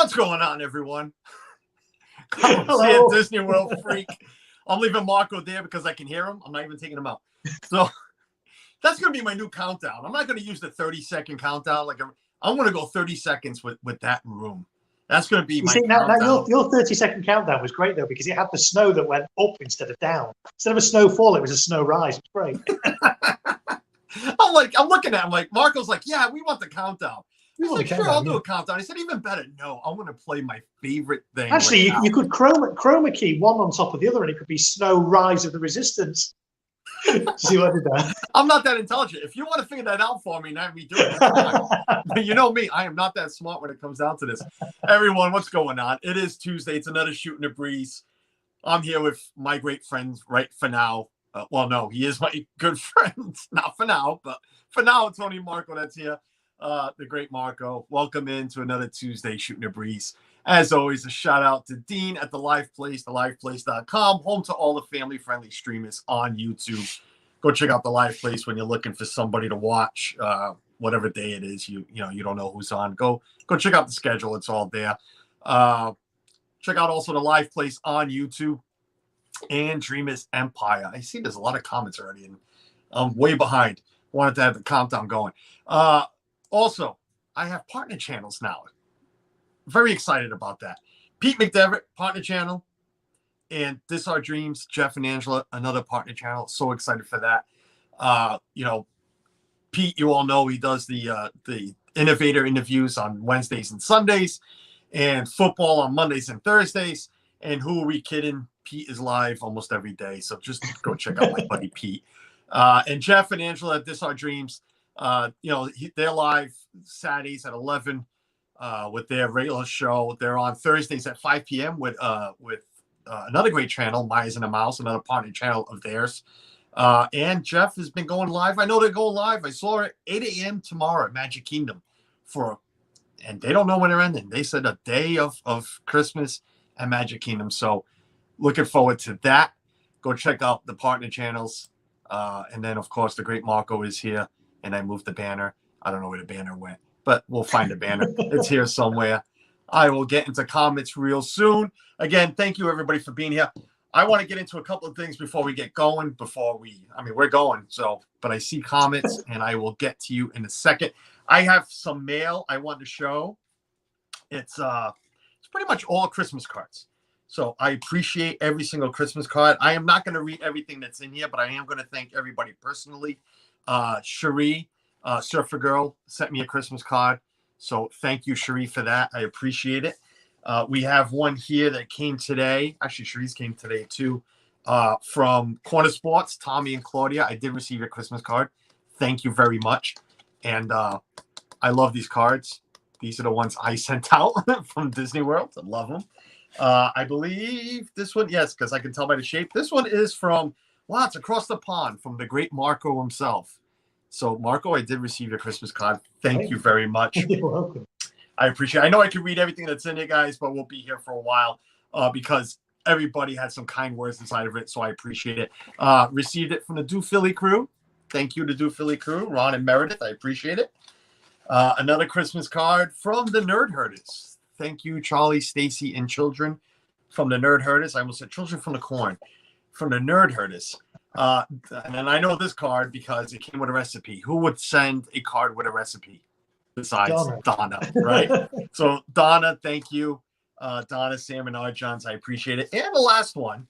What's going on, everyone? Come see Hello. a Disney World freak. I'm leaving Marco there because I can hear him. I'm not even taking him out. So that's going to be my new countdown. I'm not going to use the 30-second countdown. I'm going to go 30 seconds with that room. That's going to be my countdown. Now your 30-second countdown was great, though, because it had the snow that went up instead of down. Instead of a snowfall, it was a snow rise. It's great. I'm looking at him like, Marco's like, yeah, we want the countdown. He's like, sure, I'll do a countdown. I said, even better, no, I want to play my favorite thing. Actually, you could chroma key one on top of the other, and it could be Snow Rise of the Resistance. See what I did there? I'm not that intelligent. If you want to figure that out for me and have me do it, that's fine. But you know me, I am not that smart when it comes down to this. Everyone, what's going on? It is Tuesday. It's another Shooting the Breeze. I'm here with my great friends right for now. Well, no, he is my good friend. Not for now, but for now, Tony Marco, that's here. The great Marco. Welcome into another Tuesday Shooting the Breeze. As always, a shout out to Dean at The Live Place, theliveplace.com, home to all the family-friendly streamers on YouTube. Go check out The Live Place when you're looking for somebody to watch, whatever day it is. You don't know who's on. Go check out the schedule. It's all there. Check out also The Live Place on YouTube and Dreamers Empire. I see there's a lot of comments already, and I'm way behind. Wanted to have the countdown going. Also, I have partner channels now. Very excited about that. Pete McDevitt, partner channel, and This Our Dreams, Jeff and Angela, another partner channel. So excited for that. Pete, you all know he does the innovator interviews on Wednesdays and Sundays, and football on Mondays and Thursdays. And who are we kidding? Pete is live almost every day. So just go check out my buddy Pete. And Jeff and Angela at This Our Dreams. They're live Saturdays at 11 with their regular show. They're on Thursdays at 5 p.m. with another great channel, Myers and the Mouse, another partner channel of theirs. And Jeff has been going live. I know they're going live. I saw it 8 a.m. tomorrow at Magic Kingdom and they don't know when they're ending. They said a day of Christmas at Magic Kingdom. So looking forward to that. Go check out the partner channels. And then, of course, the great Marco is here. And I moved the banner. I don't know where the banner went, but we'll find the banner. It's here somewhere. I will get into comments real soon. Again, thank you, everybody, for being here. I want to get into a couple of things before we get going, we're going. But I see comments, and I will get to you in a second. I have some mail I want to show. It's pretty much all Christmas cards. So I appreciate every single Christmas card. I am not going to read everything that's in here, but I am going to thank everybody personally. Cherie, Surfer Girl, sent me a Christmas card. So thank you, Cherie, for that. I appreciate it. We have one here that came today. Actually, Cherie's came today too. From Corner Sports, Tommy and Claudia. I did receive your Christmas card. Thank you very much. And I love these cards. These are the ones I sent out from Disney World. I love them. I believe this one, yes, because I can tell by the shape. This one is from, wow, it's across the pond from the great Marco himself. So, Marco, I did receive your Christmas card. Thank you very much. You're welcome. I appreciate it. I know I can read everything that's in it, guys, but we'll be here for a while because everybody had some kind words inside of it, so I appreciate it. Received it from the Do Philly crew. Thank you to Do Philly crew, Ron and Meredith. I appreciate it. Another Christmas card from the Nerd Herders. Thank you, Charlie, Stacy, and children from the Nerd Herders. I almost said children from the corn. From the Nerd Herders. And I know this card because it came with a recipe. Who would send a card with a recipe besides Donna, right? So, Donna, thank you. Donna, Sam, and Johns, I appreciate it. And the last one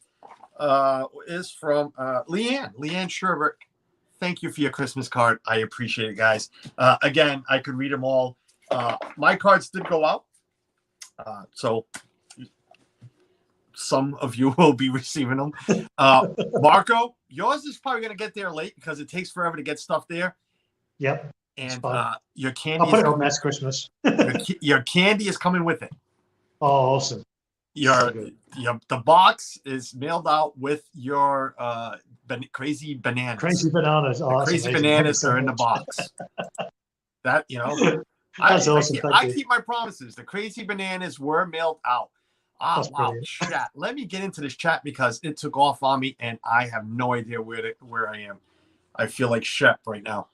is from Leanne Sherbert. Thank you for your Christmas card. I appreciate it, guys. Again, I could read them all. My cards did go out. So some of you will be receiving them. Marco, yours is probably going to get there late because it takes forever to get stuff there. Yep. And your candy. I'll put it on next Christmas. your candy is coming with it. Oh, awesome. The box is mailed out with your crazy bananas. Crazy bananas. Oh, crazy bananas are in the box. That, That's awesome. I keep my promises. The crazy bananas were mailed out. Wow. Brilliant. Chat. Let me get into this chat because it took off on me and I have no idea where I am. I feel like Shep right now.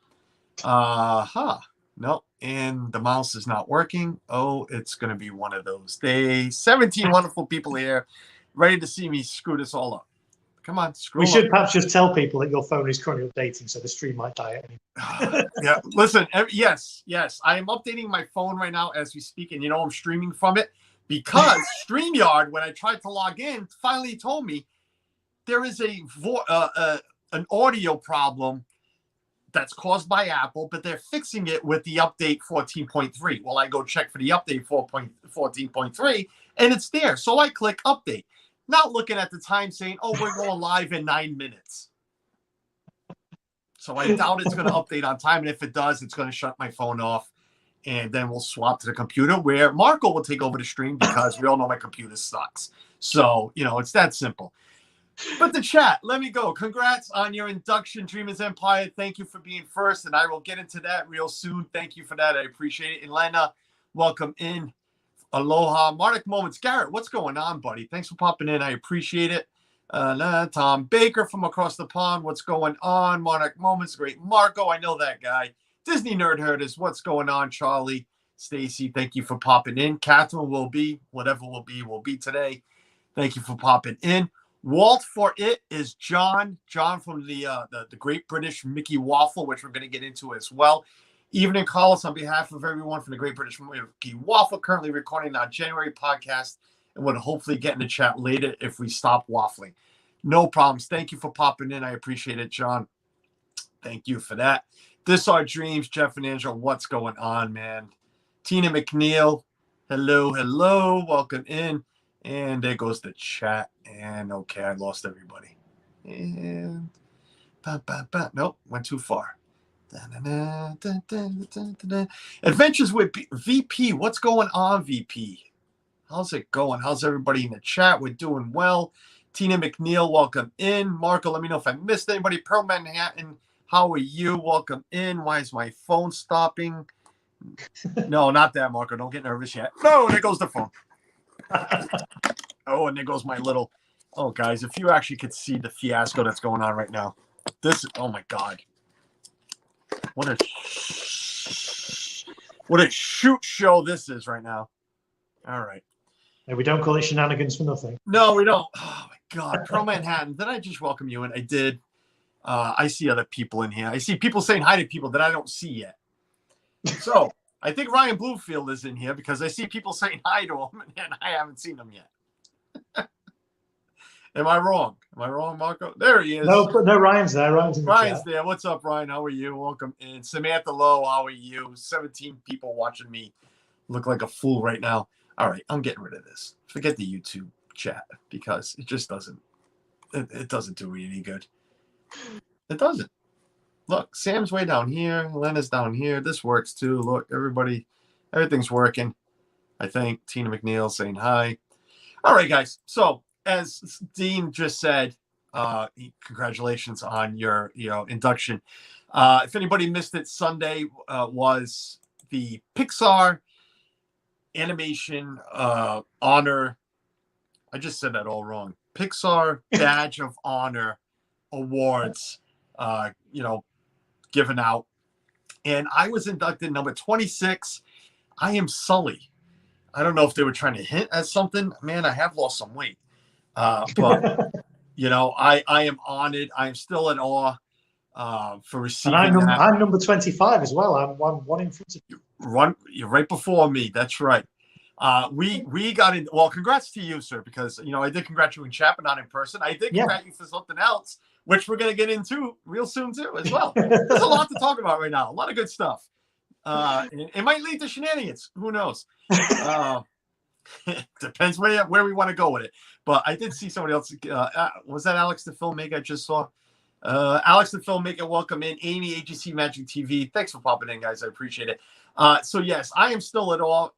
No. and the mouse is not working. Oh, it's going to be one of those days. 17 wonderful people here ready to see me screw this all up. Come on, screw We up. should perhaps just tell people that your phone is currently updating, so the stream might die at any Yeah, listen, yes. I am updating my phone right now as we speak, and I'm streaming from it because StreamYard, when I tried to log in, finally told me there is an audio problem that's caused by Apple, but they're fixing it with the update 14.3. Well, I go check for the update 14.3, and it's there. So I click update, not looking at the time saying, oh, we're going live in 9 minutes. So I doubt it's going to update on time. And if it does, it's going to shut my phone off. And then we'll swap to the computer where Marco will take over the stream because we all know my computer sucks. So, it's that simple. But the chat, let me go. Congrats on your induction, Dreamers Empire. Thank you for being first, and I will get into that real soon. Thank you for that. I appreciate it. Elena, welcome in. Aloha. Martic Moments. Garrett, what's going on, buddy? Thanks for popping in. I appreciate it. Tom Baker from across the pond. What's going on? Martic Moments. Great. Marco, I know that guy. Disney Nerd Herders. What's going on, Charlie? Stacy, thank you for popping in. Catherine will be, whatever will be today. Thank you for popping in. Walt for it is John from the Great British Mickey Waffle, which we're going to get into as well. Evening Carlos, on behalf of everyone from the Great British Mickey Waffle, currently recording our January podcast, and would hopefully get in the chat later if we stop waffling. No problems. Thank you for popping in. I appreciate it, John. Thank you for that. This Our Dreams, Jeff and Angela. What's going on, man? Tina McNeil. Hello. Welcome in. And there goes the chat. And okay, I lost everybody. And nope, went too far. Adventures with VP. What's going on, VP? How's it going? How's everybody in the chat? We're doing well. Tina McNeil, welcome in. Marco, let me know if I missed anybody. Pearl Manhattan, how are you? Welcome in. Why is my phone stopping? No, not that, Marco. Don't get nervous yet. No, there goes the phone. Oh, and there goes my little. Oh, guys, if you actually could see the fiasco that's going on right now. Oh my God. What a shoot show this is right now. All right. And we don't call it shenanigans for nothing. No, we don't. Oh my God. Pearl Manhattan. Did I just welcome you in? I did. I see other people in here. I see people saying hi to people that I don't see yet. So I think Ryan Bluefield is in here because I see people saying hi to him and I haven't seen him yet. Am I wrong? Marco? There he is. No, Ryan's there. Ryan's there. What's up, Ryan? How are you? Welcome in. Samantha Lowe, how are you? 17 people watching me look like a fool right now. All right, I'm getting rid of this. Forget the YouTube chat because it just doesn't. It doesn't do me any good. It doesn't. Look, Sam's way down here. Lena's down here. This works too. Look, everything's working. I think Tina McNeil saying hi. All right, guys. So as Dean just said, congratulations on your induction. If anybody missed it, Sunday was the Pixar animation honor. I just said that all wrong. Pixar Badge of Honor Awards, given out. And I was inducted number 26. I am Sully. I don't know if they were trying to hint at something. Man, I have lost some weight. But, I am honored. I am still in awe for receiving that. I'm number 25 as well. I'm one in front of you. You're right before me. That's right. We got in. Well, congrats to you, sir, because, I did congratulate you in chat, but not in person. I did congratulate you for something else, which we're going to get into real soon, too, as well. There's a lot to talk about right now. A lot of good stuff. It might lead to shenanigans. Who knows? Depends where we want to go with it. But I did see somebody else. Was that Alex the Filmmaker I just saw? Alex the Filmmaker, welcome in. Amy, AGC Magic TV. Thanks for popping in, guys. I appreciate it. So, yes, I am still at all,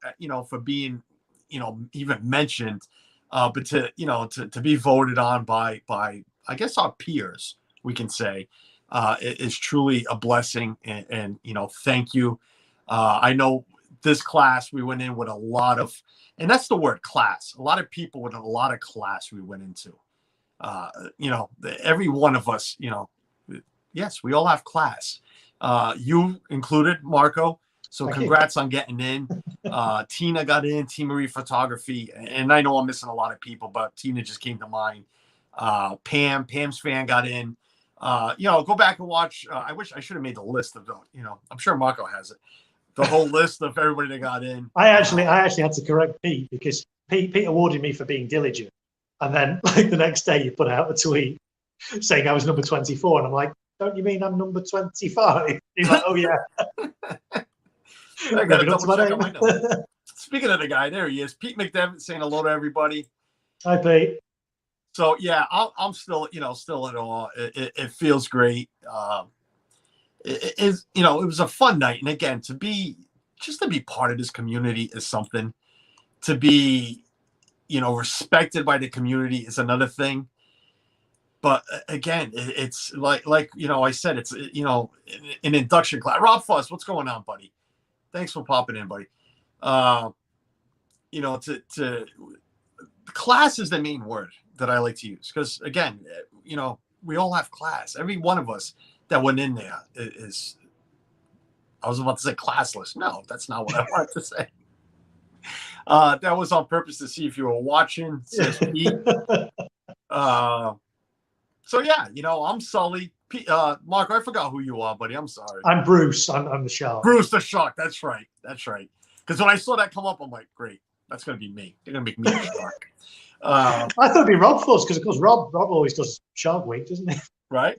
for being, even mentioned. But to be voted on by I guess our peers, we can say, is truly a blessing. And thank you. I know this class, we went in with a lot of, and that's the word, class. A lot of people with a lot of class we went into. Every one of us, yes, we all have class. You included, Marco. So Thank congrats on getting in. Tina got in, Team Marie Photography. And I know I'm missing a lot of people, but Tina just came to mind. Pam's fan got in. Go back and watch. I wish I should have made the list of the, I'm sure Marco has it. The whole list of everybody that got in. I actually had to correct Pete because Pete awarded me for being diligent. And then like the next day you put out a tweet saying I was number 24. And I'm like, don't you mean I'm number 25? He's like, oh yeah. I got to double check on my number. Speaking of the guy, there he is. Pete McDevitt saying hello to everybody. Hi, Pete. So yeah, I'm still, still at awe. It feels great. It was a fun night, and again, to be part of this community is something. To be, respected by the community is another thing. But again, it's like I said, it's an induction class. Rob Fuss, what's going on, buddy? Thanks for popping in, buddy. Class is the main word that I like to use because again, we all have class. Every one of us that went in there is. I was about to say classless. No, that's not what I wanted to say. That was on purpose to see if you were watching. So yeah, I'm Sully. Mark, I forgot who you are, buddy. I'm sorry. I'm Bruce. I'm the shark. Bruce the shark. That's right. Because when I saw that come up, I'm like, great. That's gonna be me. They're gonna make me a shark. I thought it'd be Rob first because of course Rob always does Shark Week, doesn't he? Right.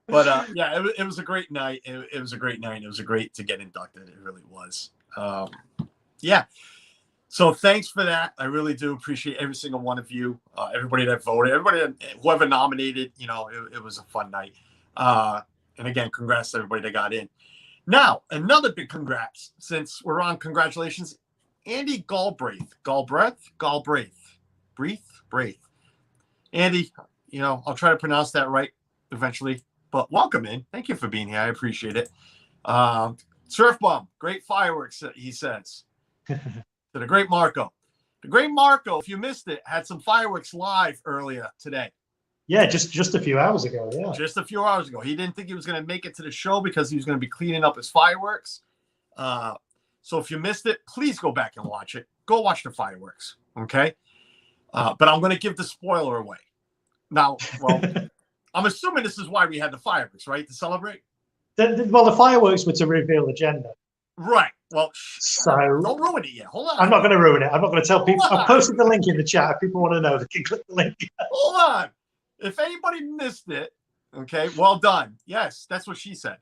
But yeah, it was a great night. It was a great night. It was great to get inducted. It really was. Yeah. So thanks for that. I really do appreciate every single one of you, everybody that voted, whoever nominated. It was a fun night. And again, congrats to everybody that got in. Now, another big congrats since we're on congratulations. Andy Galbraith. Andy, I'll try to pronounce that right eventually. But welcome in. Thank you for being here. I appreciate it. Surf Bum, great fireworks, he says. To the great Marco. The great Marco, if you missed it, had some fireworks live earlier today. Yeah, just a few hours ago. Yeah. Just a few hours ago. He didn't think he was going to make it to the show because he was going to be cleaning up his fireworks. So if you missed it, please go back and watch it. Go watch the fireworks. Okay. But I'm going to give the spoiler away. Now, well, I'm assuming this is why we had the fireworks, right? To celebrate? The fireworks were to reveal the gender. Right. Well, so don't ruin it yet. Hold on. I'm not going to ruin it. I'm not going to tell people. I posted the link in the chat. If people want to know, they can click the link. Hold on. If anybody missed it, okay, well done. Yes, that's what she said.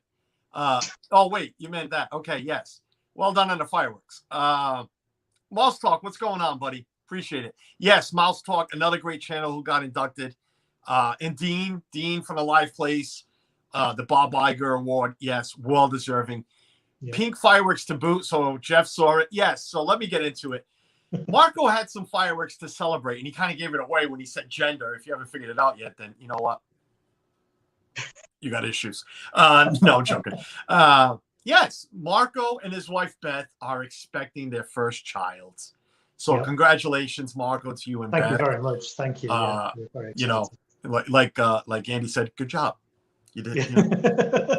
Oh, wait, you meant that. Okay, yes. Well done on the fireworks. Mouse Talk, what's going on, buddy? Appreciate it. Yes, Mouse Talk, another great channel who got inducted. And Dean from the Live Place, the Bob Iger Award. Yes, well deserving. Yeah. Pink fireworks to boot. So Jeff saw it. Yes. So let me get into it. Marco had some fireworks to celebrate, and he kind of gave it away when he said gender. If you haven't figured it out yet, then you know what? You got issues. No, I'm joking. Yes, Marco and his wife Beth are expecting their first child. So congratulations, Marco, to you and Beth. Thank you very much. Thank you. Like Andy said, good job. You did.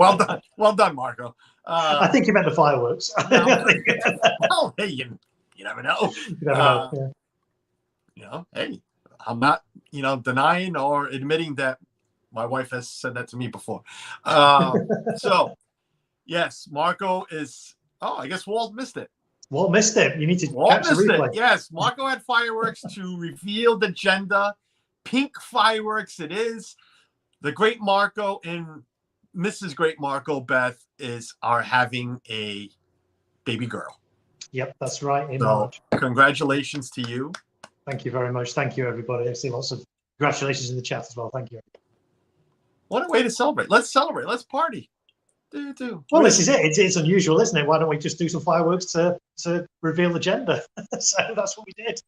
Well done. Well done, Marco. I think you meant the fireworks. Well, hey, you never know. You never know. Hey, I'm not, denying or admitting that my wife has said that to me before. So, yes, Marco is. Oh, I guess Walt missed it. Walt missed it. You need to catch the replay. Yes, Marco had fireworks to reveal the gender. Pink fireworks. It is. The great Marco and Mrs. Great Marco Beth are having a baby girl. Yep, that's right. In so, March. Congratulations to you. Thank you very much. Thank you, everybody. I see lots of congratulations in the chat as well. Thank you. What a way to celebrate. Let's celebrate. Let's party. Well, this is it. It's unusual, isn't it? Why don't we just do some fireworks to reveal the gender? So that's what we did.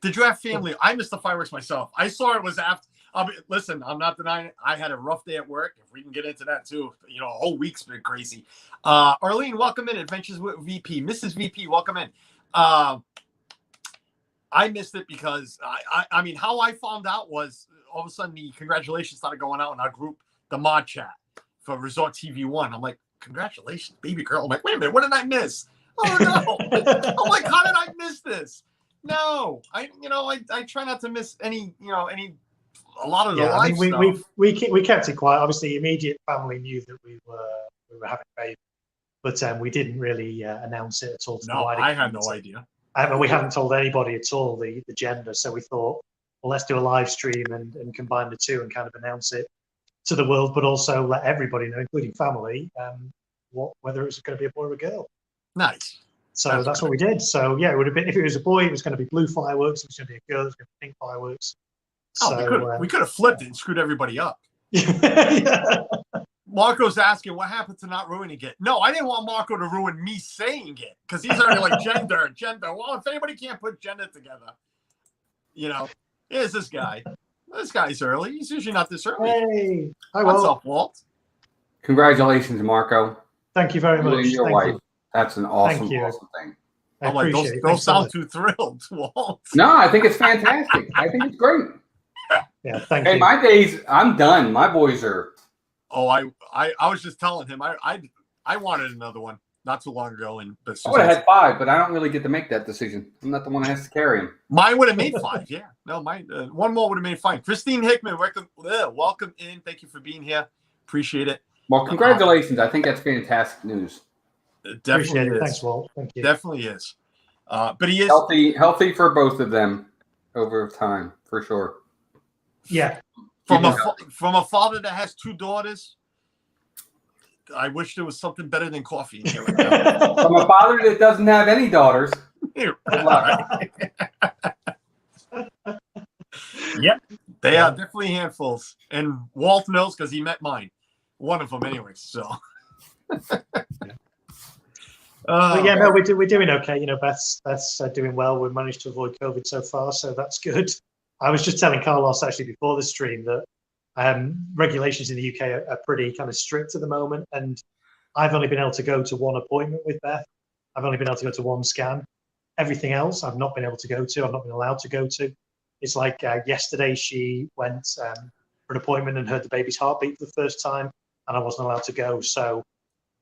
Did you have family? I missed the fireworks myself. I saw it was after. Listen, I'm not denying it. I had a rough day at work. If we can get into that too, a whole week's been crazy. Arlene, welcome in. Adventures with VP. Mrs. VP, welcome in. I missed it because I mean, how I found out was all of a sudden the congratulations started going out in our group, the mod chat for Resort TV 1. I'm like, congratulations, baby girl. I'm like, wait a minute, what did I miss? Oh no! I'm like, how did I miss this? No, I try not to miss any a lot of the Yeah, I life mean, stuff. we kept it quiet. Obviously, immediate family knew that we were having a baby, but we didn't really announce it at all to the No, wider I had no community. idea. And we hadn't told anybody at all the gender, so we thought, well, let's do a live stream and combine the two and kind of announce it to the world, but also let everybody know, including family, whether it was going to be a boy or a girl. Nice. So that's what we did. So yeah, it would have been, if it was a boy, it was going to be blue fireworks. If it was going to be a girl, it was going to be pink fireworks. Oh, So we could have flipped it and screwed everybody up. Yeah. Marco's asking what happened to not ruining it. No, I didn't want Marco to ruin me saying it because he's already like gender. Well, if anybody can't put gender together, here's this guy. This guy's early. He's usually not this early. Hey, hi, What's Walt. up, Walt? Congratulations, Marco. Thank you very much. You and your Thank wife. you. That's an awesome, Thank you. awesome thing. I I'm like, appreciate it. don't Thanks so sound much. too thrilled, Walt. No, I think it's fantastic. I think it's great. Yeah, thank Hey, you. my days, I'm done. My boys are. Oh, I was just telling him I wanted another one not too long ago, but I would have had 5, but I don't really get to make that decision. I'm not the one that has to carry them. mine would have made 5. Yeah, no, mine one more would have made fine. Christine Hickman, welcome in. Thank you for being here. Appreciate it. Well, congratulations. I think that's fantastic news. It definitely Appreciate it. is. Thanks, Walt. Thank you. Definitely is. But he is Healthy for both of them over time, for sure. Yeah. from a father that has 2 daughters. I wish there was something better than coffee in here right now. From a father that doesn't have any daughters. Yep, they are definitely handfuls, and Walt knows because he met mine, one of them anyway. So, But yeah, no, we're doing okay. Beth's doing well. We've managed to avoid COVID so far, so that's good. I was just telling Carlos actually before the stream that regulations in the UK are pretty kind of strict at the moment, and I've only been able to go to one appointment with Beth. I've only been able to go to one scan. Everything else I've not been able to go to. I've not been allowed to go to. It's like yesterday she went for an appointment and heard the baby's heartbeat for the first time, and I wasn't allowed to go. So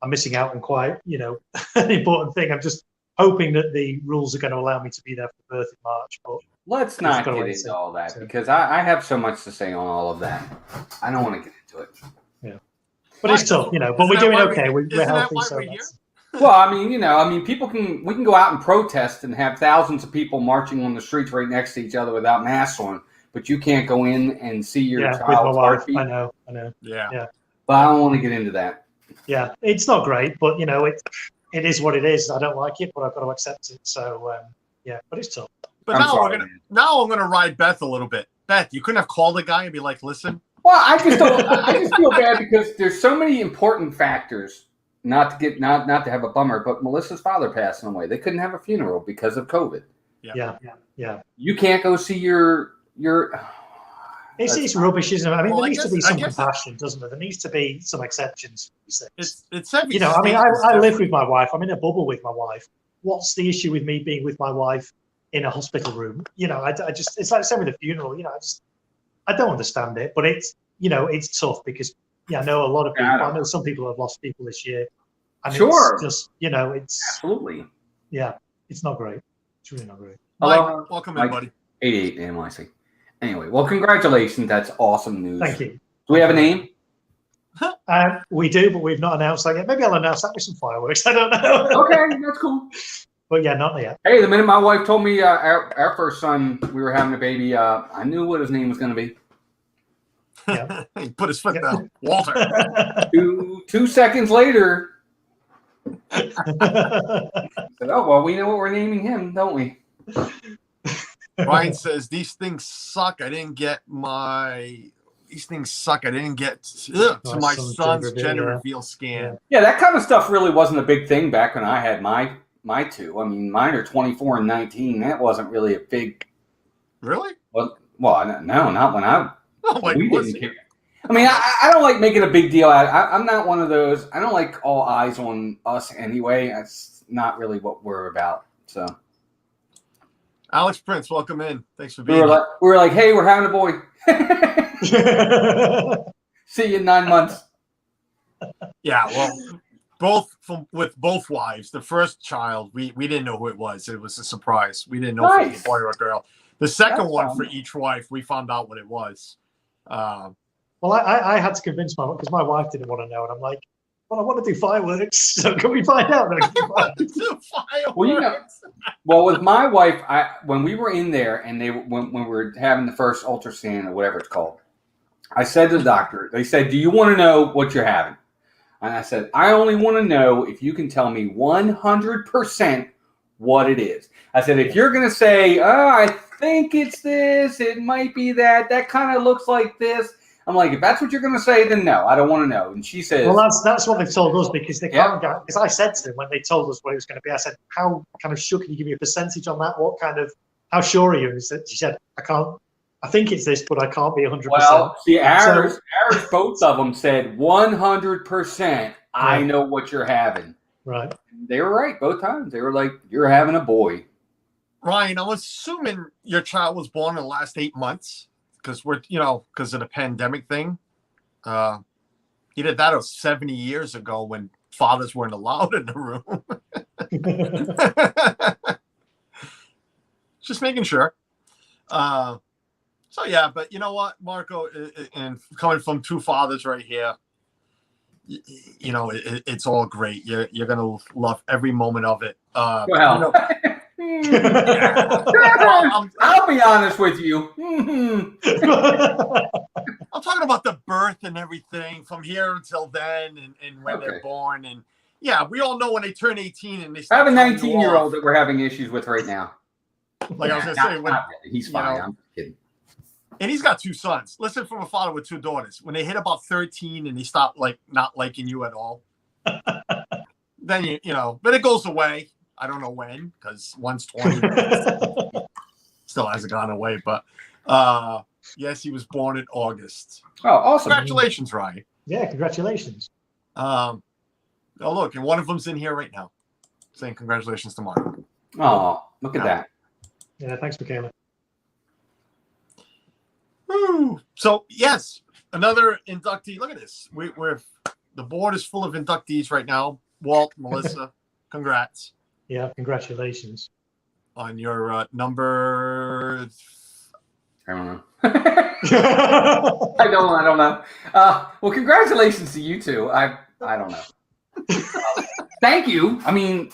I'm missing out on quite, an important thing. I'm just hoping that the rules are going to allow me to be there for the birth in March. But Let's not get into all that because I have so much to say on all of that. I don't want to get into it. Yeah, but it's tough, But we're doing okay. We're healthy. So well, we can go out and protest and have thousands of people marching on the streets right next to each other without masks on, but you can't go in and see your child's with my wife. heartbeat. I know. yeah. But I don't want to get into that. Yeah, it's not great, but it is what it is. I don't like it, but I've got to accept it. So but it's tough. But now I'm gonna ride Beth a little bit. Beth, you couldn't have called the guy and be like, "Listen." Well, I just feel bad because there's so many important factors. Not to have a bummer, but Melissa's father passing away. They couldn't have a funeral because of COVID. Yeah. You can't go see your. It's rubbish, isn't it? I mean, there needs to be some guess compassion, doesn't there? There needs to be some exceptions for these things. It's heavy. I live with my wife. I'm in a bubble with my wife. What's the issue with me being with my wife in a hospital room? I just, it's like the same with a funeral. I don't understand it, but it's tough because I know a lot of people. I know some people have lost people this year. And sure. It's just, it's absolutely. Yeah, it's not great. It's really not great. Mike, welcome in, buddy. 88 NYC. Anyway, well, congratulations. That's awesome news. Thank you. Do we have a name? We do, but we've not announced that yet. Maybe I'll announce that with some fireworks. I don't know. Okay, that's cool. But yeah, not yet. Hey, the minute my wife told me our first son, we were having a baby, I knew what his name was going to be. Yeah. He put his foot down. Walter. 2 seconds later, I said, "Oh, well, we know what we're naming him, don't we?" Ryan says, these things suck. I didn't get to my son's gender reveal scan. Yeah, that kind of stuff really wasn't a big thing back when I had my 2. I mean, mine are 24 and 19. That wasn't really a big. Really? Well, no, not when I. We didn't care. I mean, I don't like making a big deal out. I'm not one of those. I don't like all eyes on us anyway. That's not really what we're about. So, Alex Prince, welcome in. Thanks for being here. We were like, hey, we're having a boy. See you in 9 months. Yeah, well, with both wives. The first child, we didn't know who it was. It was a surprise. We didn't know if it was a boy or a girl. The second one for each wife, we found out what it was. Well, I had to convince because my wife didn't want to know, and I'm like, well, I want to do fireworks, so can we find out? Well, with my wife, when we were in there and when we were having the first ultrasound or whatever it's called, I said to the doctor, they said, "Do you want to know what you're having?" And I said, "I only want to know if you can tell me 100% what it is." I said, "If you're going to say, oh, I think it's this, it might be that kind of looks like this." I'm like, if that's what you're going to say, then no, I don't want to know. And she says, well, that's what they've told us, because they can't get, because I said to them when they told us what it was going to be, I said, how kind of sure, can you give me a percentage on that? What kind of, how sure are you? And she said, I think it's this, but I can't be 100%. Well, see, ours, both of them said 100%, I know what you're having. Right. They were right both times. They were like, you're having a boy. Ryan, I'm assuming your child was born in the last 8 months. Because because of the pandemic thing. He did that 70 years ago when fathers weren't allowed in the room. Just making sure. So yeah, but you know what, Marco, and coming from two fathers right here, it's all great. You're gonna love every moment of it. Well. I'll be honest with you. I'm talking about the birth and everything from here until then, and when they're born, and we all know when they turn 18 and they start. I have a 19-year-old that we're having issues with right now. Like I was gonna say, when he's fine. I'm kidding. And he's got two sons. Listen, from a father with two daughters. When they hit about 13 and they stop not liking you at all, then but it goes away. I don't know when, because one's 20, still hasn't gone away. But yes, he was born in August. Oh, awesome! Congratulations, Ryan. Yeah, congratulations. Oh, look, and one of them's in here right now, saying congratulations to Mark. Oh, look at that. Yeah, thanks, Michaela. Woo. So yes, another inductee. Look at this. The board is full of inductees right now. Walt, Melissa, congrats. Yeah, congratulations. On your number. I don't know. I don't know. Well, congratulations to you two. I don't know. Thank you. I mean,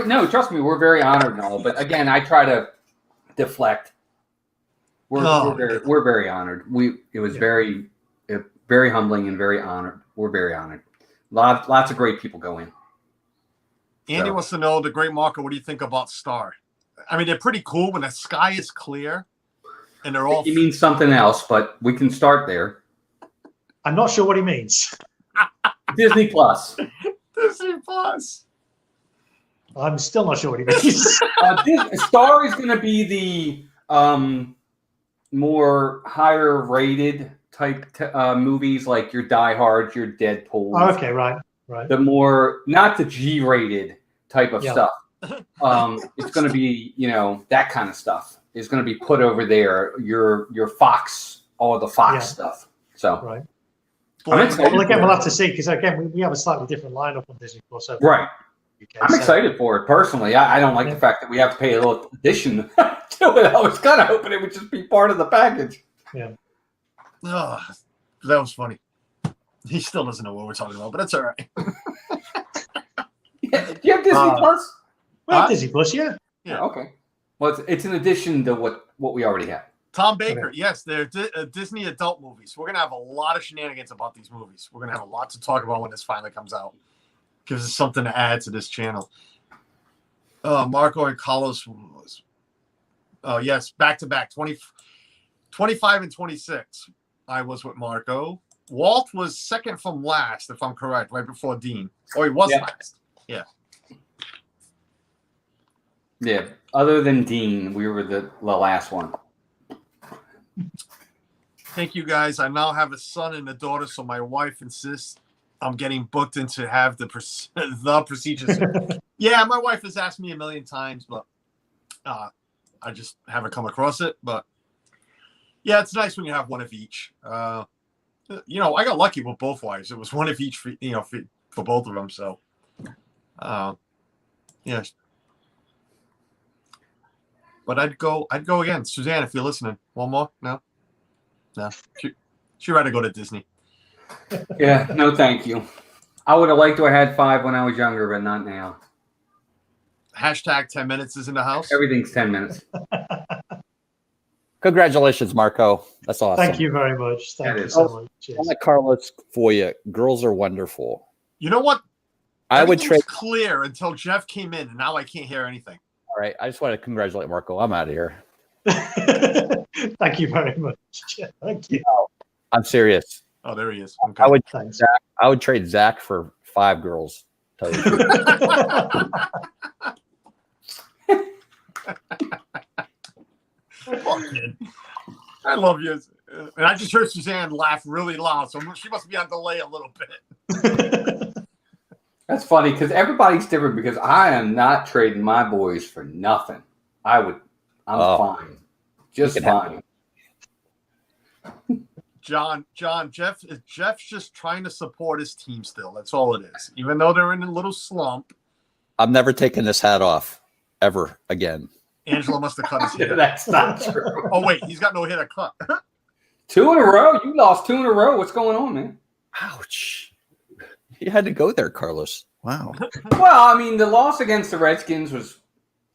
no, trust me, we're very honored and all. But again, I try to deflect. We're very honored. It was very humbling and very honored. We're very honored. Lots of great people go in. Andy wants to know, the great Marco, what do you think about Star? I mean, they're pretty cool when the sky is clear and they're all. He means something else, but we can start there. I'm not sure what he means. Disney Plus. Disney Plus. I'm still not sure what he means. Star is going to be the more higher rated type movies, like your Die Hard, your Deadpool. Oh, okay, right. The more, not the G-rated type of stuff. It's going to be, that kind of stuff is going to be put over there. Your Fox, all the Fox stuff. So, right. I'm excited. Well, again, we'll have to see, because again, we have a slightly different lineup on Disney Plus. Right. I'm excited for it personally. I don't like the fact that we have to pay a little addition to it. I was kind of hoping it would just be part of the package. Yeah. Oh, that was funny. He still doesn't know what we're talking about, but that's all right. Do you have Disney Plus? Well, Disney Plus, yeah. Okay. Well, it's in addition to what we already have. Tom Baker, yes, they're Disney adult movies. We're gonna have a lot of shenanigans about these movies. We're gonna have a lot to talk about when this finally comes out. Gives us something to add to this channel. Marco and Carlos. Oh yes, back to back, 25 and 26. I was with Marco. Walt was second from last, if I'm correct, right before Dean. Or he was last. Yeah. Yeah. Other than Dean, we were the last one. Thank you, guys. I now have a son and a daughter, so my wife insists I'm getting booked in to have the procedures. Yeah, my wife has asked me a million times, but I just haven't come across it. But yeah, it's nice when you have one of each. I got lucky with both wives. It was one of each for both of them. So Yeah. But I'd go again. Suzanne, if you're listening. One more? No? She'd rather go to Disney. Yeah, no thank you. I would have liked to have had 5 when I was younger, but not now. Hashtag 10 minutes is in the house. Everything's 10 minutes. Congratulations, Marco. That's awesome. Thank you very much. Thank you so much. Cheers. I'm like Carlos for you. Girls are wonderful. You know what? I would trade clear until Jeff came in, and now I can't hear anything. All right. I just want to congratulate Marco. I'm out of here. Thank you very much. Thank you. I'm serious. Oh, there he is. Okay. I would trade Zach for 5 girls. Tell you. I love you. And I just heard Suzanne laugh really loud, so she must be on delay a little bit. That's funny because everybody's different because I am not trading my boys for nothing. I'm fine. Just fine. Jeff's just trying to support his team still. That's all it is. Even though they're in a little slump. I'm never taking this hat off ever again. Angela must have cut his hair. That's not true. Oh, wait. He's got no hair to cut. 2 in a row? You lost 2 in a row. What's going on, man? Ouch. You had to go there, Carlos. Wow. Well, I mean, the loss against the Redskins was,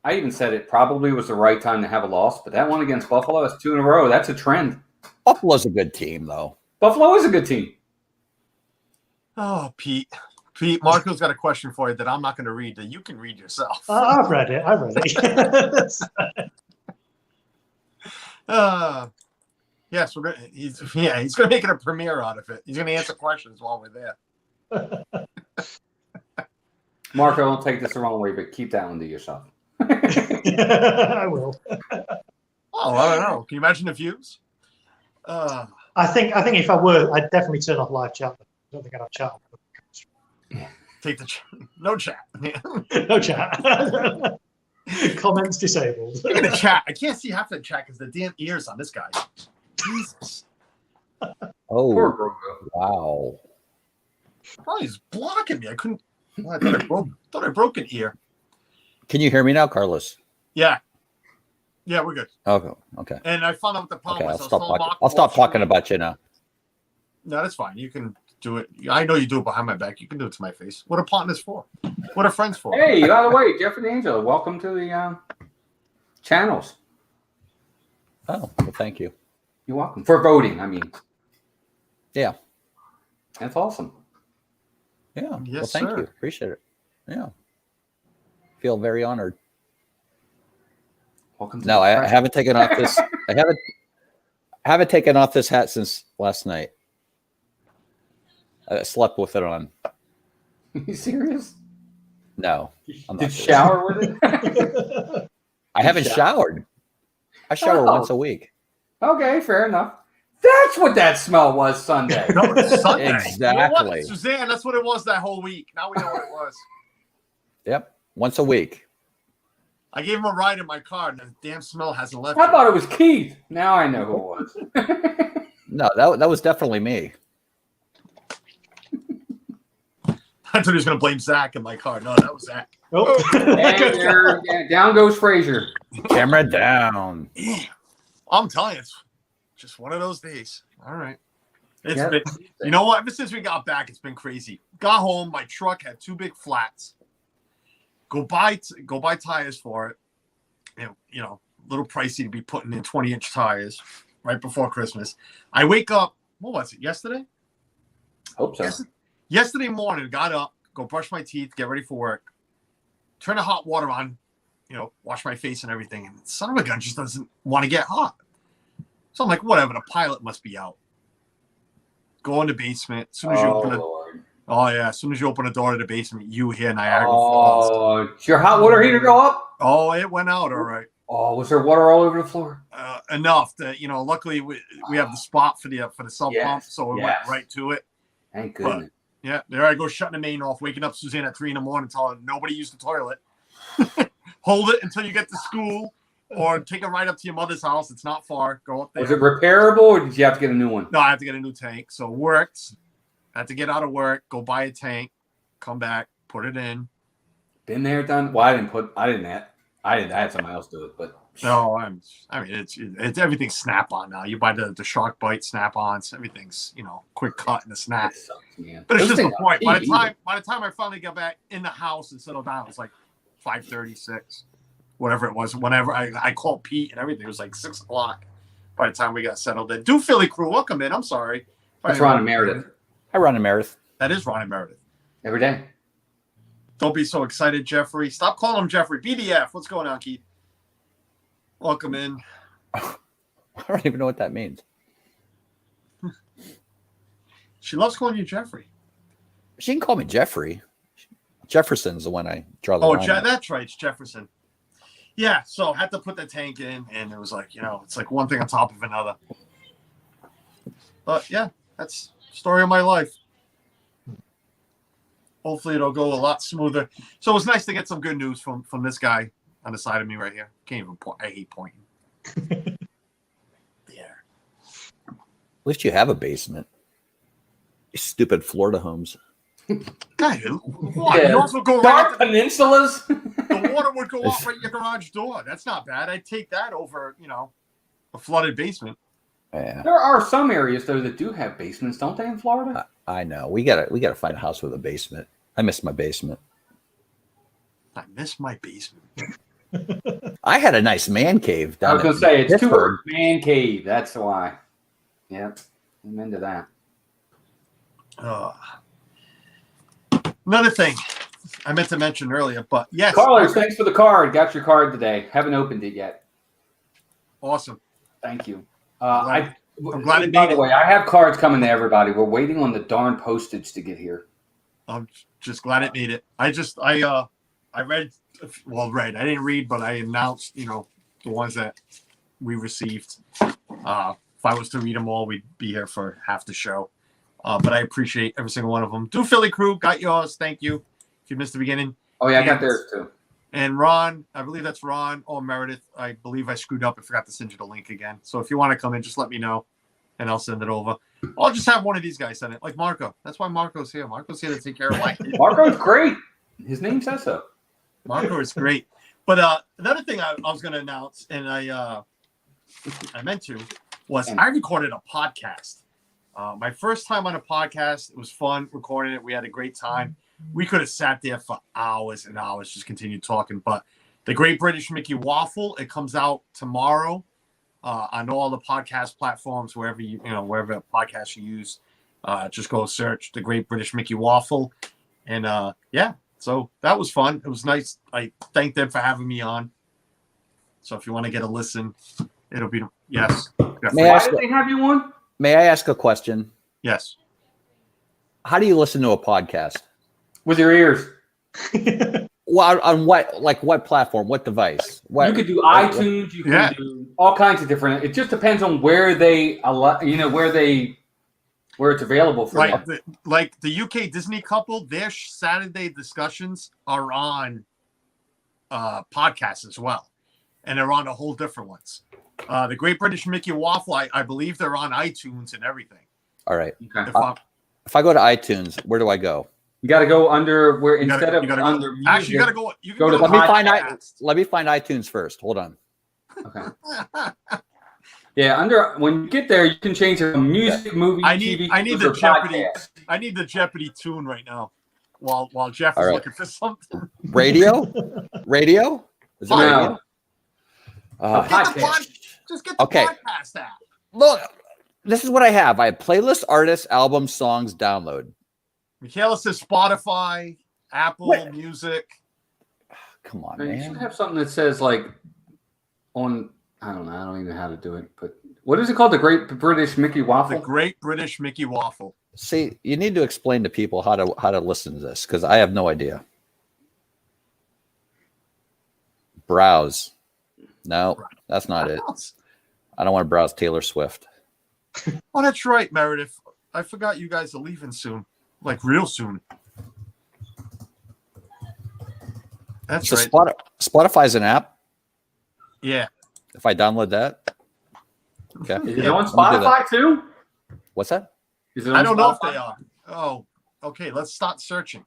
I even said it probably was the right time to have a loss, but that one against Buffalo, that's 2 in a row. That's a trend. Buffalo's a good team, though. Buffalo is a good team. Oh, Pete, Marco's got a question for you that I'm not going to read, that you can read yourself. I've read it. Yes, he's going to make it a premiere out of it. He's going to answer questions while we're there. Marco, don't take this the wrong way, but keep that one to yourself. I will. Oh, I don't know. Can you imagine the views? I think if I were, I'd definitely turn off live chat. I don't think I'd have chat. Take the no chat. No chat. Comments disabled. Look at the chat. I can't see half the chat because the damn ears on this guy. Jesus. Oh, Poor Grogu. wow. Oh, he's blocking me. I couldn't. I thought I broke an ear. Can you hear me now, Carlos? Yeah. Yeah, we're good. Okay. And I found out what the problem Okay, was. I'll stop talking about you now. No, that's fine. You can do it. I know you do it behind my back. You can do it to my face. What are partners for? What are friends for? Hey, by the way, Jeff and Angela, welcome to the channels. Oh, well, thank you. You're welcome. For voting, I mean. Yeah. That's awesome. Yeah. Yes, well, thank sir. you. Appreciate it. Yeah. Feel very honored. Welcome to No, I haven't taken off this. I haven't taken off this hat since last night. I slept with it on. Are you serious? No. I'm Did not you shower with it? I haven't showered. I shower once a week. Okay, fair enough. That's what that smell was Sunday. No, it's Sunday. Exactly. You know what? Suzanne, that's what it was that whole week. Now we know what it was. Yep. Once a week. I gave him a ride in my car, and the damn smell hasn't left. I thought it was Keith. Now I know who it was. No, that was definitely me. I thought he was going to blame Zach in my car. No, that was Zach. Oh. And down goes Frazier. Camera down. Yeah. I'm telling you, it's just one of those days. All right. It's been, you know what? Ever since we got back, it's been crazy. Got home, my truck had 2 big flats. Go buy tires for it. You know, a little pricey to be putting in 20-inch tires right before Christmas. I wake up, what was it, yesterday? Hope so. Yesterday morning, got up, go brush my teeth, get ready for work. Turn the hot water on, wash my face and everything. And son of a gun just doesn't want to get hot. So I'm like, whatever, the pilot must be out. Go in the basement. As soon as you open as soon as you open the door to the basement, you hear Niagara Falls. Oh, did your hot water heater go up? Oh, it went out all right. Oh, was there water all over the floor? Enough that luckily we have the spot for the sub pump, so it went right to it. Thank goodness. Yeah, there I go shutting the main off, waking up Suzanne at 3 a.m, telling her nobody used the toilet. Hold it until you get to school, or take it right up to your mother's house. It's not far. Go up there. Was it repairable, or did you have to get a new one? No, I have to get a new tank. So it worked. I had to get out of work, go buy a tank, come back, put it in. been there, done. Well, I didn't add somebody else do it, but No, it's everything's Snap-on now. You buy the Shark Bite Snap-ons. Everything's quick cut and a snap. it sucks, man. But it's Those just the things point. aren't cheap By the time I finally got back in the house and settled down, it was like 5:36, whatever it was. Whenever I called Pete and everything, it was like 6 o'clock. By the time we got settled in, Philly crew, welcome in. I'm sorry. That's Ron and Meredith. Hi, Ron and Meredith. That is Ron and Meredith. Every day. Don't be so excited, Jeffrey. Stop calling him Jeffrey. BDF. What's going on, Keith? Welcome in. I don't even know what that means. She loves calling you Jeffrey. She can call me Jeffrey. Jefferson's the one I draw the line at. That's right. It's Jefferson. Yeah, so had to put the tank in, and it was like, it's like one thing on top of another. But yeah, that's the story of my life. Hopefully it'll go a lot smoother. So it was nice to get some good news from this guy on the side of me right here. Can't even point. I hate pointing. There. At least you have a basement. You stupid Florida homes. Guy, what? Yeah. You also go Dark right. peninsulas. The water would go off right your garage door. That's not bad. I'd take that over, a flooded basement. Yeah, There are some areas though that do have basements, don't they, in Florida? I know. We gotta find a house with a basement. I miss my basement. I miss my basement. I had a nice man cave down I was in gonna say it's Pittsburgh. 2 words, man cave. That's why. Yep, I'm into that. Another thing I meant to mention earlier, but yes. Carlos, thanks for the card. Got your card today. Haven't opened it yet. Awesome. Thank you. I'm glad it By made the it. way, I have cards coming to everybody. We're waiting on the darn postage to get here. I'm just glad it made it. I read. I didn't read, but I announced, the ones that we received. If I was to read them all, we'd be here for half the show. But I appreciate every single one of them. Philly crew, got yours. Thank you. If you missed the beginning. Oh yeah, I got theirs too. And Ron, I believe that's Ron or Meredith. I believe I screwed up. I forgot to send you the link again. So if you want to come in, just let me know, and I'll send it over. I'll just have one of these guys send it, like Marco. That's why Marco's here. Marco's here to take care of my. Marco's great. His name says so. Marco is great. But another thing I was going to announce, and I meant to, was I recorded a podcast. My first time on a podcast. It was fun recording it. We had a great time. We could have sat there for hours and hours, just continued talking. But the Great British Mickey Waffle, it comes out tomorrow on all the podcast platforms, wherever wherever podcast you use. Just go search the Great British Mickey Waffle, and so that was fun. It was nice. I thank them for having me on. So if you want to get a listen, it'll be yes. May I Why ask, did they have you on? may I ask a question? Yes. How do you listen to a podcast? With your ears. Well, on what platform? What device? What, You could do iTunes. You can do all kinds of different. It just depends on where they allow. Where it's available for Right. them. Like the UK Disney couple, their Saturday discussions are on podcasts as well. And they're on a whole different ones. The Great British Mickey Waffle, I believe they're on iTunes and everything. All right. Okay. If I go to iTunes, where do I go? You got to go under where You instead gotta of go- under music. Actually, you got to go. You can Go to go Let me find podcasts. Let me find iTunes first. Hold on. Okay. Yeah, when you get there, you can change it from music, movie, I need TV, the or Jeopardy. podcast. I need the Jeopardy tune right now, while Jeff All is right. looking for something. Radio? Radio? Is it No. radio? Podcast. Just get the Okay. podcast app. Look, this is what I have. I have playlist, artists, albums, songs, download. Michaela says Spotify, Apple What? Music. Come on, You should man. have something that says like on. I don't know. I don't even know how to do it. But what is it called? The Great British Mickey The Waffle. Great British Mickey Waffle. See, you need to explain to people how to listen to this because I have no idea. Browse. No, that's not it. I don't want to browse Taylor Swift. Oh, that's right, Meredith. I forgot you guys are leaving soon, like real soon. That's So right. Spotify's an app. Yeah. If I download that, okay. Is it on I'm gonna do Spotify too? What's that? Is it on I don't know if Spotify? they are. Oh, okay. Let's start searching.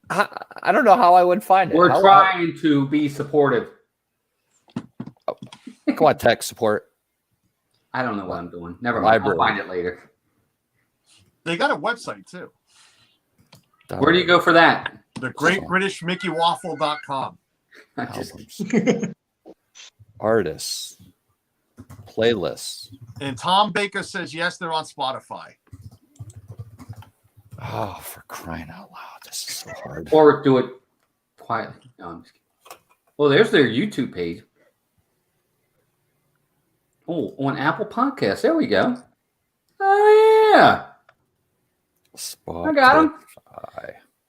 I don't know how I would find it. We're trying to be supportive. Come on, tech support. I don't know what I'm doing. Never mind. I'll find it later. They got a website too. Where do you go for that? The GreatBritishMickeyWaffle.com. Albums. Artists. Playlists. And Tom Baker says yes, they're on Spotify. Oh, for crying out loud. This is so hard. Or do it quietly. No, I'm just kidding. Well, there's their YouTube page. Oh, on Apple Podcasts. There we go. Oh, yeah. Spotify. I got him.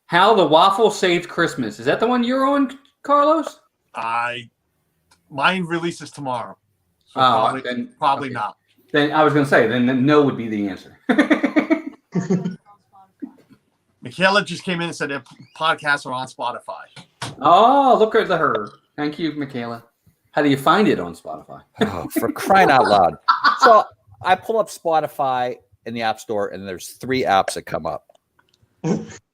How the Waffle Saved Christmas. Is that the one you're on, Carlos? Mine releases tomorrow. So probably okay. not. Then I was going to say, then no would be the answer. Michaela just came in and said their podcasts are on Spotify. Oh, look at her. Thank you, Michaela. How do you find it on Spotify? Oh, for crying out loud. So I pull up Spotify in the App Store, and there's 3 apps that come up.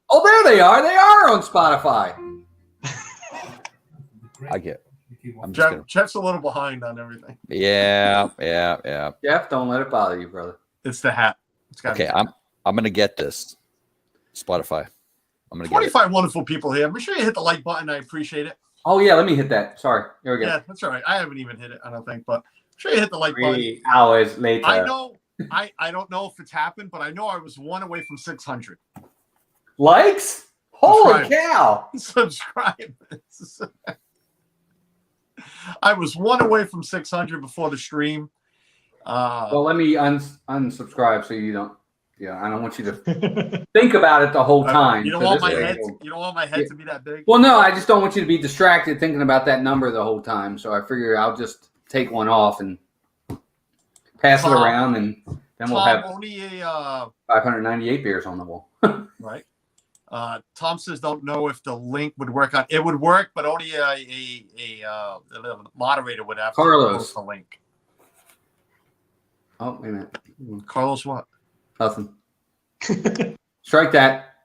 Oh, there they are. They are on Spotify. Jeff's a little behind on everything. Yeah. Jeff, don't let it bother you, brother. It's the hat. Okay, I'm gonna get this. Spotify. I'm gonna 25 wonderful people here. Make sure you hit the like button. I appreciate it. Oh yeah, let me hit that. Sorry. Here we go. Yeah, that's all right. I haven't even hit it, I don't think, but make sure you hit the like button. 3 hours later. I know. I don't know if it's happened, but I know I was 1 away from 600 likes. Holy cow! Subscribers. I was 1 away from 600 before the stream. Well, let me unsubscribe so you don't. Yeah, I don't want you to think about it the whole time. You don't want my head. You don't want my head to be that big. Well, no, I just don't want you to be distracted thinking about that number the whole time. So I figure I'll just take one off and pass it around, and then we'll have only 598 beers on the wall. Right. Tom says don't know if the link would work on. It would work, but only a moderator would have to post the link. Oh, wait a minute. Carlos, what? Nothing. Strike that.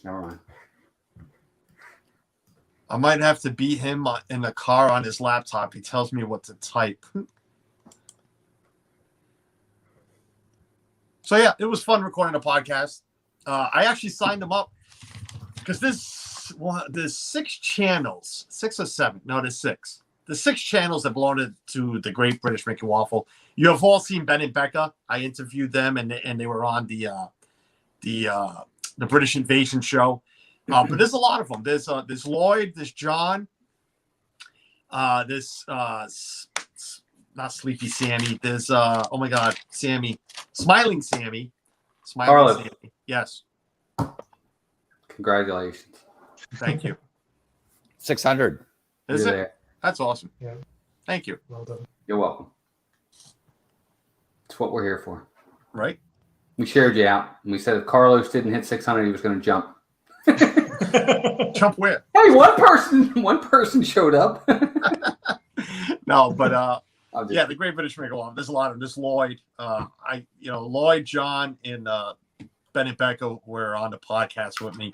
Never mind. I might have to beat him in the car on his laptop. He tells me what to type. So yeah, it was fun recording a podcast. I actually signed him up because there's 6 channels, 6 or 7. No, there's 6. The 6 channels that belong to the Great British Mickey Waffle. You have all seen Ben and Becca. I interviewed them, and they were on the British Invasion show. But there's a lot of them. There's Lloyd, there's John, there's not Sleepy Sammy. There's oh my God, Sammy, Smiling Sammy, Carlos. Sammy. Yes. Congratulations. Thank you. 600. Is You're it? there. That's awesome. Yeah. Thank you. Well done. You're welcome. It's what we're here for. Right? We shared you out, and we said if Carlos didn't hit 600, he was going to jump. Jump where? Hey, one person showed up. No, but yeah, the Great British Mickey Waffle. There's a lot of them. There's Lloyd. Lloyd, John, and Ben and Becca were on the podcast with me,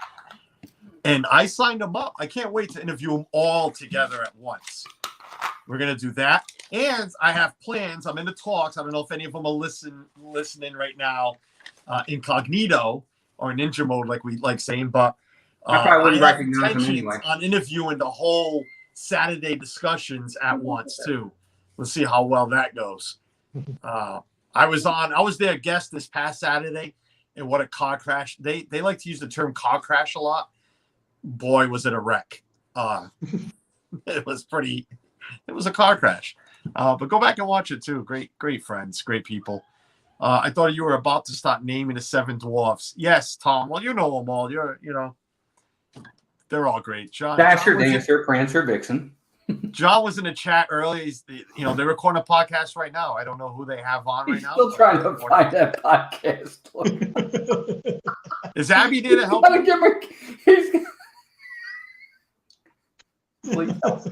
and I signed them up. I can't wait to interview them all together at once. We're gonna do that, and I have plans. I'm in the talks. I don't know if any of them are listening right now, incognito or ninja mode, like we like saying. But I probably wouldn't have recognize them anyway. on interviewing the whole Saturday discussions at once too. We'll see how well that goes. I was their guest this past Saturday, and what a car crash. They like to use the term car crash a lot. Boy, was it a wreck. It was a car crash. But go back and watch it too. Great friends, great people. I thought you were about to start naming the 7 dwarfs. Yes, Tom. Well, you know them all. They're all great. Dasher, Dancer, Prancer, Vixen. John was in the chat earlier. They're recording a podcast right now. I don't know who they have on right now. Still trying to find that podcast. Is Abby there to help? Please help.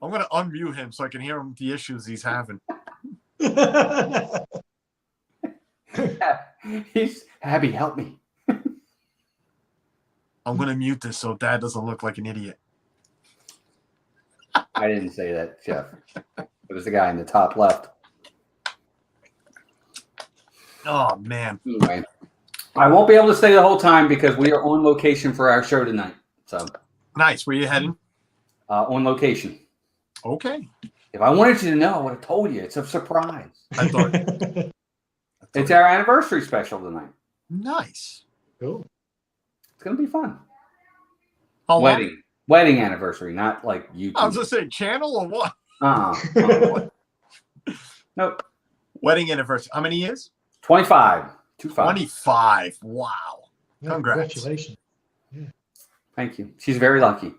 I'm going to unmute him so I can hear the issues he's having. Abby, help me. I'm going to mute this so Dad doesn't look like an idiot. I didn't say that, Jeff. It was the guy in the top left. Oh, man. Anyway, I won't be able to stay the whole time because we are on location for our show tonight. So Nice. Where you heading? on location. Okay. If I wanted you to know, I would have told you. It's a surprise. I thought. It's our anniversary special tonight. Nice. Cool. It's going to be fun. How long? Wedding anniversary, not like YouTube. I was going to say channel or what? Nope. Wedding anniversary. How many years? 25. 25. Wow. Yeah, Congrats. Congratulations. Thank you. She's very lucky.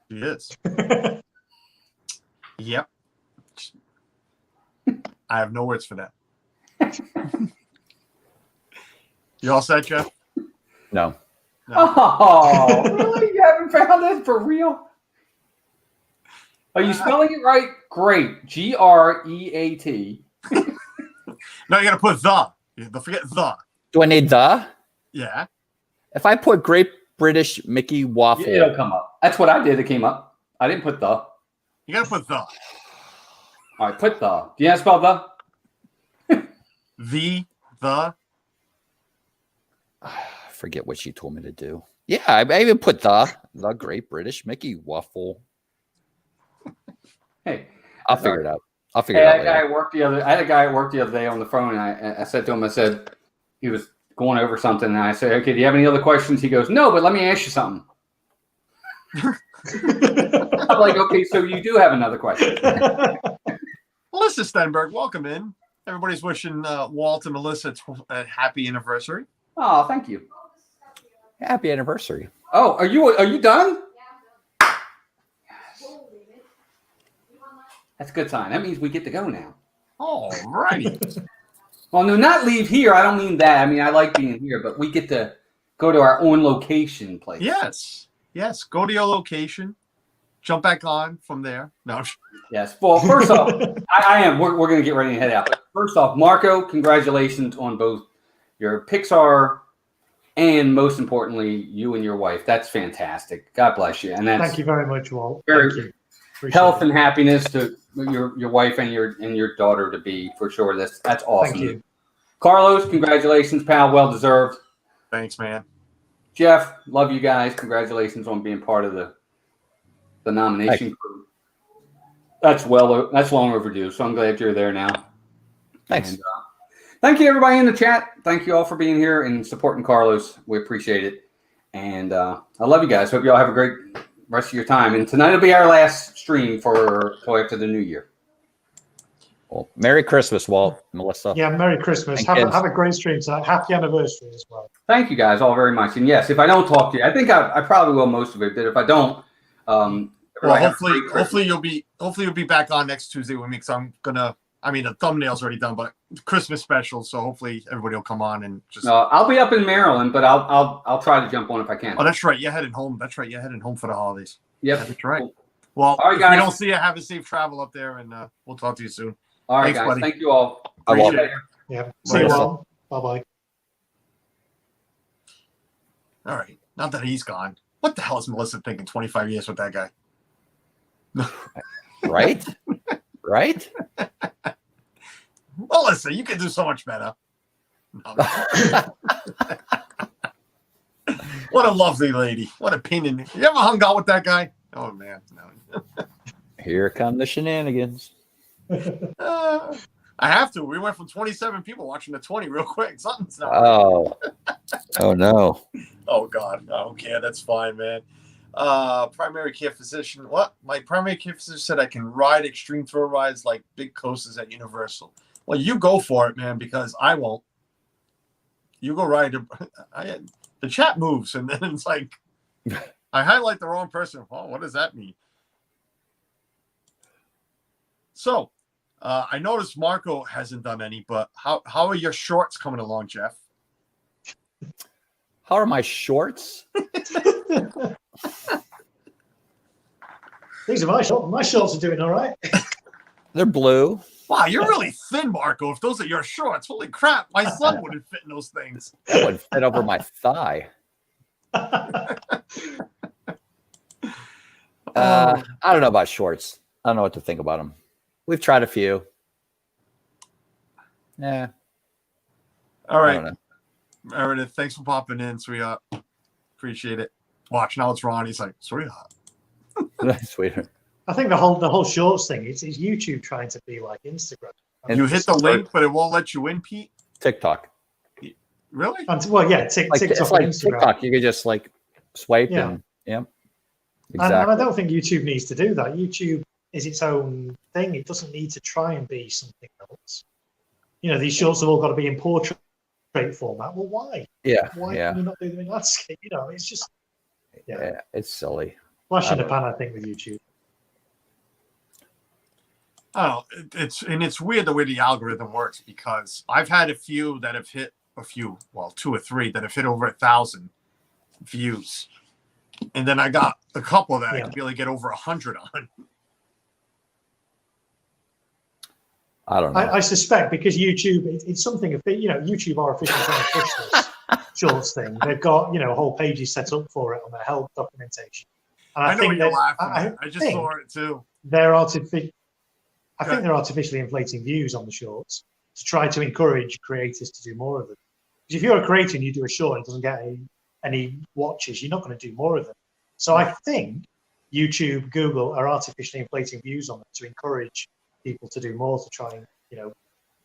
She is. Yep. I have no words for that. You all set, Jeff? No. No. Oh, really? You haven't found it for real? Are you spelling it right? Great. Great. No, you got to put the. Don't forget the. Do I need the? Yeah. If I put Great British Mickey Waffle, It'll come up. That's what I did. It came up. I didn't put the. You got to put the. All right, put the. Do you know how to spell the? The. I forget what she told me to do. Yeah, I even put the Great British Mickey Waffle. Hey, I'll figure it out. I'll figure Hey, it out I had a later. guy at work the other day on the phone, and I said to him, I said, he was going over something, and I said, okay, do you have any other questions? He goes, no, but let me ask you something. I'm like, okay, so you do have another question. Melissa Stenberg, welcome in. Everybody's wishing Walt and Melissa a happy anniversary. Oh, thank you. Happy anniversary. Oh, are you done? That's a good sign. That means we get to go now. All righty. Well, no, not leave here. I don't mean that. I mean, I like being here, but we get to go to our own location place. Yes. Go to your location. Jump back on from there. No. Yes. Well, first off, I am. We're going to get ready to head out. But first off, Marco, congratulations on both your Pixar and, most importantly, you and your wife. That's fantastic. God bless you. And that's Thank you very much, Walt. Very- Thank you. Appreciate health it. and happiness to your wife and your daughter to be, for sure. That's awesome. Thank you. Carlos, congratulations, pal. Well deserved. Thanks, man. Jeff, love you guys. Congratulations on being part of the nomination crew. That's long overdue. So I'm glad you're there now. Thanks. And, thank you, everybody in the chat. Thank you all for being here and supporting Carlos. We appreciate it. And I love you guys. Hope you all have a great rest of your time. And tonight will be our last stream till after the new year. Well, Merry Christmas, Walt, Melissa. Yeah, Merry Christmas. Thank you. Have a great stream tonight. Happy anniversary as well. Thank you guys all very much. And yes, if I don't talk to you, I think I probably will most of it. But if I don't, Well, everybody have a great Christmas. hopefully you'll be back on next Tuesday with me because the thumbnail's already done, but Christmas special. So hopefully everybody will come on and just. I'll be up in Maryland, but I'll try to jump on if I can. Oh, that's right. You're heading home. That's right. You're heading home for the holidays. Yep. Yeah, that's right. Cool. Well, All right, if guys. we don't see you, have a safe travel up there, and we'll talk to you soon. All right, Thanks, guys. buddy. Thank you all. I will. Appreciate it. Yeah. See you Bye. all. Bye-bye. All right. Not that he's gone. What the hell is Melissa thinking? 25 years with that guy. Right? Right? Melissa, you can do so much better. No. What a lovely lady. What a pain in the... You ever hung out with that guy? Oh, man. No. Here come the shenanigans. I have to. We went from 27 people watching to 20 real quick. Something's not right. Oh no. Oh, God. I don't care. That's fine, man. Primary care physician. What? My primary care physician said I can ride extreme thrill rides like big coasters at Universal. Well, you go for it, man, because I won't. You go ride. The chat moves, and then it's like I highlight the wrong person. Oh, what does that mean? So, I noticed Marco hasn't done any, but how are your shorts coming along, Jeff? How are my shorts? These are my shorts. My shorts are doing all right. They're blue. Wow, you're really thin, Marco. If those are your shorts, holy crap, my son wouldn't fit in those things. That would fit over my thigh. I don't know about shorts. I don't know what to think about them. We've tried a few. Yeah. All right. Meredith, thanks for popping in, sweetheart. Appreciate it. Watch, now it's Ron. He's like, sweetheart. Sweetheart. I think the whole shorts thing, it's YouTube trying to be like Instagram. And you hit the link, but it won't let you in, Pete? TikTok. Really? Well, yeah, TikTok it's like and Instagram. TikTok. You could just like swipe and exactly. And I don't think YouTube needs to do that. YouTube is its own thing. It doesn't need to try and be something else. You know, these shorts have all got to be in portrait format. Well, why? Yeah. Why can you not do them in landscape? You know, it's just it's silly. Flash in the pan, I think, with YouTube. Oh, it's weird the way the algorithm works, because I've had a few that have hit 2 or 3 that have hit over 1,000 views, and then I got a couple that I could barely get over 100 on. I don't know. I suspect because YouTube, it's something a bit. You know, YouTube are officially trying to push this shorts thing. They've got whole pages set up for it on their health documentation. And I know think you're laughing. I just saw it too. I think they're artificially inflating views on the shorts to try to encourage creators to do more of them. Because if you're a creator and you do a short and it doesn't get any watches, you're not going to do more of them. So I think YouTube, Google are artificially inflating views on them to encourage people to do more, to try and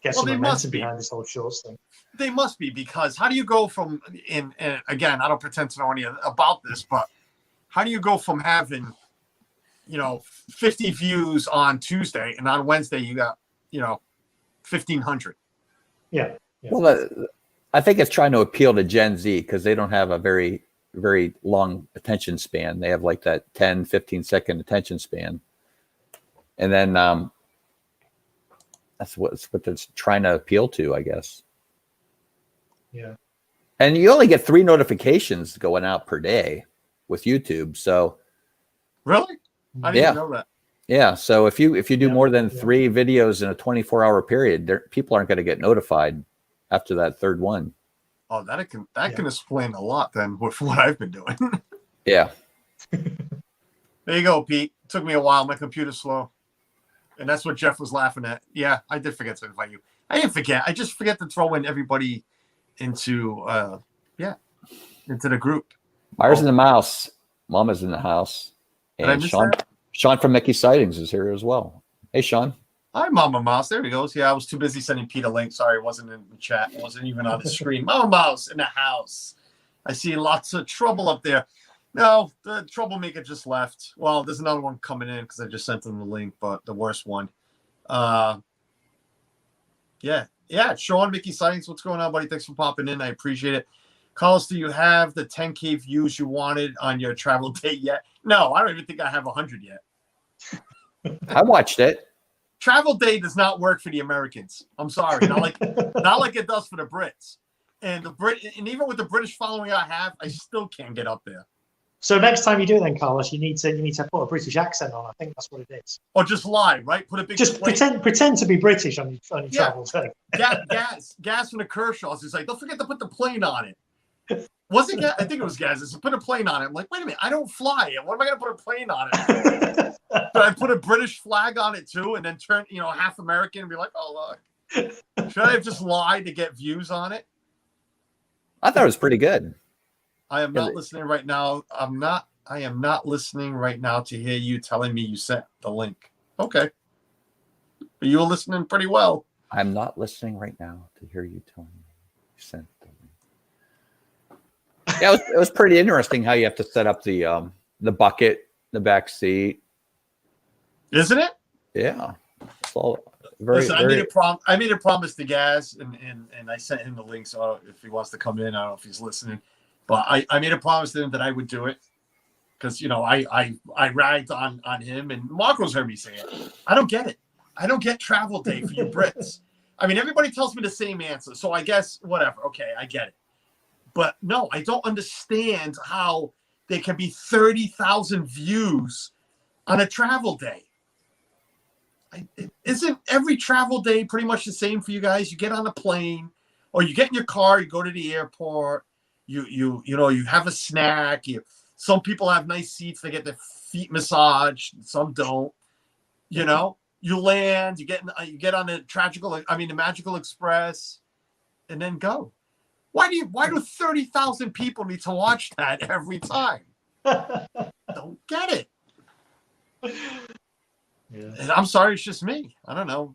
get some momentum behind this whole shorts thing. They must be, because how do you go from and again, I don't pretend to know any about this, but how do you go from having 50 views on Tuesday, and on Wednesday you got 1,500? Yeah. Well, I think it's trying to appeal to Gen Z because they don't have a very, very long attention span. They have like that 10, 15-second attention span. And then that's what they're trying to appeal to, I guess. Yeah. And you only get 3 notifications going out per day with YouTube. So really? I didn't even know that. Yeah. So if you do more than 3 videos in a 24-hour period, people aren't going to get notified after that 3rd one. Oh, that can explain a lot then with what I've been doing. Yeah. There you go, Pete. It took me a while. My computer's slow. And that's what Jeff was laughing at. Yeah, I did forget to invite you. I didn't forget. I just forget to throw in everybody into the group. Myers and the Mouse. Mama's in the house. And Sean from Mickey Sightings is here as well. Hey, Sean. Hi, Mama Mouse. There he goes. Yeah, I was too busy sending Pete a link. Sorry, it wasn't in the chat. It wasn't even on the screen. Mama Mouse in the house. I see lots of trouble up there. No, the troublemaker just left. Well, there's another one coming in because I just sent him the link, but the worst one. Yeah, Sean, Mickey Sightings. What's going on, buddy? Thanks for popping in. I appreciate it. Carlos, do you have the 10K views you wanted on your travel date yet? No, I don't even think I have 100 yet. I watched it. Travel day does not work for the Americans. I'm sorry, not like it does for the Brits. And even with the British following I have, I still can't get up there. So next time you do it, then Carlos, you need to put a British accent on. I think that's what it is. Or just lie, right? Put a big pretend to be British on your travel day. Gas from the Kershaws is like, don't forget to put the plane on it. Was it Gas? I think it was Gas. It's put a plane on it. I'm like, wait a minute, I don't fly. What am I going to put a plane on it? But I put a British flag on it too, and then turn, half American and be like, oh, look. Should I have just lied to get views on it? I thought it was pretty good. I am not listening right now. I am not listening right now to hear you telling me you sent the link. Okay. But you were listening pretty well. I'm not listening right now to hear you telling me you sent the link. Yeah, it was pretty interesting how you have to set up the bucket, the back seat. Isn't it? Yeah. It's all very. Listen, I made a promise to Gaz, and I sent him the link. So if he wants to come in, I don't know if he's listening, but I made a promise to him that I would do it because I ragged on him, and Marco's heard me say it. I don't get it. I don't get travel day for you Brits. I mean, everybody tells me the same answer, so I guess whatever. Okay, I get it. But no, I don't understand how there can be 30,000 views on a travel day. Isn't every travel day pretty much the same for you guys? You get on a plane or you get in your car, you go to the airport, you have a snack. Some people have nice seats. They get their feet massaged. Some don't. You land. You get on the Magical Express, and then go. Why do 30,000 people need to watch that every time? Don't get it. Yeah. And I'm sorry, it's just me. I don't know.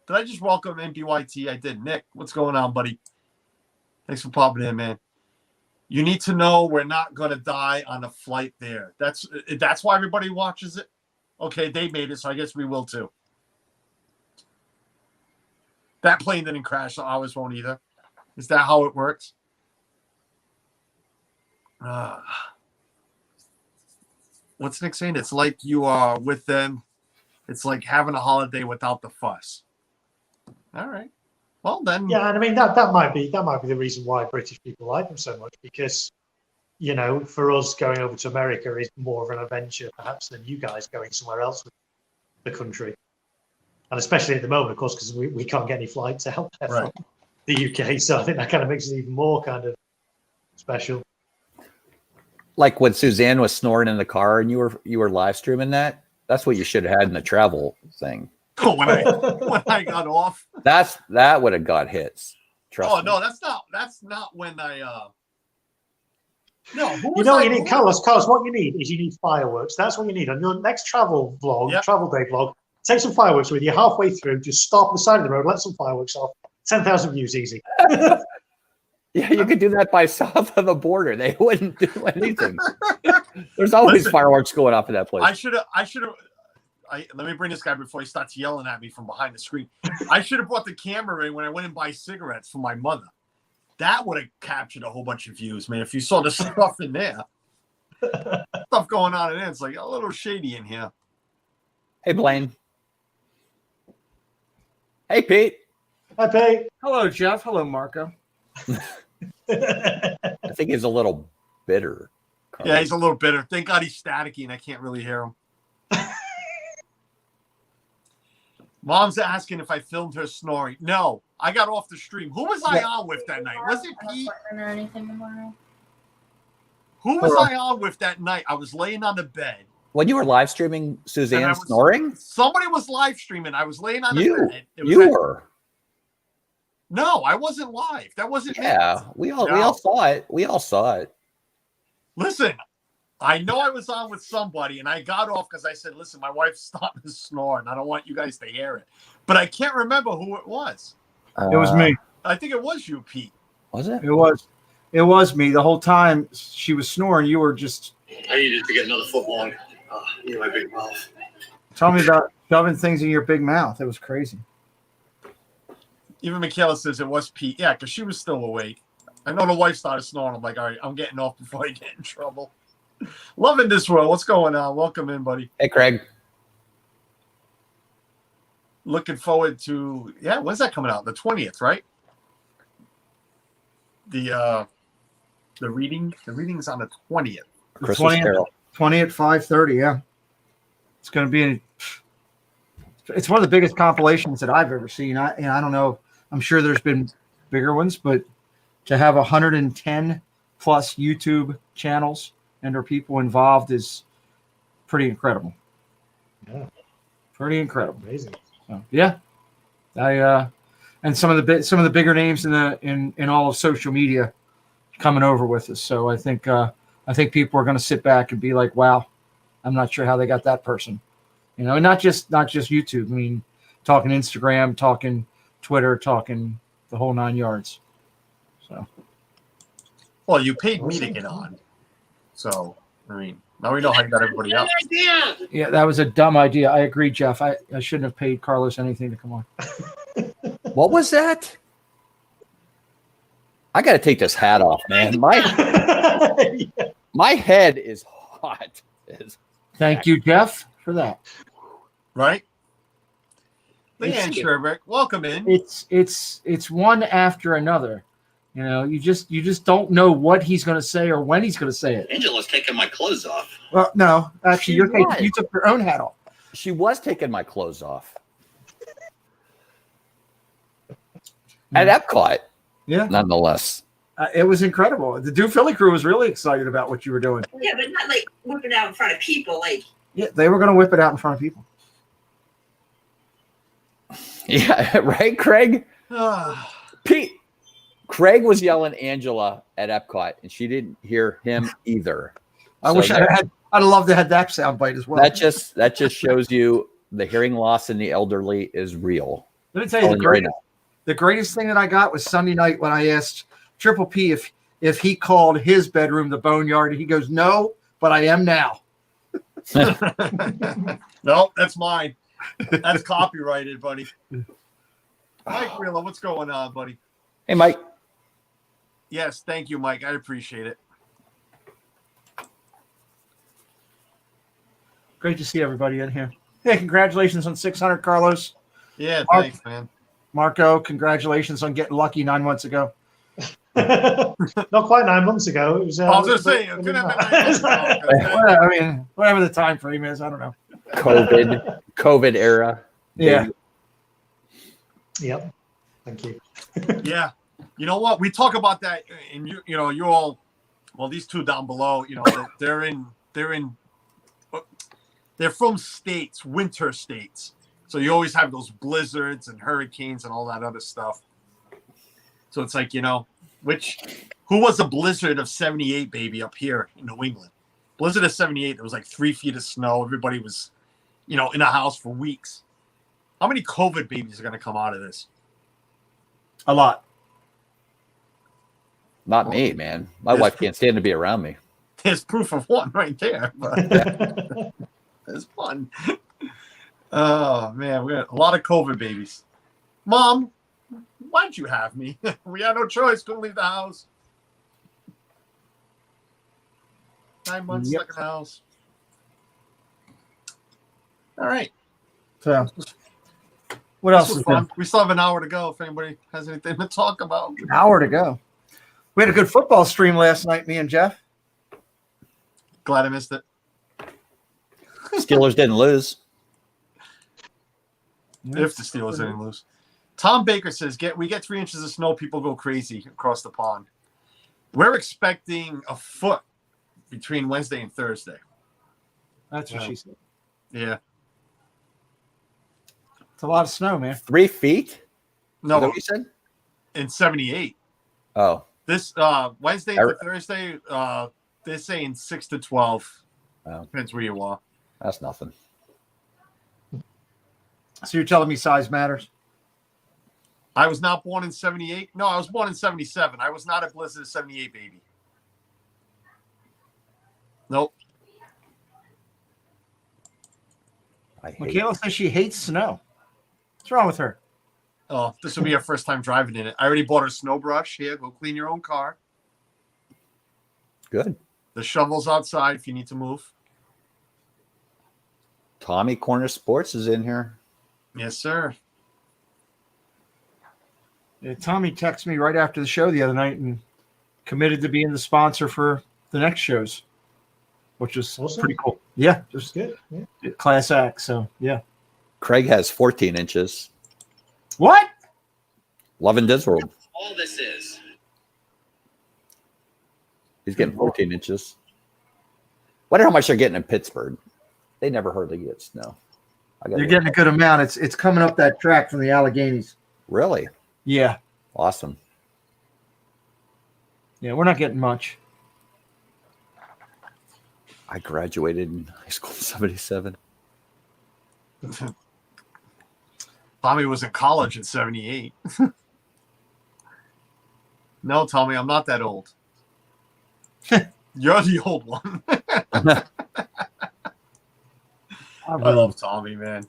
Did I just welcome MBYT? I did. Nick, what's going on, buddy? Thanks for popping in, man. You need to know we're not going to die on a flight there. That's why everybody watches it. Okay, they made it, so I guess we will too. That plane didn't crash, so ours won't either. Is that how it works? What's Nick saying? It's like you are with them. It's like having a holiday without the fuss. All right. Well, then. Yeah, and I mean that might be the reason why British people like them so much, because for us going over to America is more of an adventure perhaps than you guys going somewhere else with the country, and especially at the moment, of course, because we can't get any flights out there from the UK. So I think that kind of makes it even more kind of special. Like when Suzanne was snoring in the car and you were live streaming that. That's what you should have had in the travel thing. Oh, when I got off. That would have got hits. Trust me. No, that's not when I no. What you need, Carlos, what you need is fireworks. That's what you need on your next travel vlog, travel day vlog. Take some fireworks with you halfway through, just stop on the side of the road, let some fireworks off. 10,000 views easy. Yeah, you could do that by south of the border. They wouldn't do anything. There's always fireworks going off in that place. I should have. Let me bring this guy before he starts yelling at me from behind the screen. I should have brought the camera in when I went and buy cigarettes for my mother. That would have captured a whole bunch of views, man. If you saw the stuff in there, stuff going on in there, it's like a little shady in here. Hey, Blaine. Hey, Pete. Hi, Pete. Hello, Jeff. Hello, Marco. I think he's a little bitter. Carl. Yeah, he's a little bitter. Thank God he's staticky and I can't really hear him. Mom's asking if I filmed her snoring. No, I got off the stream. Who was I on with that night? Was it Pete? Or anything tomorrow? Who was I on with that night? I was laying on the bed. When you were live streaming Suzanne snoring? Somebody was live streaming. I was laying on the bed. You were. No, I wasn't live. That wasn't me. Yeah, we all saw it. We all saw it. Listen, I know I was on with somebody, and I got off because I said, listen, my wife's starting to snore, and I don't want you guys to hear it. But I can't remember who it was. It was me. I think it was you, Pete. Was it? It was me. The whole time she was snoring, you were just... I needed to get another foot long. My big mouth. Tell me about shoving things in your big mouth. It was crazy. Even Michaela says it was Pete. Yeah, because she was still awake. I know the wife started snoring. I'm like, all right, I'm getting off before I get in trouble. Loving this world. What's going on? Welcome in, buddy. Hey, Craig. Looking forward to, when's that coming out? The 20th, right? The reading's on the 20th. Christmas Carol. 20 at 5:30, yeah. It's going to be it's one of the biggest compilations that I've ever seen. I don't know. I'm sure there's been bigger ones, but to have 110 plus YouTube channels and our people involved is pretty incredible. Yeah. Pretty incredible. Amazing. So, yeah. And some of the bigger names in all of social media coming over with us. So I think people are going to sit back and be like, wow, I'm not sure how they got that person. And not just YouTube. I mean, talking Instagram, talking Twitter, talking the whole 9 yards. So, well, you paid me to get on, so I mean, now we know how you got everybody else. Yeah, that was a dumb idea. I agree, Jeff. I shouldn't have paid Carlos anything to come on. What was that? I got to take this hat off, man. My head is hot. Thank you, Jeff, for that. Right? Leanne Sherbrick, welcome in. It's one after another. You just don't know what he's going to say or when he's going to say it. Angela's taking my clothes off. Well, no, actually, you took your own hat off. She was taking my clothes off. At Epcot. Yeah. Nonetheless. It was incredible. The Do Philly crew was really excited about what you were doing. Yeah, but not like whipping out in front of people. Like, Yeah, they were going to whip it out in front of people. Yeah, right, Craig? Pete. Craig was yelling Angela at Epcot, and she didn't hear him either. I wish I'd love to have that soundbite as well. That just shows you the hearing loss in the elderly is real. Let me tell you, the greatest thing that I got was Sunday night when I asked Triple P if he called his bedroom the boneyard, and he goes, "No, but I am now." No, that's mine. That's copyrighted, buddy. Mike Wheeler, what's going on, buddy? Hey, Mike. Yes, thank you, Mike. I appreciate it. Great to see everybody in here. Hey, congratulations on 600, Carlos. Yeah, thanks, man. Marco, congratulations on getting lucky 9 months ago. Not quite 9 months ago. It was. I was just saying, it could have been 9 months ago. I mean, whatever the time frame is, I don't know. COVID era. Yeah. Yep. Thank you. Yeah. You know what? We talk about that, and you're all, well, these two down below, they're from states, winter states. So you always have those blizzards and hurricanes and all that other stuff. So it's like, who was a blizzard of 78, baby, up here in New England? Blizzard of 78, there was like 3 feet of snow. Everybody was, in a house for weeks. How many COVID babies are going to come out of this? A lot. Not me, man. My wife can't stand to be around me. There's proof of one right there. It's fun. Oh, man. We got a lot of COVID babies. Mom, why'd you have me? We had no choice. Couldn't leave the house. 9 months stuck in the house. All right. So, what else was fun? We still have an hour to go if anybody has anything to talk about. An hour to go. We had a good football stream last night, me and Jeff. Glad I missed it. Steelers didn't lose. If the Steelers didn't lose. Tom Baker says, we get 3 inches of snow, people go crazy across the pond. We're expecting a foot between Wednesday and Thursday. That's what she said. Yeah. It's a lot of snow, man. 3 feet? No. Is that what you said? In 78. Oh. This Wednesday to Thursday, they're saying 6 to 12. Oh. Depends where you are. That's nothing. So you're telling me size matters? I was not born in 78. No, I was born in 77. I was not a Blizzard of 78 baby. Nope. Michaela says she hates snow. What's wrong with her? Oh, this will be her first time driving in it. I already bought her a snow brush. Here, go clean your own car. Good. The shovel's outside if you need to move. Tommy Corner Sports is in here. Yes, sir. Yeah, Tommy texted me right after the show the other night and committed to being the sponsor for the next shows, which is pretty cool. Yeah, just good. Yeah. Class act. So, yeah. Craig has 14 inches. What? Love in Disworld. All this is. He's getting 14 inches. Wonder how much they're getting in Pittsburgh. They never hardly get snow. You're getting a good amount. It's coming up that track from the Alleghenies. Really? Yeah. Awesome. Yeah, we're not getting much. I graduated in high school in 77. Tommy was in college in 78. No, Tommy, I'm not that old. You're the old one. I love Tommy, man.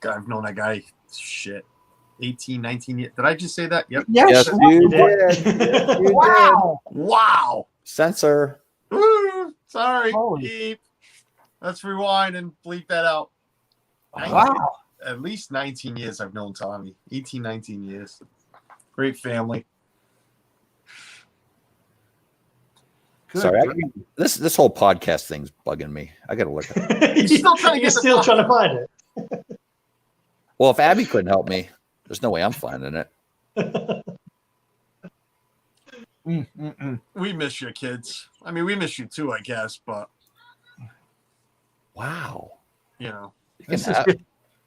I've known that guy, 18, 19 years. Did I just say that? Yep. Yes, you did. Wow. Wow. Censor. Woo. Sorry. Holy. Beep. Let's rewind and bleep that out. Wow. At least 19 years I've known Tommy. 18, 19 years. Great family. Good. Sorry, this whole podcast thing's bugging me. I got to look at it. You're still trying to find it. Well, if Abby couldn't help me, there's no way I'm finding it. We miss you, kids. I mean, we miss you too, I guess, but Wow. you know. This is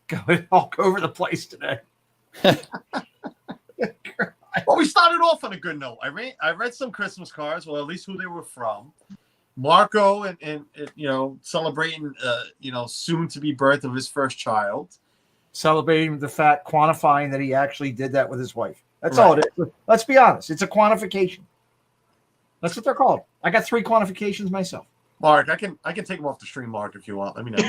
going all over the place today. Well, we started off on a good note. I read some Christmas cards, well, at least who they were from. Marco and you know, celebrating you know, soon to be birth of his first child. Celebrating the fact, quantifying that he actually did that with his wife. That's all it is. Let's be honest. It's a quantification. That's what they're called. I got 3 quantifications myself. Mark, I can take him off the stream, Mark, if you want. Let me know.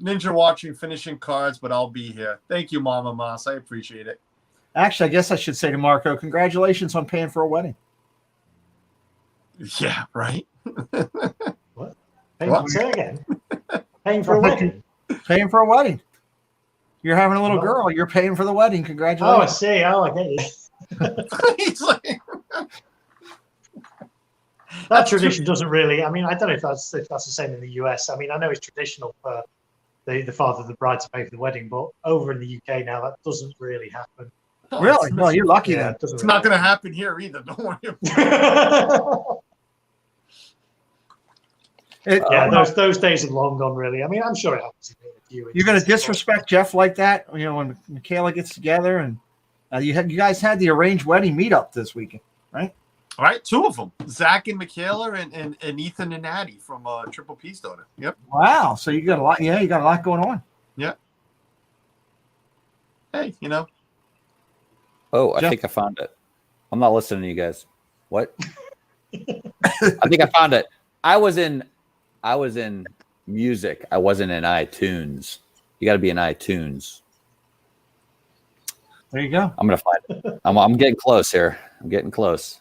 Ninja watching, finishing cards, but I'll be here. Thank you, Mama Moss. I appreciate it. Actually, I guess I should say to Marco, congratulations on paying for a wedding. Yeah, right. What? Say again. Paying for a wedding. Paying for a wedding. You're having a little girl. You're paying for the wedding. Congratulations. Oh, I see. Oh, I get you. He's like, That tradition doesn't really. I mean, I don't know if that's the same in the US. I mean, I know it's traditional for the father of the bride to pay for the wedding, but over in the UK now, that doesn't really happen. Really? Well, you're lucky then. It's not going to happen here either. Don't worry. Those days are long gone, really. I mean, I'm sure it happens in a few. You're going to disrespect Jeff like that, you know, when Michaela gets together, and you guys had the arranged wedding meetup this weekend, right? All right, 2 of them, Zach and Michaela, and Ethan and Addie from Triple P's daughter. Yep. Wow. So you got a lot. Yeah, you got a lot going on. Yeah. Hey, you know. Oh, I Jeff? think I found it. I'm not listening to you guys. What? I think I found it. I was in music. I wasn't in iTunes. You got to be in iTunes. There you go. I'm gonna find it. I'm getting close here. I'm getting close.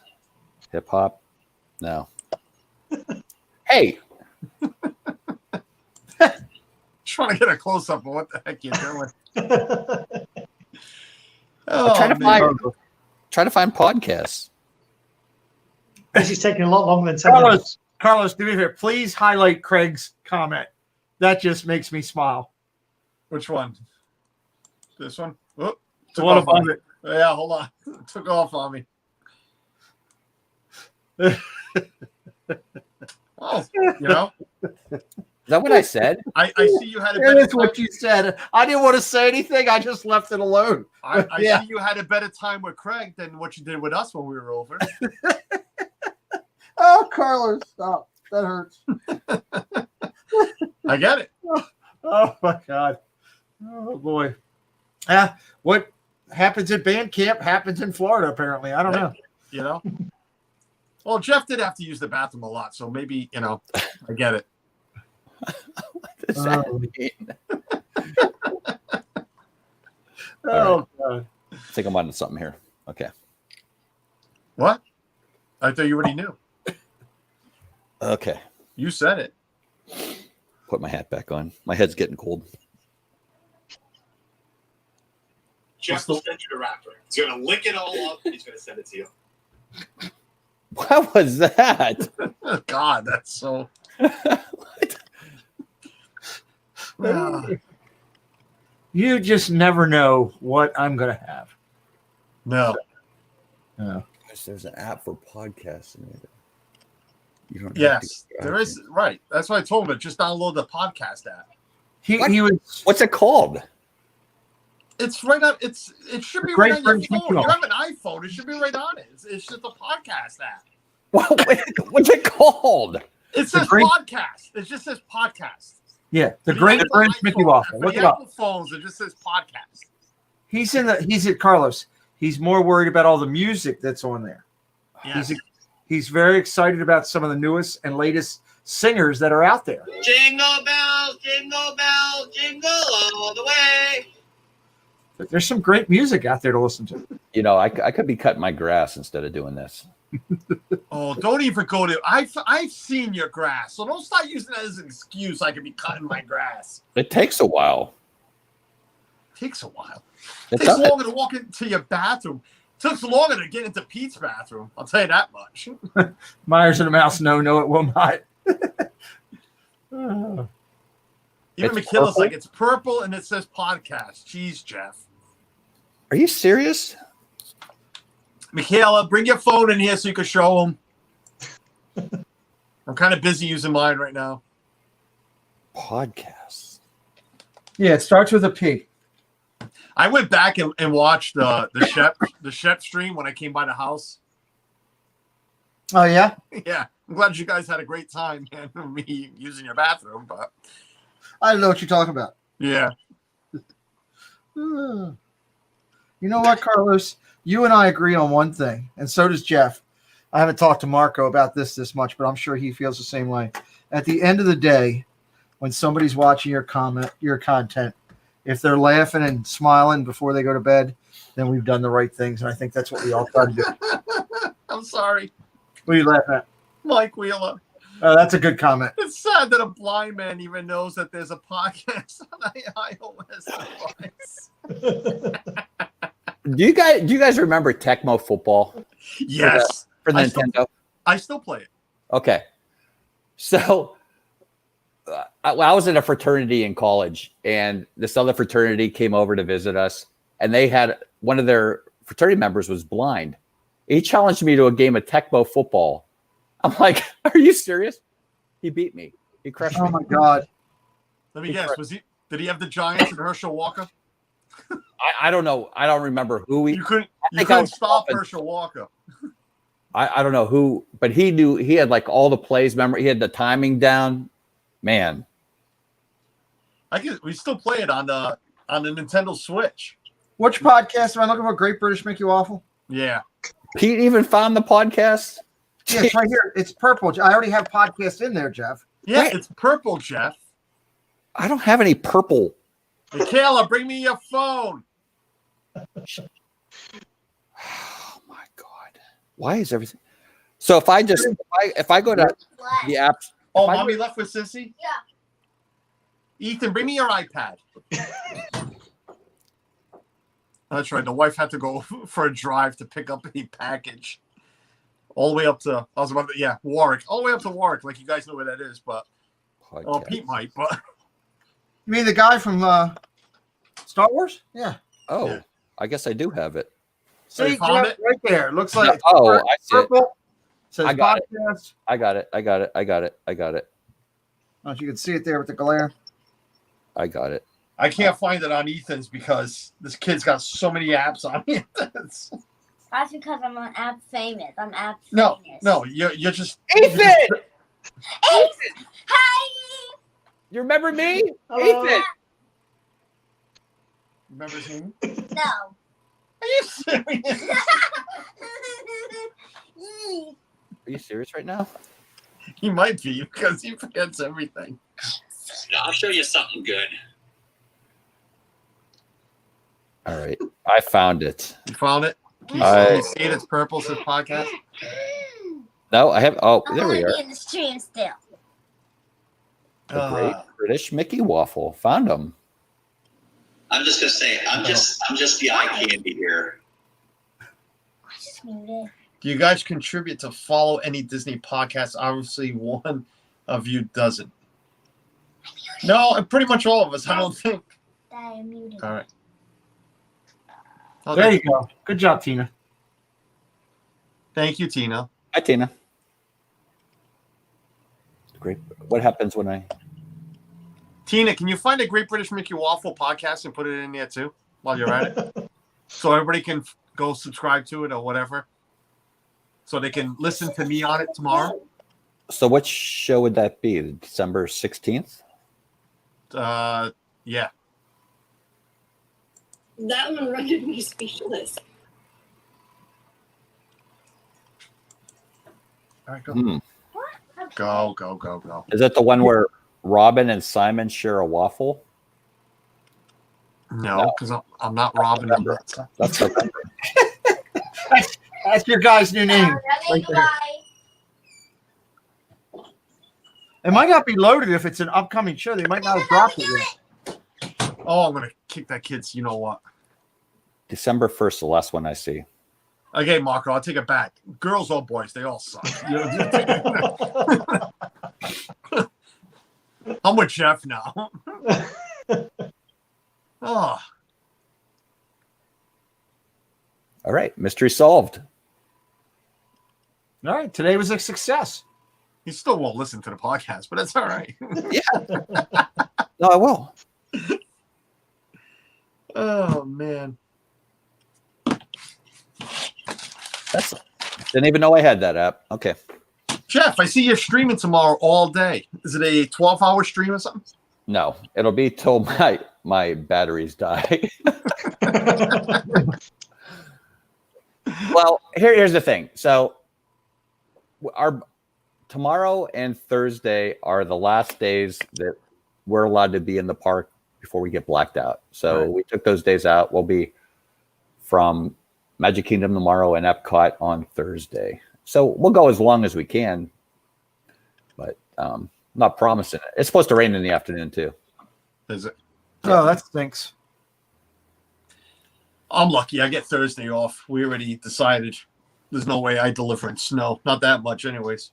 Hip hop? No. Hey. Trying to get a close up of what the heck you're doing. I'm trying to find podcasts. This is taking a lot longer than 10 minutes. Carlos, do me a favor. Please highlight Craig's comment. That just makes me smile. Which one? This one? Oh, The one above it. Yeah, hold on. It took off on me. Oh, you know. Is that what I said? I see you had a better That is time. what you said. I didn't want to say anything. I just left it alone. I Yeah. see you had a better time with Craig than what you did with us when we were over. Oh, Carlos, stop. That hurts. I get it. Oh, my God. Oh, boy. What happens at band camp happens in Florida, apparently. I don't know. You know? Well, Jeff did have to use the bathroom a lot, so maybe, you know, I get it. What does that mean? Oh, God. I think I'm onto something here. Okay. What? I thought you already knew. Okay. You said it. Put my hat back on. My head's getting cold. Jeff will send you the wrapper. He's going to lick it all up and he's going to send it to you. What was that? Oh, God, that's so. What? You just never know what I'm going to have. No. No. There's an app for podcasting. You don't have Yes, to- there is. Right. That's why I told him. Just download the podcast app. He was. What's it called? It's right up. It should be Great right on your British phone. Mickey You Mouse. have an iPhone. It should be right on it. It's just a podcast app. What's it called? It says Great- podcast. It just says podcast. Yeah, the For Great Apple British Mickey iPhone- Waffle. for Look the it up. Apple phones, it just says podcast. He's at Carlos. He's more worried about all the music that's on there. Yes. He's very excited about some of the newest and latest singers that are out there. Jingle bells, jingle all the way. But there's some great music out there to listen to. You know, I could be cutting my grass instead of doing this. Oh, don't even go to. I've seen your grass, so don't start using that as an excuse. I could be cutting my grass. It takes a while. It takes a while. It It takes does. longer to walk into your bathroom. It takes longer to get into Pete's bathroom. I'll tell you that much. Myers and the Mouse, no, it will not. Oh. Even It's Michaela's purple? like, it's purple and it says podcast. Jeez, Jeff. Are you serious? Michaela, bring your phone in here so you can show them. I'm kind of busy using mine right now. Podcasts. Yeah, it starts with a P. I went back and watched the chef stream when I came by the house. Oh yeah. Yeah, I'm glad you guys had a great time, man. Me using your bathroom, but I don't know what you're talking about. yeah. You know what, Carlos? You and I agree on one thing, and so does Jeff. I haven't talked to Marco about this much, but I'm sure he feels the same way. At the end of the day, when somebody's watching your content, if they're laughing and smiling before they go to bed, then we've done the right things, and I think that's what we all try to do. I'm sorry, What are you laughing at? Mike Wheeler. That's a good comment. It's sad that a blind man even knows that there's a podcast on iOS device. Do you guys remember Tecmo Football Yes, for Nintendo? I still play it. Okay. So I was in a fraternity in college, and this other fraternity came over to visit us, and they had one of their fraternity members was blind. He challenged me to a game of Tecmo Football. I'm like, are you serious? He beat me. He crushed me. Oh my God. Let me guess. Did he have the Giants and Herschel Walker? I don't know. I don't remember who he. You couldn't think I was stop open. Herschel Walker. I don't know who, but he knew. He had like all the plays. Remember, he had the timing down. Man, We still play it on the Nintendo Switch. Which podcast am I looking for? Great British Mickey Waffle? Yeah. Pete even found the podcast. Yeah, it's right here. It's purple. I already have podcasts in there, Jeff. Yeah, Wait. it's purple, Jeff. I don't have any purple. Michaela, bring me your phone. Oh my God! Why is everything? So if I go to the app, Oh, If I mommy left with Sissy? Yeah. Ethan, bring me your iPad. That's right. The wife had to go for a drive to pick up a package. All the way up to, Warwick. All the way up to Warwick. Like, you guys know where that is, but, podcast. Pete might, but. You mean the guy from Star Wars? Yeah. Oh, Yeah. I guess I do have it. So you See, found Jeff, it? right there. It looks like Oh, I see it. purple. Says I got it. podcast. I got it. I got it. I got it. I got it. I don't know if you can see it there with the glare. I got it. I can't find it on Ethan's because this kid's got so many apps on it. That's because I'm an app famous. I'm app No, famous. you're just. Ethan! Hey! You remember me? Hello. Ethan! Remember him? No. Are you serious? Are you serious right now? He might be because he forgets everything. I'll show you something good. All right. I found it. You found it? Can you I- see it? It's purple, says podcast. No, I have. Oh, I'm there we gonna are. be in the stream still. The Great British Mickey Waffle. Found them. I'm just gonna say, I'm just the eye candy here. I just muted. Do you guys contribute to follow any Disney podcasts? Obviously, one of you doesn't. No, pretty much all of us. I don't think. I muted. All right. There you go. Good job, Tina. Thank you, Tina. Hi, Tina. Great. What happens when I? Tina, can you find a Great British Mickey Waffle podcast and put it in there too while you're at it? So everybody can go subscribe to it or whatever. So they can listen to me on it tomorrow. So what show would that be? December 16th? Yeah. That one rendered me speechless. All right, go. Hmm. Go. Is that the one where Robin and Simon share a waffle? No, because I'm not robbing them. That's the That's your guy's new name. Right there. It might not be loaded if it's an upcoming show. They might not have dropped it yet. Oh, I'm going to kick that kid's, you know what? December 1st, the last one I see. Okay, Marco, I'll take it back. Girls or boys, they all suck. I'm with Jeff now. Oh, All right, mystery solved. All right, today was a success. he still won't listen to the podcast, but that's all right. No, I will. Oh man. Didn't even know I had that app. Okay. Jeff, I see you're streaming tomorrow all day. Is it a 12-hour stream or something? No, it'll be till my batteries die. Well, here's the thing. So our tomorrow and Thursday are the last days that we're allowed to be in the park before we get blacked out. So we took those days out. We'll be from Magic Kingdom tomorrow and Epcot on Thursday. So we'll go as long as we can, but I'm not promising it. It's supposed to rain in the afternoon too. Is it? Oh, that stinks. I'm lucky. I get Thursday off. We already decided there's no way I deliver in snow. Not that much anyways.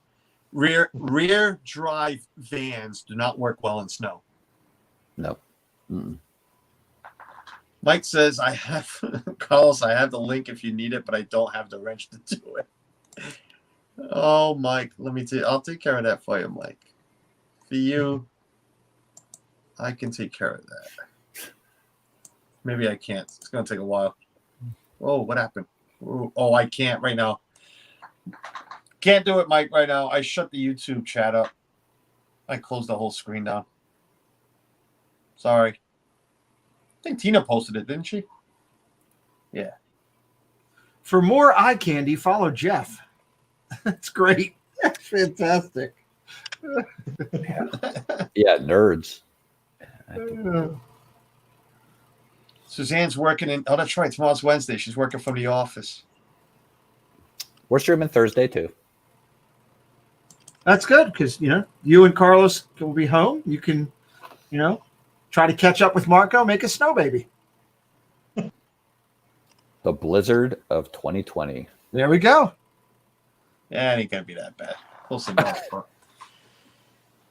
Rear drive vans do not work well in snow. No. Mike says, I have Carlos, I have the link if you need it, but I don't have the wrench to do it. Oh, Mike, I'll take care of that for you, Mike. For you, I can take care of that. Maybe I can't. It's going to take a while. Oh, what happened? Oh, I can't right now. Can't do it, Mike, right now. I shut the YouTube chat up. I closed the whole screen down. Sorry. I think Tina posted it, didn't she? Yeah. For more eye candy, follow Jeff. That's great. That's fantastic. Yeah, nerds. Suzanne's working in. Oh, that's right. Tomorrow's Wednesday. She's working from the office. We're streaming Thursday too. That's good because you and Carlos will be home. You can, try to catch up with Marco, make a snow baby. The blizzard of 2020. There we go. Yeah, it ain't gonna be that bad. We'll see.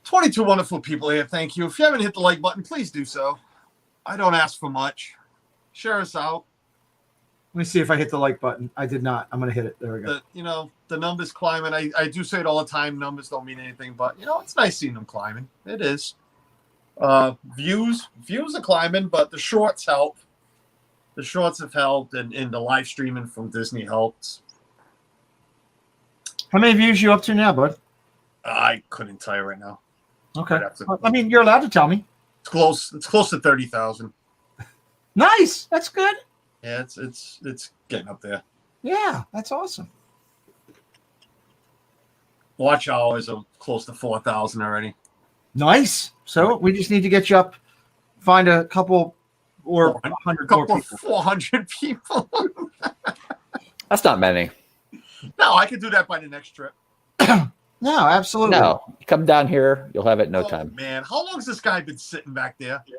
22 wonderful people here. Thank you. If you haven't hit the like button, please do so. I don't ask for much. Share us out. Let me see if I hit the like button. I did not. I'm going to hit it. There we go. The numbers climbing. I do say it all the time. Numbers don't mean anything, but it's nice seeing them climbing. It is. Views are climbing, but the shorts help. The shorts have helped, and the live streaming from Disney helps. How many views you up to now, bud? I couldn't tell you right now. Okay. You're allowed to tell me. It's close. It's close to 30,000. Nice. That's good. Yeah, it's getting up there. Yeah, that's awesome. Watch hours are close to 4,000 already. Nice. So we just need to get you up, find a couple or 100 more people. 400 people. That's not many. No, I could do that by the next trip. No, absolutely. No, come down here. You'll have it in no time. Man, how long has this guy been sitting back there? Yeah.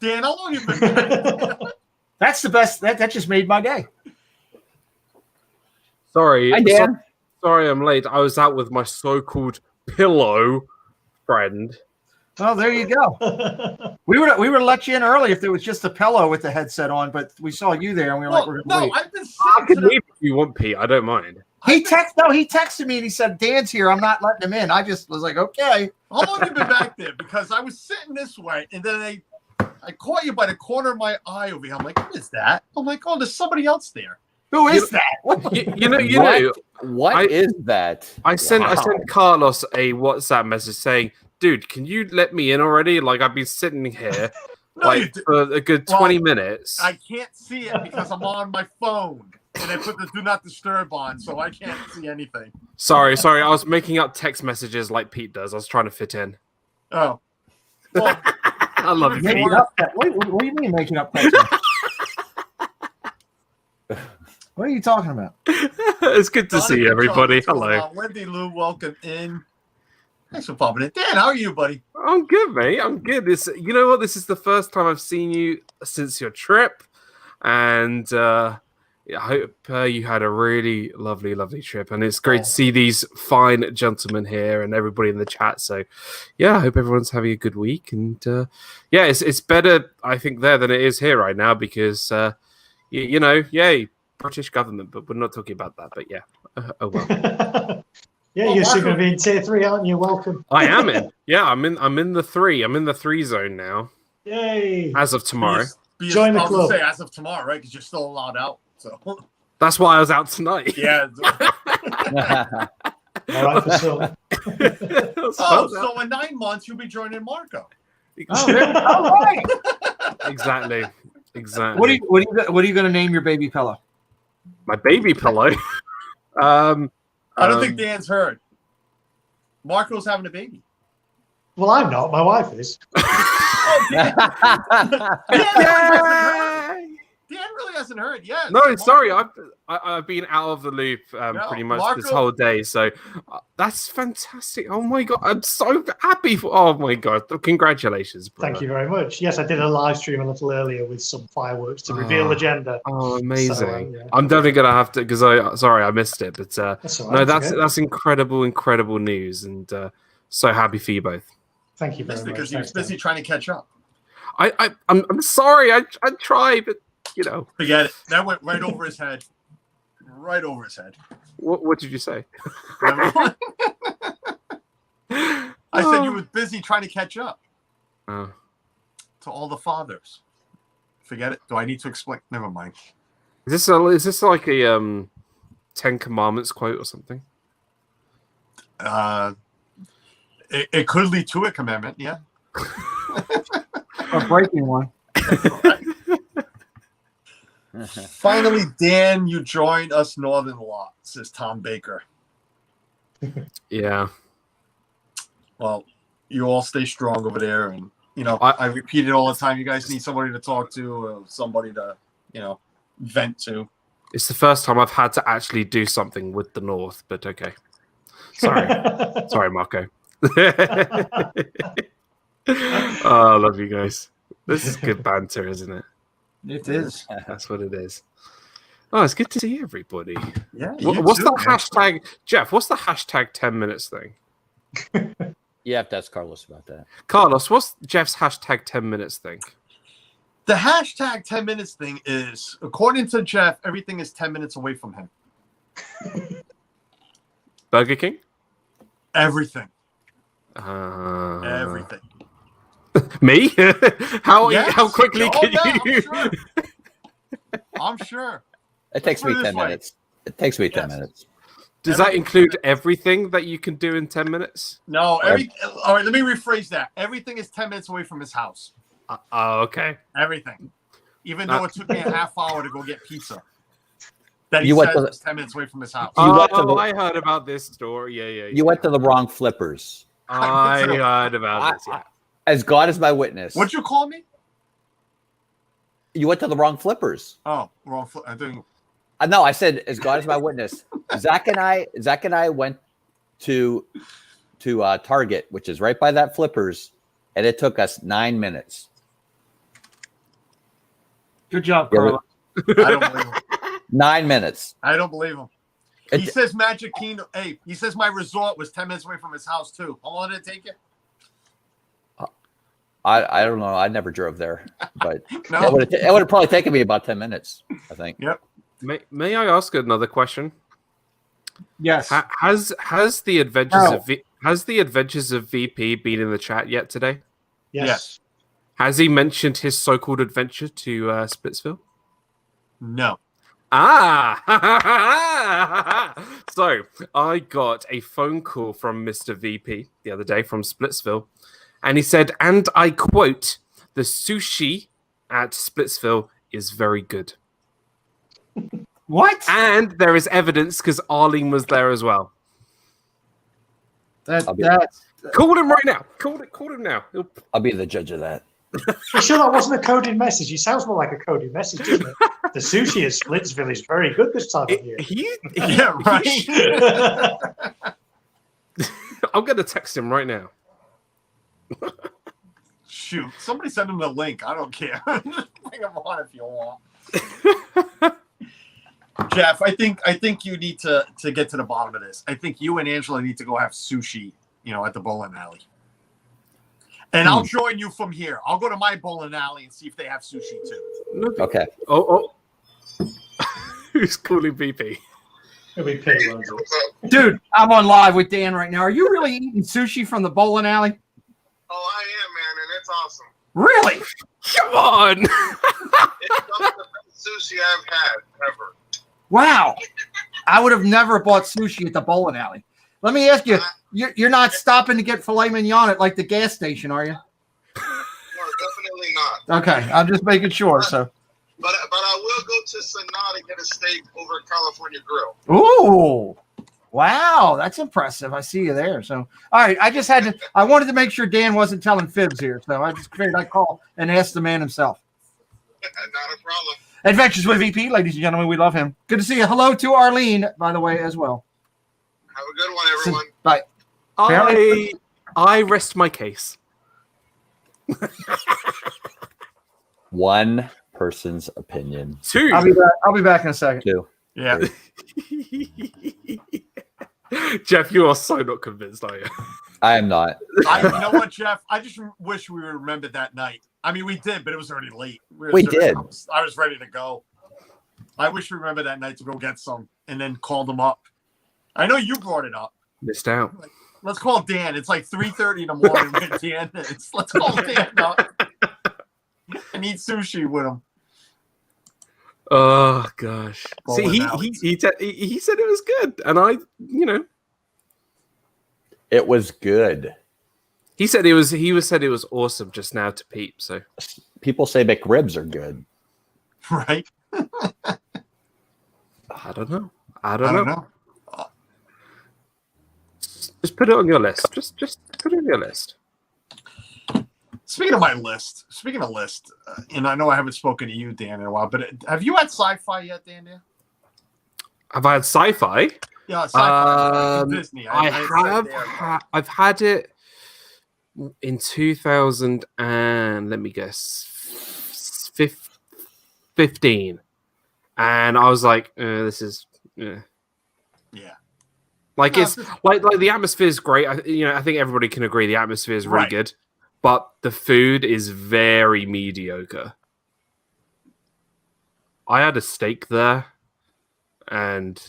Dan, how long have you been back there? That's the best. That just made my day. Sorry. Hi, Dan. Sorry I'm late. I was out with my so-called pillow friend. Oh, there you go. we would have let you in early if there was just a pillow with the headset on, but we saw you there and we were like, we're going to wait. I've been I can leave if you want, Pete. I don't mind. He texted me and he said, Dan's here. I'm not letting him in. I just was like, okay. How long have you been back there? Because I was sitting this way and then I caught you by the corner of my eye over here. I'm like, what is that? I'm like, oh, there's somebody else there. Who is that? What is that? I sent Carlos a WhatsApp message saying, dude, can you let me in already? Like, I've been sitting here for a good 20 minutes. I can't see it because I'm on my phone. And I put the do not disturb on, so I can't see anything. Sorry. I was making up text messages like Pete does. I was trying to fit in. Oh. Well, I love you, Pete. What do you mean making up text? What are you talking about? It's good to see everybody. Hello. Wendy Lou, welcome in. Thanks for popping in. Dan, how are you, buddy? I'm good, mate. I'm good. You know what? This is the first time I've seen you since your trip. And I hope you had a really lovely, lovely trip, and it's great to see these fine gentlemen here and everybody in the chat. So, yeah, I hope everyone's having a good week, and yeah, it's better I think there than it is here right now because you know, yay, British government, but we're not talking about that. But yeah, oh well. Yeah, you're soon going to be in tier 3, aren't you? Welcome. I am in. Yeah, I'm in the 3. I'm in the 3 zone now. Yay! As of tomorrow. Join the club. Say as of tomorrow, right? Because you're still allowed out. So that's why I was out tonight. Yeah. All right, for some. So in 9 months you'll be joining Marco. All right. Exactly. What are you going to name your baby pillow? My baby pillow. I don't think Dan's heard. Marco's having a baby. Well, I'm not. My wife is. Dan really hasn't heard yet. No, sorry, I've been out of the loop pretty much this whole day. So that's fantastic. Oh my god, I'm so happy for. Oh my god, congratulations, brother. Thank you very much. Yes, I did a live stream a little earlier with some fireworks to reveal the gender. Oh, amazing! So, yeah. I'm definitely gonna have to because I missed it, but that's all right, that's incredible news, and so happy for you both. Thank you very much. Because he was busy trying to catch up. I'm sorry. I tried, but you know. Forget it. That went right over his head. Right over his head. What did you say? I said you were busy trying to catch up. To all the fathers. Forget it. Do I need to explain? Never mind. Is this like a 10 Commandments quote or something? It could lead to a commandment, yeah. A breaking one. Finally, Dan, you joined us Northern Lot, says Tom Baker. Yeah. Well, you all stay strong over there. And, you know, I repeat it all the time. You guys need somebody to talk to, somebody to, you know, vent to. It's the first time I've had to actually do something with the North, but okay. Sorry. Sorry, Marco. Oh, I love you guys. This is good banter, isn't it? It is. That's what it is. Oh, it's good to see everybody. Yeah. What's the hashtag, Jeff? What's the hashtag 10 minutes thing? You have to ask Carlos about that. Carlos, what's Jeff's hashtag 10 minutes thing? The hashtag 10 minutes thing is, according to Jeff, everything is 10 minutes away from him. Burger King? Everything. Everything. Everything. Me? How quickly can you? I'm sure. It takes me 10 minutes. It takes me 10 minutes. Does that include everything that you can do in 10 minutes? No. All right, let me rephrase that. Everything is 10 minutes away from his house. Okay. Everything. Even though it took me a half hour to go get pizza. That You he went says to is 10 minutes away from his house. I heard about this story. Yeah. You went to the wrong flippers. I heard about this. Yeah. As God is my witness. What'd you call me? You went to the wrong flippers. Oh, wrong. I think. No, I said, as God is my witness. Zach and I went to Target, which is right by that flippers, and it took us 9 minutes. Good job, Carlos. I don't believe him. 9 minutes. I don't believe him. He says Magic Kingdom. Hey, he says my resort was 10 minutes away from his house too. How long did it take you? I don't know. I never drove there, but No. it would have probably taken me about 10 minutes, I think. Yep. May I ask another question? Yes. Has the adventures of VP been in the chat yet today? Yes. Has he mentioned his so-called adventure to Splitsville? No. So I got a phone call from Mr. VP the other day from Splitsville, and he said, and I quote, "The sushi at Splitsville is very good." What? And there is evidence because Arlene was there as well. Call him right now. Call him now. I'll be the judge of that. You sure that wasn't a coded message? It sounds more like a coded message, doesn't it? The sushi at Splitsville is very good this time of year. Yeah, right. I'm going to text him right now. Shoot, somebody send him the link. I don't care. Just bring him on if you want. Jeff, I think you need to get to the bottom of this. I think you and Angela need to go have sushi, at the bowling alley. And I'll join you from here. I'll go to my bowling alley and see if they have sushi too. Okay. Oh. Who's calling BP? It'll be Pete, won't it? Dude, I'm on live with Dan right now. Are you really eating sushi from the bowling alley? Oh, I am, man, and it's awesome. Really? Come on. It's some of the best sushi I've had ever. Wow. I would have never bought sushi at the bowling alley. Let me ask you, you're not stopping to get filet mignon at like the gas station, are you? No, definitely not. Okay, I'm just making sure. So. But I will go to Sanaa to get a steak over at California Grill. Ooh. Wow, that's impressive. I see you there. So, all right, I wanted to make sure Dan wasn't telling fibs here. So I just figured I'd call and ask the man himself. Not a problem. Adventures with VP, ladies and gentlemen, we love him. Good to see you. Hello to Arlene, by the way, as well. Have a good one, everyone. Bye. I rest my case. One person's opinion. Two. I'll be back in a second. Two. Yeah. Jeff, you are so not convinced, are you? I am not. You know what, Jeff? I just wish we remembered that night. I mean, we did, but it was already late. We did. I was ready to go. I wish we remembered that night to go get some and then call them up. I know you brought it up. Missed out. Like, let's call Dan. It's like 3:30 in the morning when Dan is. Let's call Dan up. I need sushi with him. Oh gosh! See, Bowling he said it was good, and I, It was good. he said it was awesome just now to Pete. So People say McRibs are good. Right? I don't know. I don't know. Just put it on your list. Just put it on your list. Speaking of list, and I know I haven't spoken to you, Dan, in a while, but have you had sci-fi yet, Dan? Have I had sci-fi? Yeah, sci-fi. Disney. I've had it in 2000 and let me guess, 15, and I was like, this is. Yeah. Like it's like the atmosphere is great. I think everybody can agree the atmosphere is really good, but the food is very mediocre. I had a steak there, and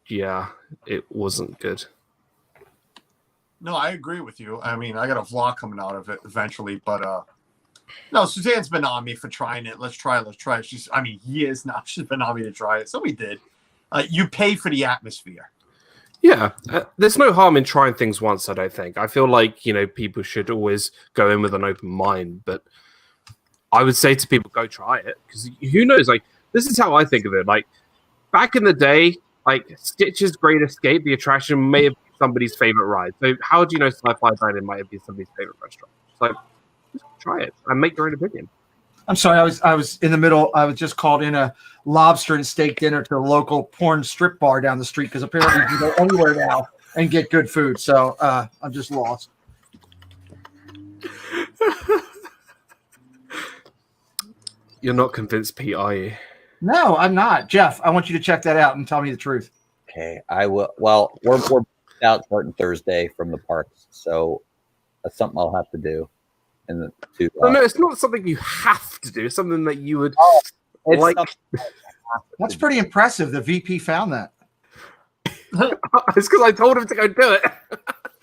yeah, it wasn't good. No, I agree with you. I mean, I got a vlog coming out of it eventually, but no, Suzanne's been on me for trying it. Let's try it. Years now. She's been on me to try it, so we did. You pay for the atmosphere. Yeah, there's no harm in trying things once, I don't think. I feel like, people should always go in with an open mind, but I would say to people, go try it, because who knows, like, this is how I think of it. Like, back in the day, like, Stitch's Great Escape, the attraction may have been somebody's favorite ride. So how do you know Sci-Fi Dining might have been somebody's favorite restaurant? So just try it and make your own opinion. I'm sorry, I was in the middle. I was just called in a lobster and steak dinner to the local porn strip bar down the street because apparently you can go anywhere now and get good food. So I'm just lost. You're not convinced, Pete, are you? No, I'm not. Jeff, I want you to check that out and tell me the truth. Okay, I will. Well, we're out starting Thursday from the parks, so that's something I'll have to do. No, it's not something you have to do. It's something that you would like. That's pretty impressive. The VP found that. It's because I told him to go do it.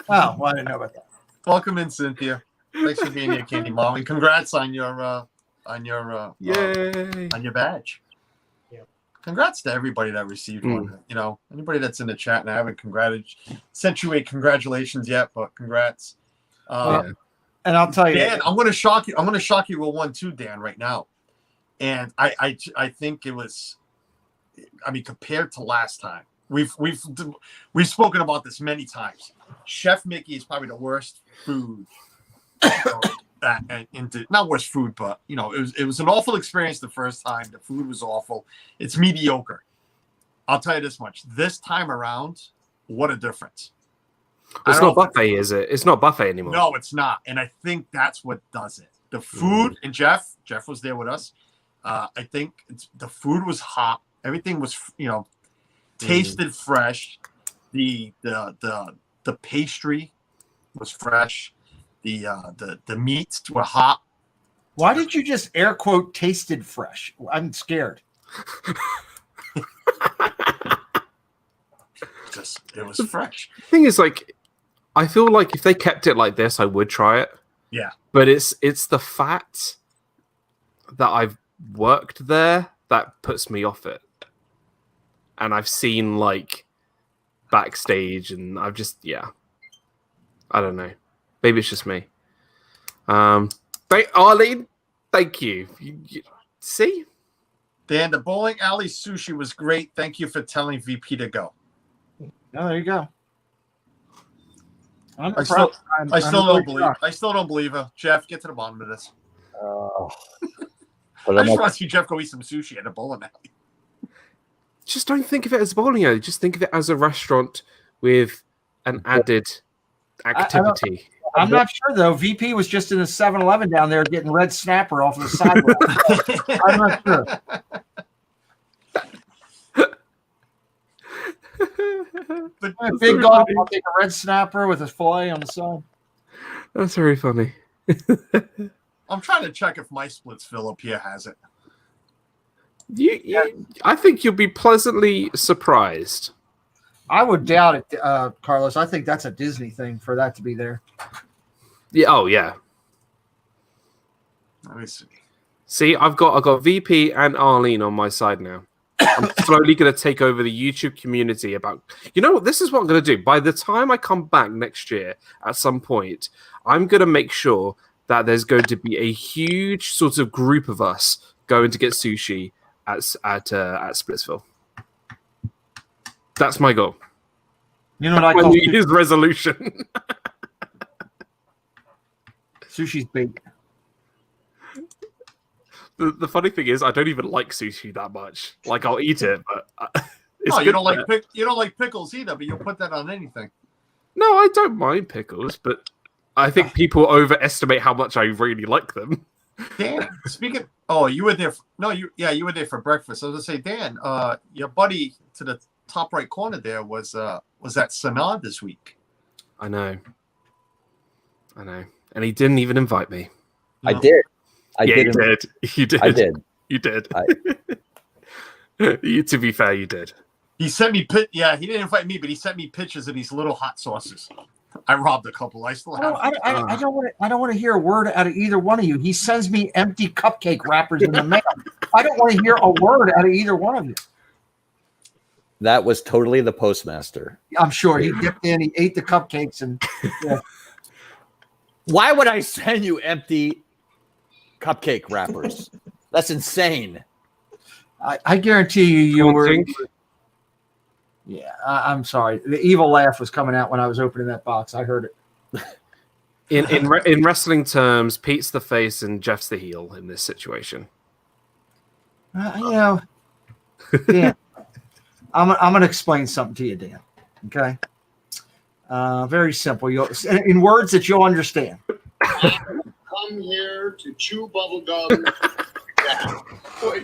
Oh, well, I didn't know about that. Welcome in, Cynthia. Thanks for being here, Candy Mom, and congrats on your badge. Yeah. Congrats to everybody that received one. Anybody that's in the chat and I haven't accentuate congratulations yet, but congrats. And I'll tell you, Dan, I'm going to shock you. I'm going to shock you with one too, Dan, right now. And I think it was, compared to last time, we've spoken about this many times. Chef Mickey is probably the worst food. Not worst food, but it was an awful experience the first time. The food was awful. It's mediocre. I'll tell you this much. This time around, what a difference. It's not buffet, is it? It's not buffet anymore. No, it's not. And I think that's what does it. The food, and Jeff was there with us. I think the food was hot. Everything was, tasted fresh. The pastry was fresh. The meats were hot. Why did you just air quote tasted fresh? I'm scared. It was fresh. The thing is, like, I feel like if they kept it like this, I would try it. Yeah. But it's the fact that I've worked there that puts me off it. And I've seen, like, backstage, and I've just, I don't know. Maybe it's just me. Arlene, thank you. See? Dan, the bowling alley sushi was great. Thank you for telling VP to go. Oh, there you go. I still don't believe her. Jeff, get to the bottom of this. I just want to see Jeff go eat some sushi at a bowling alley. Just don't think of it as a bowling alley. Just think of it as a restaurant with an added activity. I'm not sure, though. VP was just in a 7-Eleven down there getting red snapper off of the sidewalk. I'm not sure. But big golf, I'll take a red snapper with a fillet on the side. That's very funny. I'm trying to check if my Splitsville up here has it. I think you'll be pleasantly surprised. I would doubt it, Carlos. I think that's a Disney thing for that to be there. Yeah. Oh, yeah. Let me see. See, I've got VP and Arlene on my side now. I'm slowly going to take over the YouTube community about... You know what? This is what I'm going to do. By the time I come back next year, at some point, I'm going to make sure that there's going to be a huge sort of group of us going to get sushi at Splitsville. That's my goal. You know what I my call New Year's resolution? Sushi's big. The funny thing is, I don't even like sushi that much. Like, I'll eat it, but you don't like pickles either, but you'll put that on anything. No, I don't mind pickles, but I think people overestimate how much I really like them. Dan, speaking. You were there. You were there for breakfast. I was gonna say, Dan, your buddy to the top right corner there was at Sanaa this week. I know, and he didn't even invite me. I did. You did. I did. You did. To be fair, you did. He sent me he didn't invite me, but he sent me pictures of these little hot sauces. I robbed a couple. I still have. I don't want to hear a word out of either one of you. He sends me empty cupcake wrappers in the mail. I don't want to hear a word out of either one of you. That was totally the postmaster. I'm sure he dipped in. He ate the cupcakes and. Yeah. Why would I send you empty cupcake wrappers? That's insane. I guarantee you were. Think? Yeah, I'm sorry. The evil laugh was coming out when I was opening that box. I heard it. In wrestling terms, Pete's the face and Jeff's the heel in this situation. Dan, I'm going to explain something to you, Dan. Okay? Very simple. In words that you'll understand. Come here to chew bubble gum.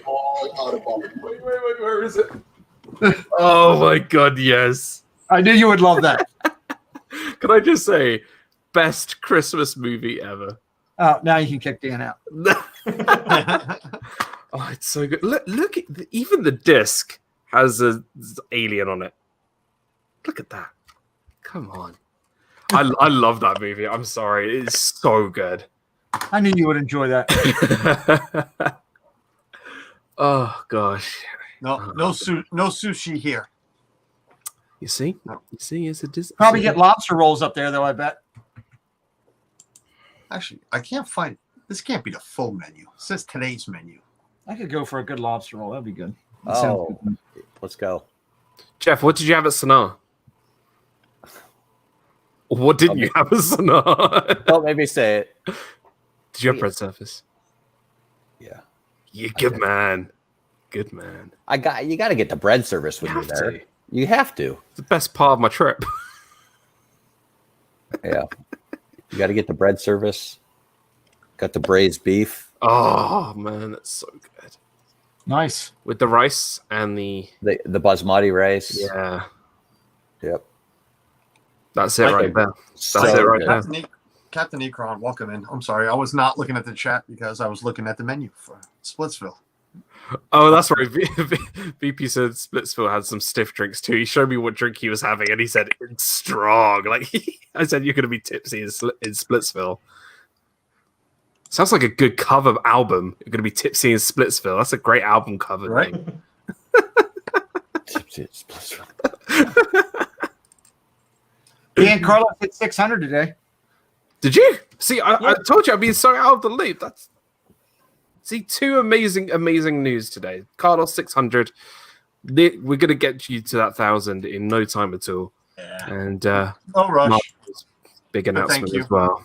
All out of bubble. Wait, where is it? Oh my god, yes. I knew you would love that. Can I just say, best Christmas movie ever? Oh, now you can kick Dan out. Oh, it's so good. Look at even the disc has an alien on it. Look at that. Come on. I love that movie. I'm sorry. It's so good. I knew you would enjoy that. Oh gosh. No sushi here. You see? You see, it's a Disney. Probably get lobster rolls up there, though, I bet. Actually, I can't find this. Can't be the full menu. It says today's menu. I could go for a good lobster roll. That'd be good. Let's go. Jeff, what did you have at Sanaa? What didn't you have at Sanaa? Don't make me say it. Did you have bread surface? Yeah. You good man. Good man. You got to get the bread service when you're there. You have to. It's the best part of my trip. Yeah. You got to get the bread service. Got the braised beef. Oh man, that's so good. Nice. with the rice and the The basmati rice. yeah. Yep. That's it right there. So That's it right good. there. Captain Akron, welcome in. I'm sorry, I was not looking at the chat because I was looking at the menu for Splitsville. Oh, that's right. VP said Splitsville had some stiff drinks too. He showed me what drink he was having, and he said it's strong. Like I said, you're going to be tipsy in Splitsville. Sounds like a good cover album. You're going to be tipsy in Splitsville. That's a great album cover, Right? name. Tipsy in Splitsville. Dan Carlos hit 600 today. Did you see? I told you I've been so out of the loop. See, two amazing news today. Carlos 600. We're going to get you to that 1,000 in no time at all. Yeah. And No rush. big But thank announcement you. as well.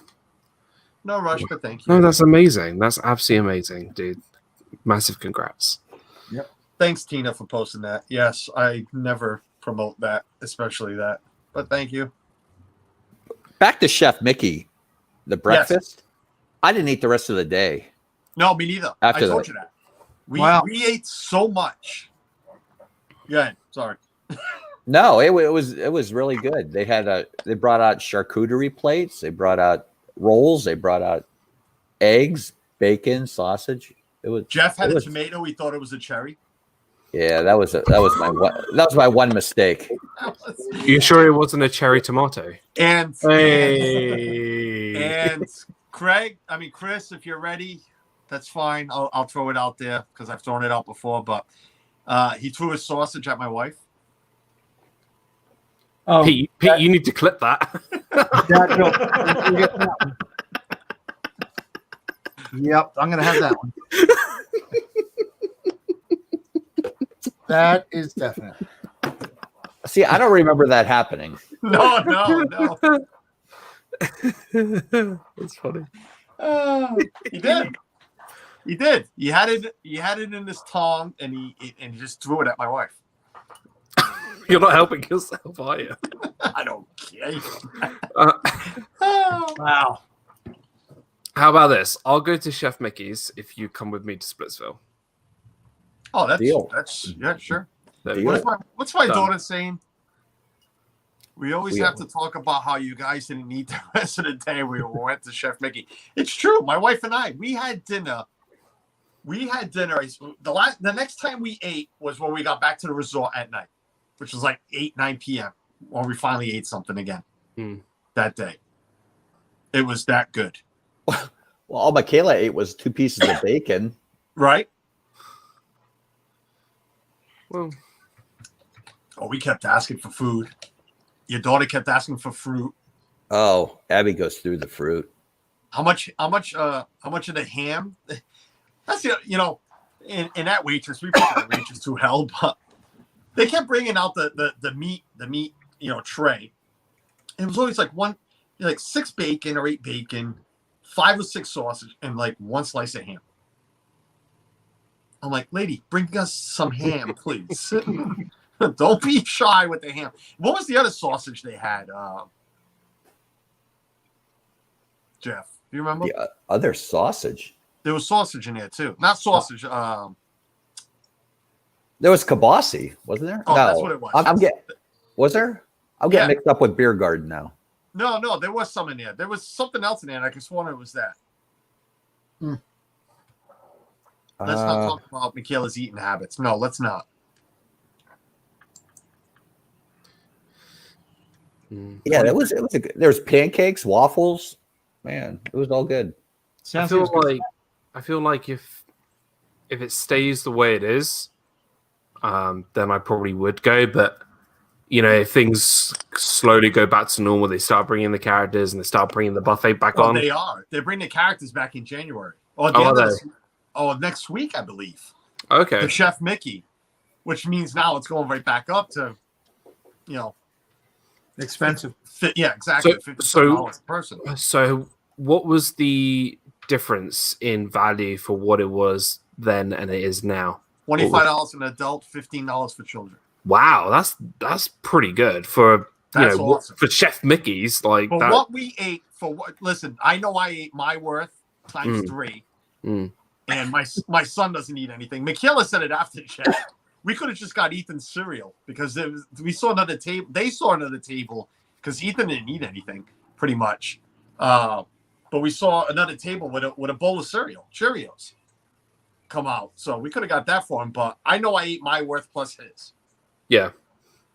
No rush, but thank you. No, that's amazing. That's absolutely amazing, dude. Massive congrats. Thanks, Tina, for posting that. Yes, I never promote that, especially that. But thank you. Back to Chef Mickey, the breakfast. I didn't eat the rest of the day. No, me neither. After I told that. you that. We ate so much. Yeah, sorry. No, it was really good. They brought out charcuterie plates. They brought out rolls. They brought out eggs, bacon, sausage. Jeff had a tomato. He thought it was a cherry. Yeah, that was my one mistake. You sure it wasn't a cherry tomato? And Hey. Chris, if you're ready, that's fine. I'll throw it out there because I've thrown it out before. But he threw a sausage at my wife. Oh, Pete, you need to clip that. Yep, I'm gonna have that one. That is definite. See, I don't remember that happening. No. That's funny. He did. He did. He had it in his tongue, and he just threw it at my wife. You're not helping yourself, are you? I don't care. Wow. How about this? I'll go to Chef Mickey's if you come with me to Splitsville. Oh, that's Deal. yeah, sure. There we Deal. go. What's my Done. daughter saying? We always have to talk about how you guys didn't eat the rest of the day. We went to Chef Mickey. It's true. My wife and I, we had dinner. The next time we ate was when we got back to the resort at night, which was like 9 p.m. when we finally ate something again that day. It was that good. Well, all Michaela ate was 2 pieces of bacon. Right? Well, we kept asking for food. Your daughter kept asking for fruit. Oh, Abby goes through the fruit. How much of the ham? That's in that waitress, we put that waitress to hell, but they kept bringing out the meat, tray. It was always like 6 bacon or 8 bacon, 5 or 6 sausage, and like 1 slice of ham. I'm like, lady, bring us some ham, please. Don't be shy with the ham. What was the other sausage they had? Jeff, do you remember? The other sausage. There was sausage in there too. Not sausage. There was kibasi, wasn't there? Oh, no, that's what it was. Was there? I'm getting mixed up with Beer Garden now. No, there was some in there. There was something else in there, and I could sworn it was that. Let's not talk about Michaela's eating habits. No, let's not. Yeah, there was there was pancakes, waffles. Man, it was all good. I feel like if it stays the way it is, then I probably would go. But if things slowly go back to normal, they start bringing the characters and they start bringing the buffet back on. They are. They bring the characters back in January. Next week, I believe. Okay. The Chef Mickey, which means now it's going right back up to, Expensive. Yeah, exactly. $50 a person. So what was the difference in value for what it was then and it is now? $25 an adult, $15 for children. Wow, that's pretty good for Awesome. for Chef Mickey's like for that. what we ate. Listen, I know I ate my worth times 3, and and my son doesn't eat anything. Michaela said it after chat. We could have just got Ethan cereal because we saw another table. They saw another table because Ethan didn't eat anything, pretty much. But we saw another table with a bowl of cereal, Cheerios, come out. So we could have got that for him. But I know I ate my worth plus his. Yeah.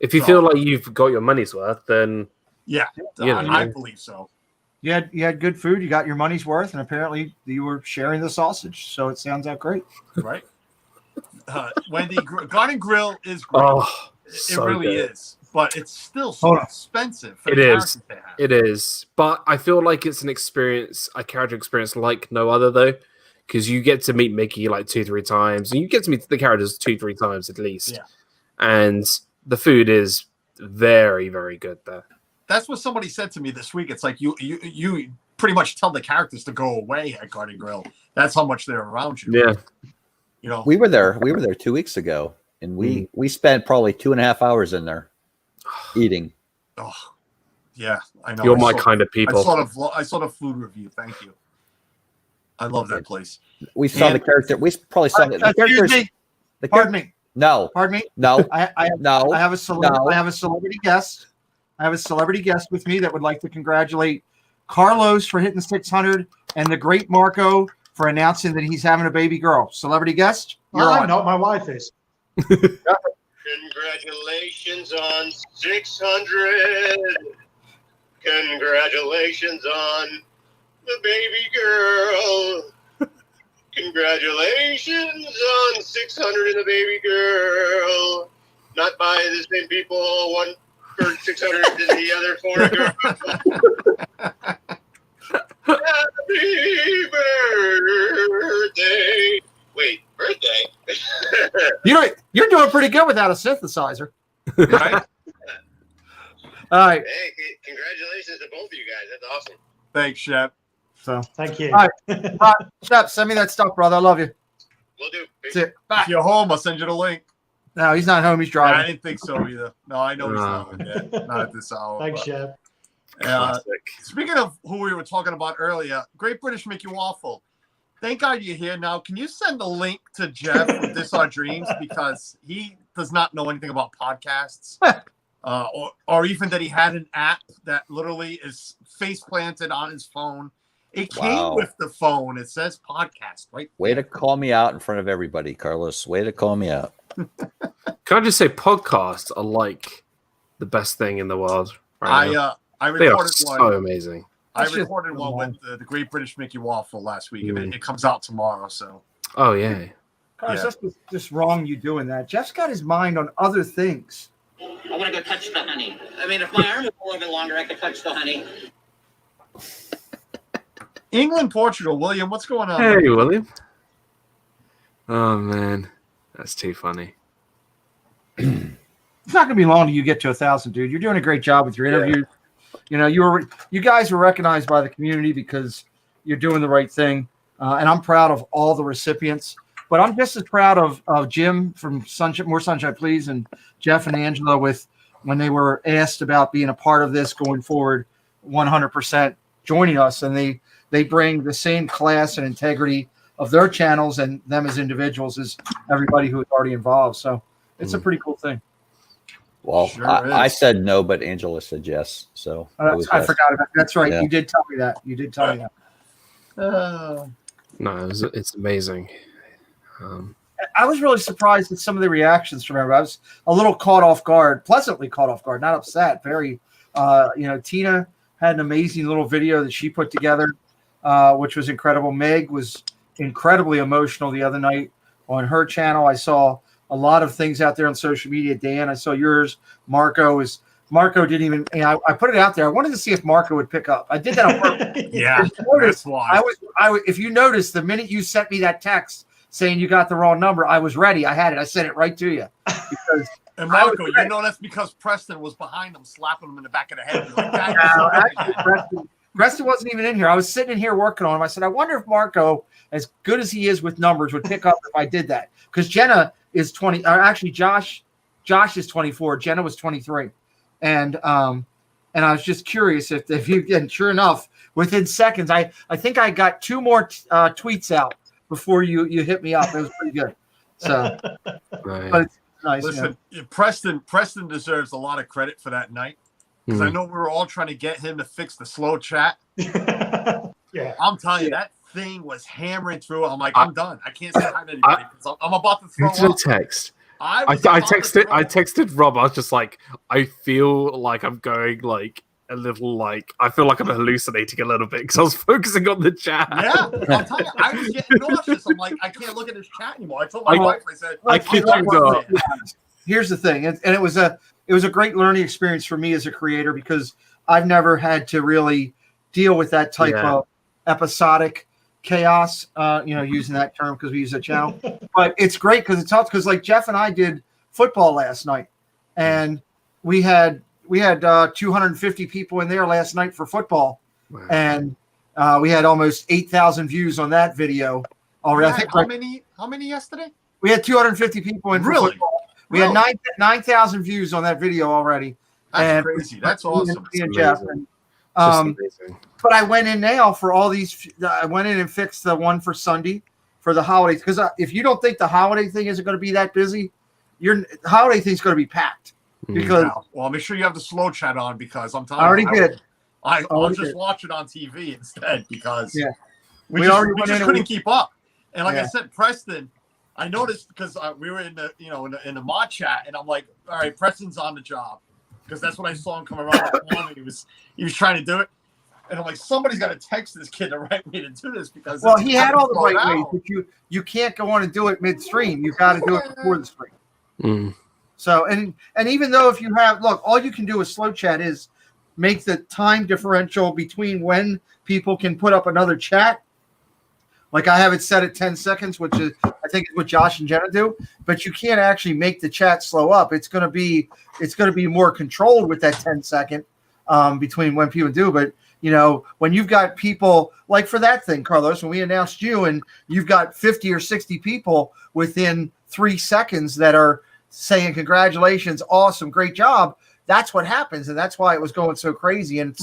If you feel like you've got your money's worth, then yeah, I believe so. You had good food. You got your money's worth, and apparently you were sharing the sausage. So it sounds out great, right? Wendy, Garden Grill is great. Oh, it really is, but it's still so expensive. It is. It is, but I feel like it's an experience, a character experience like no other, though, because you get to meet Mickey like 2-3 times, and you get to meet the characters 2-3 times at least. Yeah, and the food is very, very good there. That's what somebody said to me this week. It's like you pretty much tell the characters to go away at Garden Grill. That's how much they're around you. Yeah. You know, we were there 2 weeks ago, and we spent probably 2.5 hours in there eating. Oh, yeah, I know. You're my kind of people. I saw the food review. Thank you. I love that place. We saw the character. We probably saw the characters. Pardon me. No. Pardon me. No. I have a celebrity guest. I have a celebrity guest with me that would like to congratulate Carlos for hitting 600 and the great Marco for announcing that he's having a baby girl. Celebrity guest? I'm not. My wife is. Congratulations on 600. Congratulations on the baby girl. Congratulations on 600 and the baby girl. Not by the same people. One for 600 and the other 400. Happy birthday. Wait, birthday? You're doing pretty good without a synthesizer. Right? All right. Hey, congratulations to both of you guys. That's awesome. Thanks, Shep. So thank you. All right. Shep, send me that stuff, brother. I love you. Will do. That's it. Bye. If you're home, I'll send you the link. No, he's not home. He's driving. I didn't think so either. No, I know he's not home yet. Not at this hour. Thanks, Shep. Speaking of who we were talking about earlier, Great British Mickey Waffle. Thank God you're here now. Can you send a link to Jeff with This Our Dreams, because he does not know anything about podcasts, or even that he had an app that literally is face planted on his phone. It came with the phone. It says podcast, right? Way to call me out in front of everybody, Carlos. Way to call me out. Can I just say, podcasts are like the best thing in the world right now. I recorded one. So amazing. I recorded one with the Great British Mickey Waffle last week, and it comes out tomorrow. So. Oh yeah. Carlos, that's just wrong. You doing that? Jeff's got his mind on other things. I want to go touch the honey. I mean, if my arm was a little bit longer, I could touch the honey. England, Portugal. William, what's going on? Hey, William. Oh man, that's too funny. It's not going to be long till you get to 1,000, dude. You're doing a great job with your interview. You know, you guys were recognized by the community because you're doing the right thing, and I'm proud of all the recipients. But I'm just as proud of Jim from More Sunshine Please, and Jeff and Angela when they were asked about being a part of this going forward, 100% joining us, and they bring the same class and integrity of their channels and them as individuals as everybody who is already involved. So it's a pretty cool thing. Well, sure I said no, but Angela said yes. So I forgot about that. That's right. Yeah. You did tell me that. No, it's amazing. I was really surprised at some of the reactions from everybody. I was a little caught off guard, pleasantly caught off guard, not upset. Very, Tina had an amazing little video that she put together, which was incredible. Meg was incredibly emotional the other night on her channel. I saw a lot of things out there on social media. Dan, I saw yours. Marco didn't even. I put it out there. I wanted to see if Marco would pick up. I did that on purpose. Yeah, that's why. If you noticed, the minute you sent me that text saying you got the wrong number, I was ready. I had it. I sent it right to you. And Marco, that's because Preston was behind him, slapping him in the back of the head. Like, Preston wasn't even in here. I was sitting in here working on him. I said, I wonder if Marco, as good as he is with numbers, would pick up if I did that. Because Jenna is 20. Actually, Josh is 24. Jenna was 23. And I was just curious if you, and sure enough, within seconds, I think I got 2 more tweets out before you hit me up. It was pretty good. So, but it's nice. Listen, Preston deserves a lot of credit for that night because I know we were all trying to get him to fix the slow chat. Yeah, I'm telling you, that thing was hammering through. I'm like, I'm done. I can't say hi to anybody because I'm about to throw up. Text. I texted Rob. I was just like, I feel like I'm going like a little like I feel like I'm hallucinating a little bit because I was focusing on the chat. Yeah, I'm telling you, I was getting nauseous. I'm like, I can't look at this chat anymore. I told my wife, I said, I kid you not. Here's the thing, and it was a great learning experience for me as a creator because I've never had to really deal with that type of episodic chaos, using that term because we use that channel. But it's great because it's helped because like Jeff and I did football last night, and we had 250 people in there last night for football, and we had almost 8,000 views on that video already. I think how many yesterday? We had 250 people in for football. We had 9,000 views on that video already. That's crazy. That's awesome. And Jeff. But I went in now for all these. I went in and fixed the one for Sunday for the holidays because if you don't think the holiday thing isn't going to be that busy, your holiday thing's going to be packed. Because well, make sure you have the slow chat on because I'm telling you, I already did. I'll just watch it on TV instead because we just couldn't keep up. And like I said, Preston, I noticed because we were in the in the mod chat, and I'm like, all right, Preston's on the job because that's what I saw him come around the corner. He was trying to do it, and I'm like, somebody's got to text this kid the right way to do this because he had all the right ways, but you can't go on and do it midstream. You got to do it before the stream. So and even though if you have all you can do with slow chat is make the time differential between when people can put up another chat. Like I have it set at 10 seconds, which is I think is what Josh and Jenna do, but you can't actually make the chat slow up. It's gonna be more controlled with that 10-second between when people do. But when you've got people like for that thing, Carlos, when we announced you and you've got 50 or 60 people within 3 seconds that are saying congratulations, awesome, great job. That's what happens, and that's why it was going so crazy. And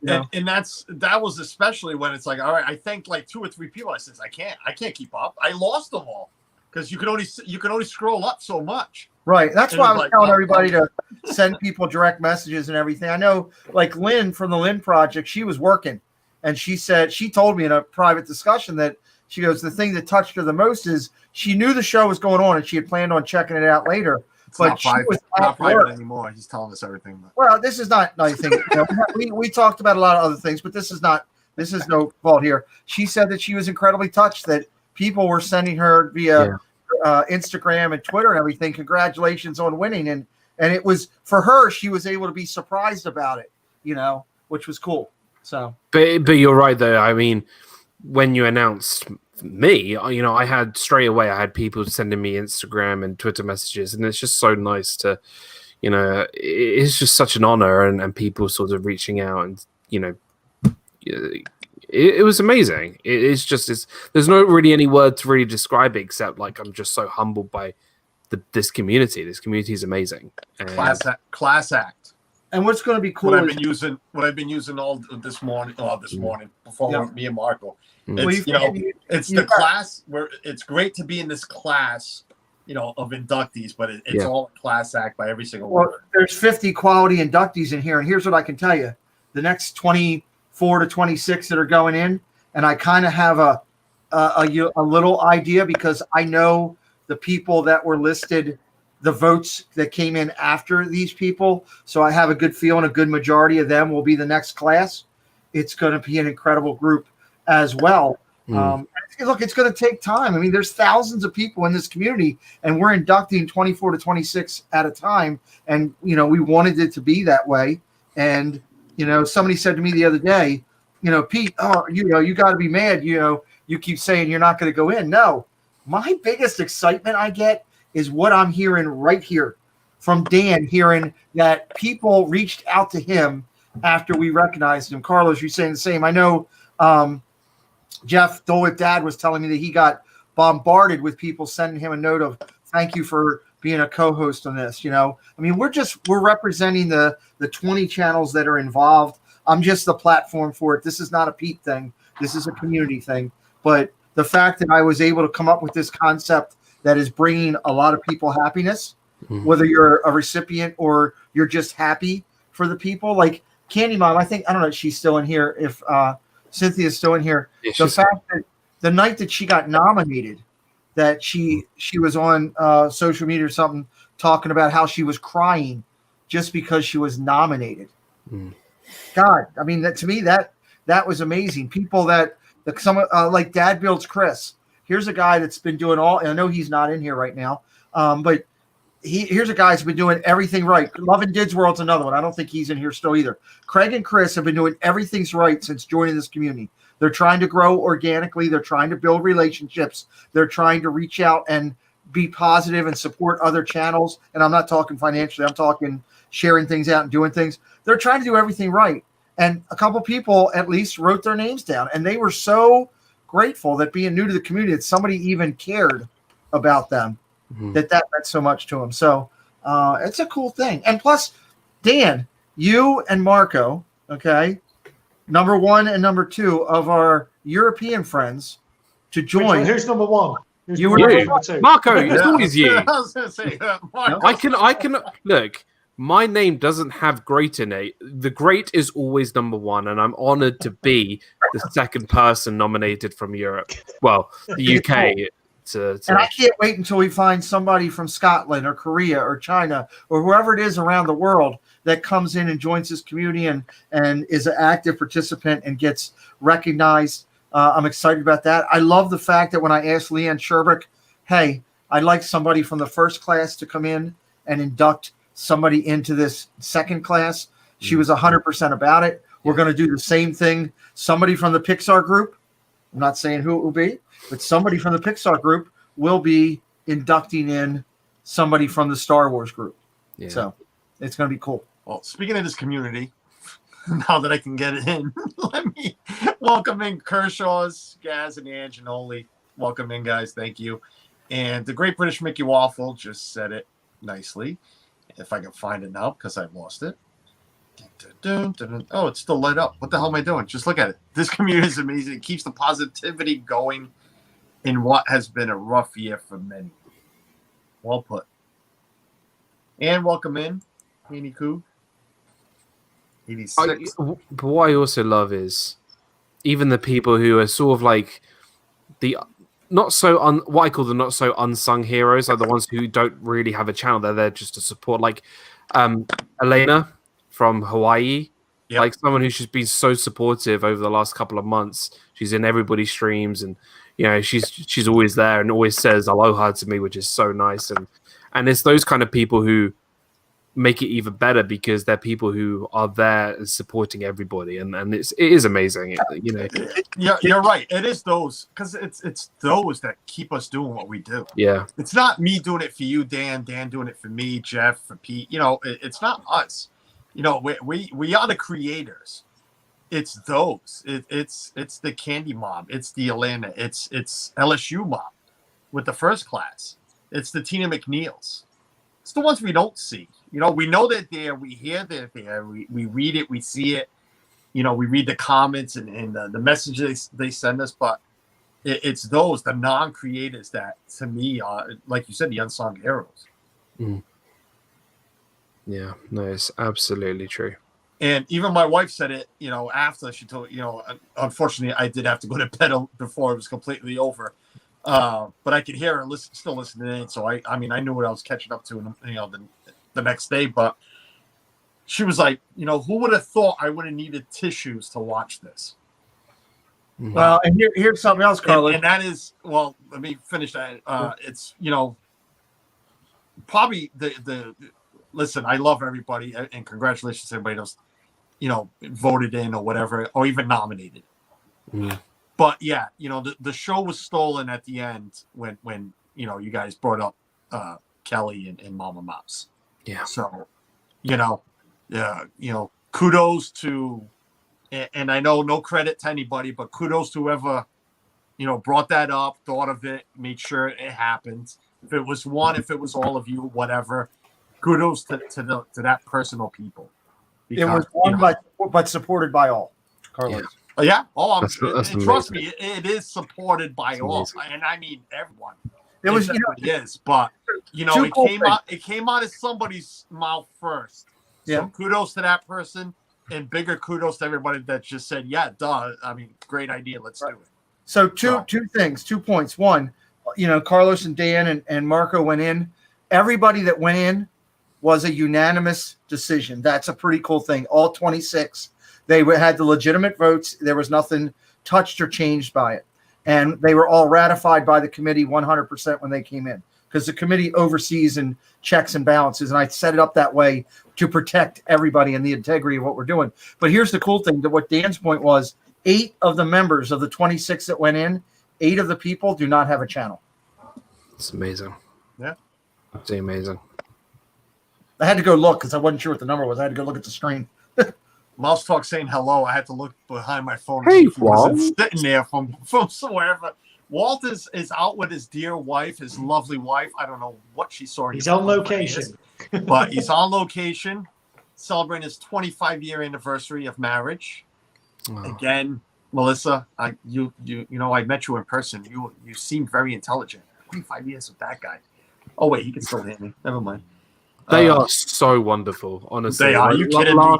and that was especially when it's like, all right, I thanked like 2 or 3 people. I said, I can't keep up. I lost them all because you can only scroll up so much. Right. That's why I was telling everybody to send people direct messages and everything. I know, like Lynn from the Lynn Project, she was working, and she told me in a private discussion that she goes, the thing that touched her the most is she knew the show was going on and she had planned on checking it out later. But she was not private anymore. He's telling us everything. Well, this is not anything. We talked about a lot of other things, but this is no fault here. She said that she was incredibly touched that people were sending her via Instagram and Twitter and everything. Congratulations on winning, and it was for her. She was able to be surprised about it, which was cool. So, but you're right though. I mean, when you announced me, I had straight away, I had people sending me Instagram and Twitter messages, and it's just so nice to, it's just such an honor and people sort of reaching out and, it was amazing. There's not really any word to really describe it except like, I'm just so humbled by this community. This community is amazing. And class act. And what's going to be cool? What I've been using all this morning before me and Marco. It's the class where it's great to be in this class, of inductees, but it's all a class act by every single one. There's 50 quality inductees in here, and here's what I can tell you: the next 24 to 26 that are going in, and I kind of have a little idea because I know the people that were listed, the votes that came in after these people, so I have a good feeling a good majority of them will be the next class. It's going to be an incredible group as well. Look, it's going to take time. I mean, there's thousands of people in this community, and we're inducting 24 to 26 at a time. And, we wanted it to be that way. And, somebody said to me the other day, Pete, you got to be mad. You keep saying you're not going to go in. No, my biggest excitement I get is what I'm hearing right here from Dan, hearing that people reached out to him after we recognized him. Carlos, you're saying the same. I know, Jeff Dole Dad was telling me that he got bombarded with people sending him a note of thank you for being a co-host on this. I mean, we're representing the 20 channels that are involved. I'm just the platform for it. This is not a Pete thing. This is a community thing. But the fact that I was able to come up with this concept that is bringing a lot of people happiness, whether you're a recipient or you're just happy for the people. Like Candy Mom, I don't know if she's still in here, if Cynthia's still in here. Yeah, The fact that the night that she got nominated, that she was on social media or something talking about how she was crying just because she was nominated. God, I mean, to me that was amazing. People that like Dad Builds Chris. Here's a guy that's been doing all. And I know he's not in here right now, but here's a guy that's been doing everything right. Love and Dids World's another one. I don't think he's in here still either. Craig and Chris have been doing everything's right since joining this community. They're trying to grow organically. They're trying to build relationships. They're trying to reach out and be positive and support other channels. And I'm not talking financially. I'm talking sharing things out and doing things. They're trying to do everything right. And a couple people at least wrote their names down. And they were so grateful that being new to the community, that somebody even cared about them, that meant so much to them. So it's a cool thing. And plus, Dan, you and Marco, okay, number 1 and number 2 of our European friends to join. Who's number 1? You were number 2. Marco, it's always you. I was going to say, Marco. I can look. My name doesn't have great in it. The great is always number 1, and I'm honored to be the second person nominated from Europe. Well, the UK. And I can't wait until we find somebody from Scotland or Korea or China or whoever it is around the world that comes in and joins this community and is an active participant and gets recognized. I'm excited about that. I love the fact that when I asked Leanne Sherbick, hey, I'd like somebody from the first class to come in and induct somebody into this second class, she was 100% about it. We're going to do the same thing. Somebody from the Pixar group, I'm not saying who it will be, but somebody from the Pixar group will be inducting in somebody from the Star Wars group. Yeah. So it's going to be cool. Well, speaking of this community, now that I can get it in, let me welcome in Kershaw's, Gaz, and Ange, and Oli. Welcome in, guys. Thank you. And the Great British Mickey Waffle just said it nicely. If I can find it now, because I've lost it. Oh, it's still lit up. What the hell am I doing? Just look at it. This community is amazing. It keeps the positivity going in what has been a rough year for many. Well put. And welcome in, Haney Koo. 86. But what I also love is even the people who are sort of like the not so what I call the not so unsung heroes, are the ones who don't really have a channel. They're there just to support, like Elena from Hawaii. Yep. Like someone who's just been so supportive over the last couple of months. She's in everybody's streams, and you know she's always there and always says aloha to me, which is so nice. And it's those kind of people who make it even better because they're people who are there and supporting everybody, and it is amazing. You know, yeah, you're right. It is those, because it's those that keep us doing what we do. Yeah, it's not me doing it for you, Dan doing it for me, Jeff, for Pete. You know, it's not us. You know, we are the creators. It's those. It's the Candy Mob. It's the Atlanta. It's LSU Mob with the first class. It's the Tina McNeils. It's the ones we don't see. You know, we know they're there. We hear they're there. We read it. We see it. You know, we read the comments and the messages they send us. But it's those, the non-creators, that, to me, are, like you said, the unsung heroes. Mm. Yeah, no, it's absolutely true. And even my wife said it, you know, after she told, you know, unfortunately, I did have to go to bed before it was completely over. But I could hear her still listening in. So, I mean, I knew what I was catching up to, you know, the next day. But she was like, you know, who would have thought I would have needed tissues to watch this? Mm-hmm. Well, and here's something else, Carla. And that is, well, let me finish that. It's, you know, probably the listen, I love everybody, and congratulations to everybody else, you know, voted in or whatever, or even nominated. Mm. But yeah, you know, the show was stolen at the end when you know, you guys brought up Kelly and Mama Mouse. Yeah. So, you know, kudos to, and I know no credit to anybody, but kudos to whoever, you know, brought that up, thought of it, made sure it happened. If it was one, if it was all of you, whatever. Kudos to that personal people. Because, it was one, but supported by all, Carlos. Oh, yeah. Oh, That's and trust me, it is supported by all, and I mean everyone. It was, definitely is, but it came out of somebody's mouth first. So kudos to that person, and bigger kudos to everybody that just said, "Yeah, duh." I mean, great idea. Let's do it. So two things, 2 points. One, Carlos and Dan and Marco went in. Everybody that went in was a unanimous decision. That's a pretty cool thing. All 26, they had the legitimate votes. There was nothing touched or changed by it. And they were all ratified by the committee 100% when they came in, because the committee oversees and checks and balances. And I set it up that way to protect everybody and the integrity of what we're doing. But here's the cool thing, that what Dan's point was, 8 of the members of the 26 that went in, 8 of the people do not have a channel. It's amazing. Yeah. It's amazing. I had to go look because I wasn't sure what the number was. I had to go look at the screen. Mouse Talk saying hello. I had to look behind my phone. Hey, he wasn't sitting there from somewhere. But Walt is out with his dear wife, his lovely wife. I don't know what she saw. He's on location. But he's on location, celebrating his 25-year anniversary of marriage. Oh. Again, Melissa, I met you in person. You seem very intelligent. 25 years with that guy. Oh wait, he can still hit me. Never mind. They are so wonderful, honestly. They are. Are you kidding me?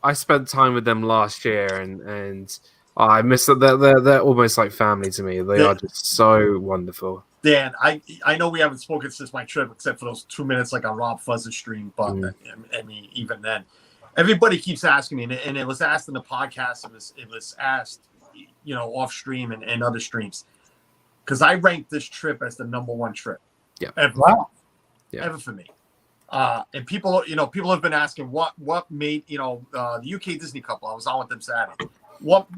I spent time with them last year, and I miss that. They're almost like family to me. They are just so wonderful. Dan, I know we haven't spoken since my trip, except for those 2 minutes like on Rob Fuzz's stream. But I mean, even then, everybody keeps asking me, and it was asked in the podcast. It was asked, off stream and other streams, because I ranked this trip as the #1 trip. Yeah. Ever for me. And people have been asking what made, the UK Disney couple, I was on with them Saturday. What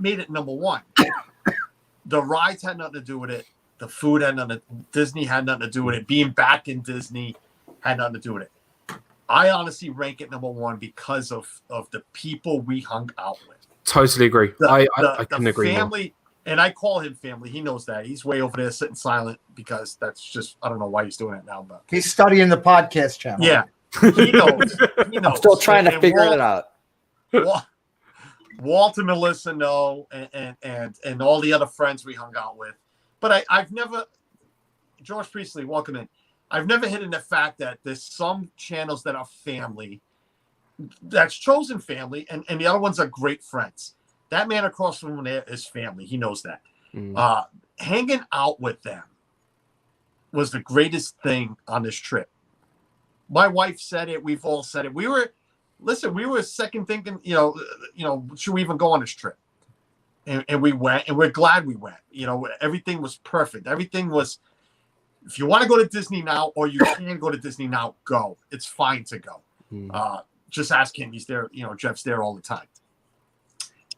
made it #1? The rides had nothing to do with it. The food had nothing. Disney had nothing to do with it. Being back in Disney had nothing to do with it. I honestly rank it #1 because of the people we hung out with. Totally agree. I couldn't agree more. Family, and I call him family. He knows that. He's way over there sitting silent because that's just, I don't know why he's doing it now. But he's studying the podcast channel. Yeah, he knows. I'm still trying to figure it out. Walt and Melissa know, and all the other friends we hung out with. But I've never, George Priestley, welcome in. I've never hidden the fact that there's some channels that are family, that's chosen family, and the other ones are great friends. That man across from there is family. He knows that. Hanging out with them was the greatest thing on this trip. My wife said it. We've all said it. We were second thinking, should we even go on this trip? And we went, and we're glad we went. Everything was perfect. Everything was, if you want to go to Disney now, or you can go to Disney now, go. It's fine to go. Just ask him. He's there. Jeff's there all the time.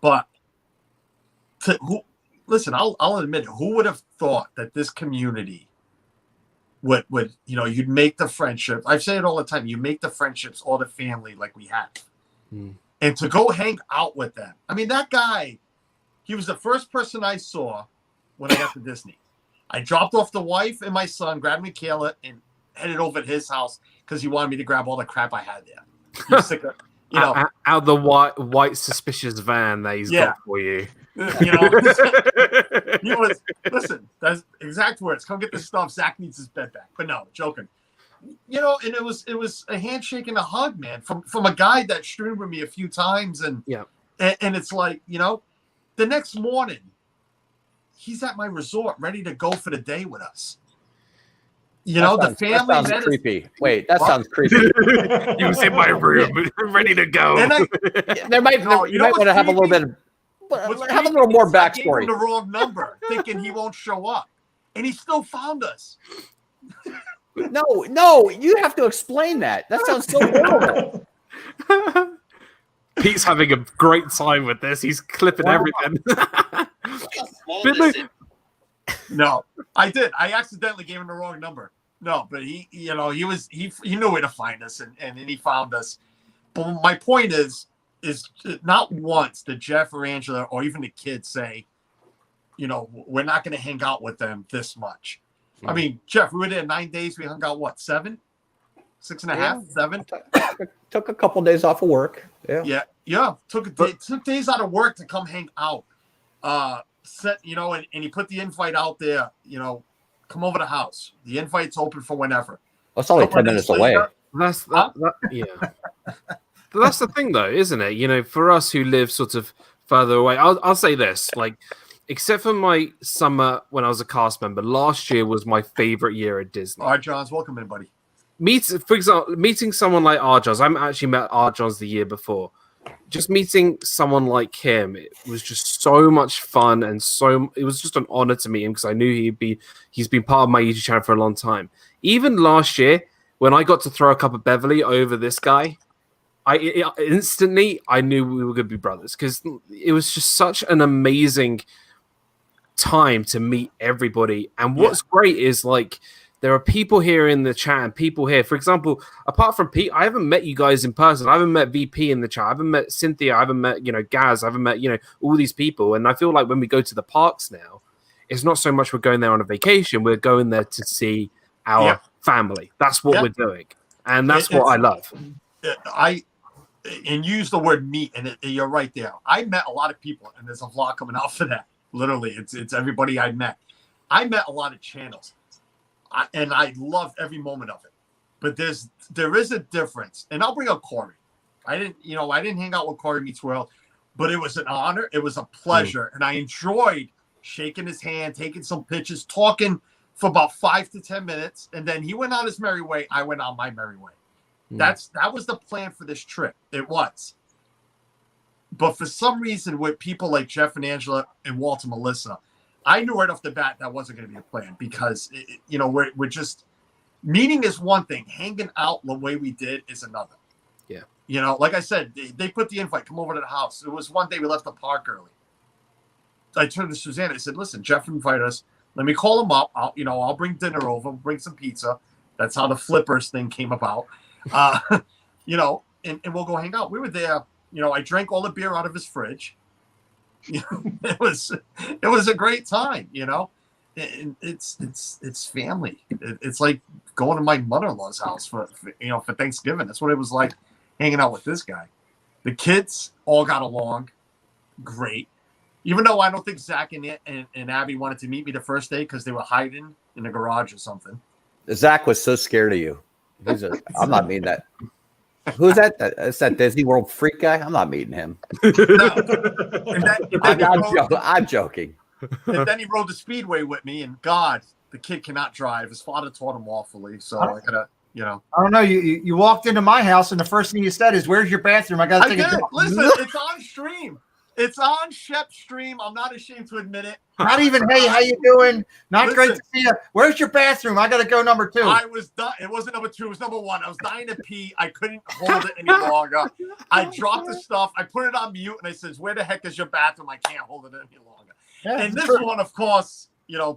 But listen, I'll admit it. Who would have thought that this community would you'd make the friendship. I say it all the time. You make the friendships or the family like we have. And to go hang out with them. I mean, that guy, he was the first person I saw when I got to Disney. I dropped off the wife and my son, grabbed Michaela, and headed over to his house because he wanted me to grab all the crap I had there. He was sick of, out of the white suspicious van that he's got for you. He was, listen, that's exact words. Come get this stuff. Zach needs his bed back. But no, joking. And it was a handshake and a hug, man, from a guy that streamed with me a few times, and it's like, the next morning he's at my resort ready to go for the day with us. The family. That sounds creepy. Wait, that sounds creepy. He was in my room, ready to go. And you might want to have a little bit of, have a little more backstory. I gave him the wrong number, thinking he won't show up, and he still found us. No, you have to explain that. That sounds so horrible. Pete's having a great time with this. He's clipping everything. No, I did. I accidentally gave him the wrong number. No, but he knew where to find us, and he found us. But my point is not once did Jeff or Angela or even the kids say, we're not going to hang out with them this much. I mean, Jeff, we were there 9 days. We hung out, 7? 6.5, 7. Took a couple days off of work. Yeah. Took days out of work to come hang out. And he put the invite out there. Come over the house. The invite's open for whenever. That's only 10 minutes away. That's That's the thing, though, isn't it? For us who live sort of further away, I'll say this: except for my summer when I was a cast member, last year was my favorite year at Disney. All right, Johns, welcome in, buddy. For example, meeting someone like R. Johns, I haven't actually met R. Johns the year before. Just meeting someone like him, it was just so much fun, and it was just an honor to meet him because I knew he's been part of my YouTube channel for a long time. Even last year, when I got to throw a cup of Beverly over this guy, instantly I knew we were going to be brothers because it was just such an amazing time to meet everybody. And what's great is there are people here in the chat and people here. For example, apart from Pete, I haven't met you guys in person. I haven't met VP in the chat. I haven't met Cynthia. I haven't met, Gaz. I haven't met, all these people. And I feel like when we go to the parks now, it's not so much we're going there on a vacation. We're going there to see our family. That's what we're doing. And that's what I love. And use the word meet, and you're right there. I met a lot of people, and there's a vlog coming out for that. Literally, it's everybody I met. I met a lot of channels. And I loved every moment of it. But there is a difference. And I'll bring up Corey. I didn't hang out with Corey Meets World, but it was an honor. It was a pleasure. And I enjoyed shaking his hand, taking some pictures, talking for about 5 to 10 minutes. And then he went on his merry way. I went on my merry way. That was the plan for this trip. It was. But for some reason, with people like Jeff and Angela and Walter Melissa, I knew right off the bat that wasn't going to be a plan because, we're just meeting is one thing. Hanging out the way we did is another. Yeah. Like I said, they put the invite, come over to the house. It was one day we left the park early. I turned to Suzanne. I said, listen, Jeff invited us. Let me call him up. I'll bring dinner over, bring some pizza. That's how the flippers thing came about. And we'll go hang out. We were there. I drank all the beer out of his fridge. It was a great time. And it's family. It's like going to my mother-in-law's house for Thanksgiving. That's what it was like hanging out with this guy. The kids all got along great. Even though I don't think Zach and Abby wanted to meet me the first day because they were hiding in the garage or something. Zach was so scared of you. I'm not meeting that. Who's that? It's that Disney World freak guy. I'm not meeting him. I'm joking. And then he rode the speedway with me, and God, the kid cannot drive. His father taught him awfully, so I gotta, I don't know. You walked into my house, and the first thing you said is, "Where's your bathroom?" I gotta take a Listen, it's on stream. It's on Shep's stream. I'm not ashamed to admit it. Not even, hey, how you doing? Not great to see you. Where's your bathroom? I got to go number 2. I was done. It wasn't number 2. It was number 1. I was dying to pee. I couldn't hold it any longer. I dropped the stuff. I put it on mute, and I says, where the heck is your bathroom? I can't hold it any longer. Yeah, and this one, of course,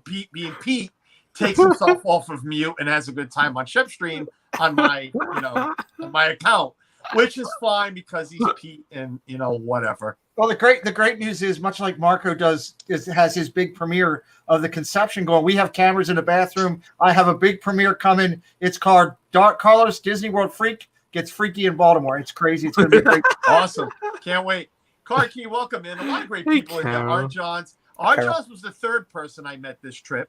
Pete being Pete, takes himself off of mute and has a good time on Shep's stream on my, on my account, which is fine because he's Pete and, whatever. Well, the great news is, much like Marco has his big premiere of the conception going. We have cameras in the bathroom. I have a big premiere coming. It's called Carlos Disney World Freak Gets Freaky in Baltimore. It's crazy. It's going to be great. Awesome. Can't wait. Karki, welcome in. A lot of great people in there. Art Johns. Art Johns was the 3rd person I met this trip.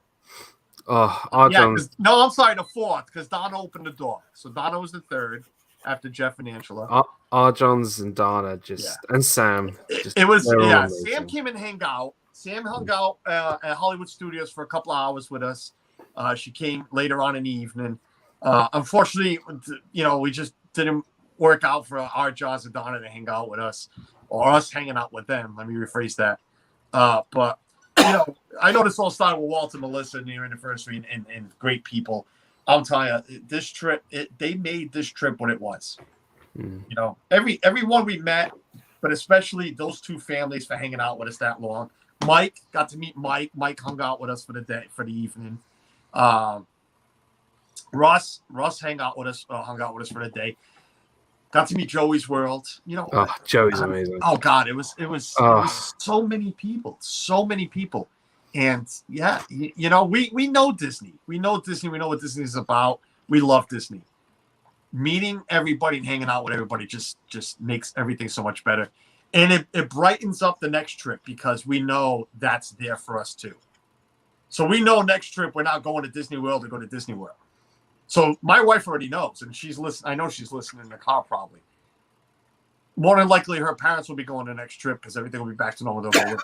Oh, Art Johns. No, I'm sorry, the 4th, because Donna opened the door. So Donna was the 3rd. After Jeff and Angela, R. Johns and Donna and Sam. It was amazing. Sam came and hung out. Sam hung out at Hollywood Studios for a couple of hours with us. She came later on in the evening. Unfortunately, we just didn't work out for R. Johns and Donna to hang out with us, or us hanging out with them. Let me rephrase that. But I know this all started with Walter, Melissa, and their anniversary, and great people. I'll tell you, this trip, they made this trip what it was. Everyone we met, but especially those 2 families for hanging out with us that long. Mike, got to meet Mike. Mike hung out with us for the evening. Russ hung out with us for the day. Got to meet Joey's World. Joey's amazing. Oh God, it was so many people. And we know Disney. We know Disney. We know what Disney is about. We love Disney. meeting everybody and hanging out with everybody just makes everything so much better. And it brightens up the next trip because we know that's there for us too. So we know next trip we're not going to Disney World to go to Disney World. So my wife already knows, and she's listening. I know she's listening in the car probably. More than likely, her parents will be going the next trip because everything will be back to normal. With us.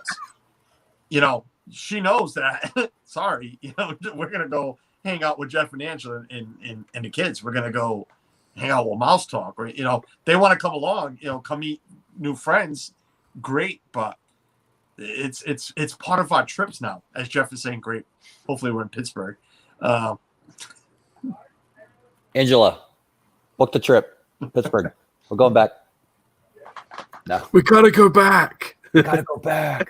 You know, she knows that. Sorry, you know, we're gonna go hang out with Jeff and Angela and the kids. We're gonna go hang out with Mouse Talk, or you know, they want to come along. You know, come meet new friends. Great, but it's part of our trips now. As Jeff is saying, great. Hopefully, we're in Pittsburgh. Angela, book the trip, Pittsburgh. We're going back. No, We gotta go back. we gotta go back.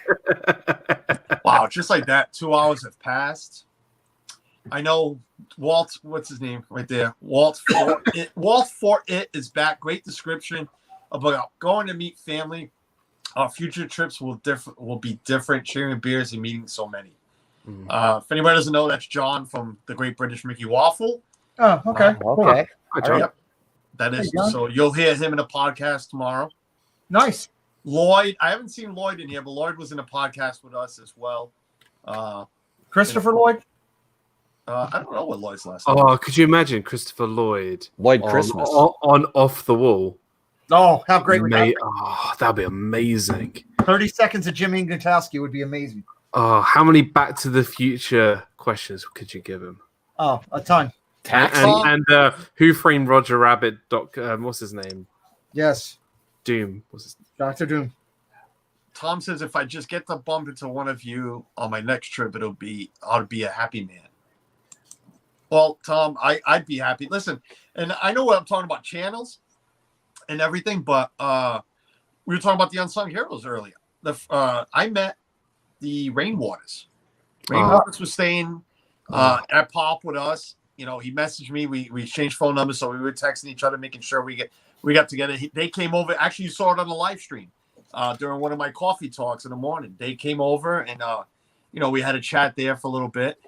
Wow, just like that, 2 hours have passed. I know Walt, what's his name right there? Walt for it is back. Great description about going to meet family. Our future trips will be different, sharing beers and meeting so many. If anybody doesn't know, that's John from the Great British Mickey Waffle. Oh, okay. Okay. Hi, John. Yep. That is John. so you'll hear him in a podcast tomorrow. Nice. Lloyd, I haven't seen Lloyd in here, but Lloyd was in a podcast with us as well. Christopher Lloyd? I don't know what Lloyd's last name. Oh, could you imagine Christopher Lloyd Lloyd on, Christmas. on Off the Wall? Oh, how great would that be? Oh, that'd be amazing. 30 seconds of Jimmy Ignatowski would be amazing. Oh, how many Back to the Future questions could you give him? Oh, a ton. And Who Framed Roger Rabbit? What's his name? Yes. Doom. What's his Dr. Doom. Tom says if I just get to bump into one of you on my next trip, I'll be a happy man. Well, Tom, I'd be happy. Listen, and I know what I'm talking about channels and everything, but we were talking about the unsung heroes earlier. I met the Rainwaters. Rainwaters was staying at Pop with us. You know, he messaged me. We exchanged phone numbers, so we were texting each other, making sure we got together. They came over. Actually, you saw it on the live stream during one of my coffee talks in the morning. They came over, and you know, we had a chat there for a little bit.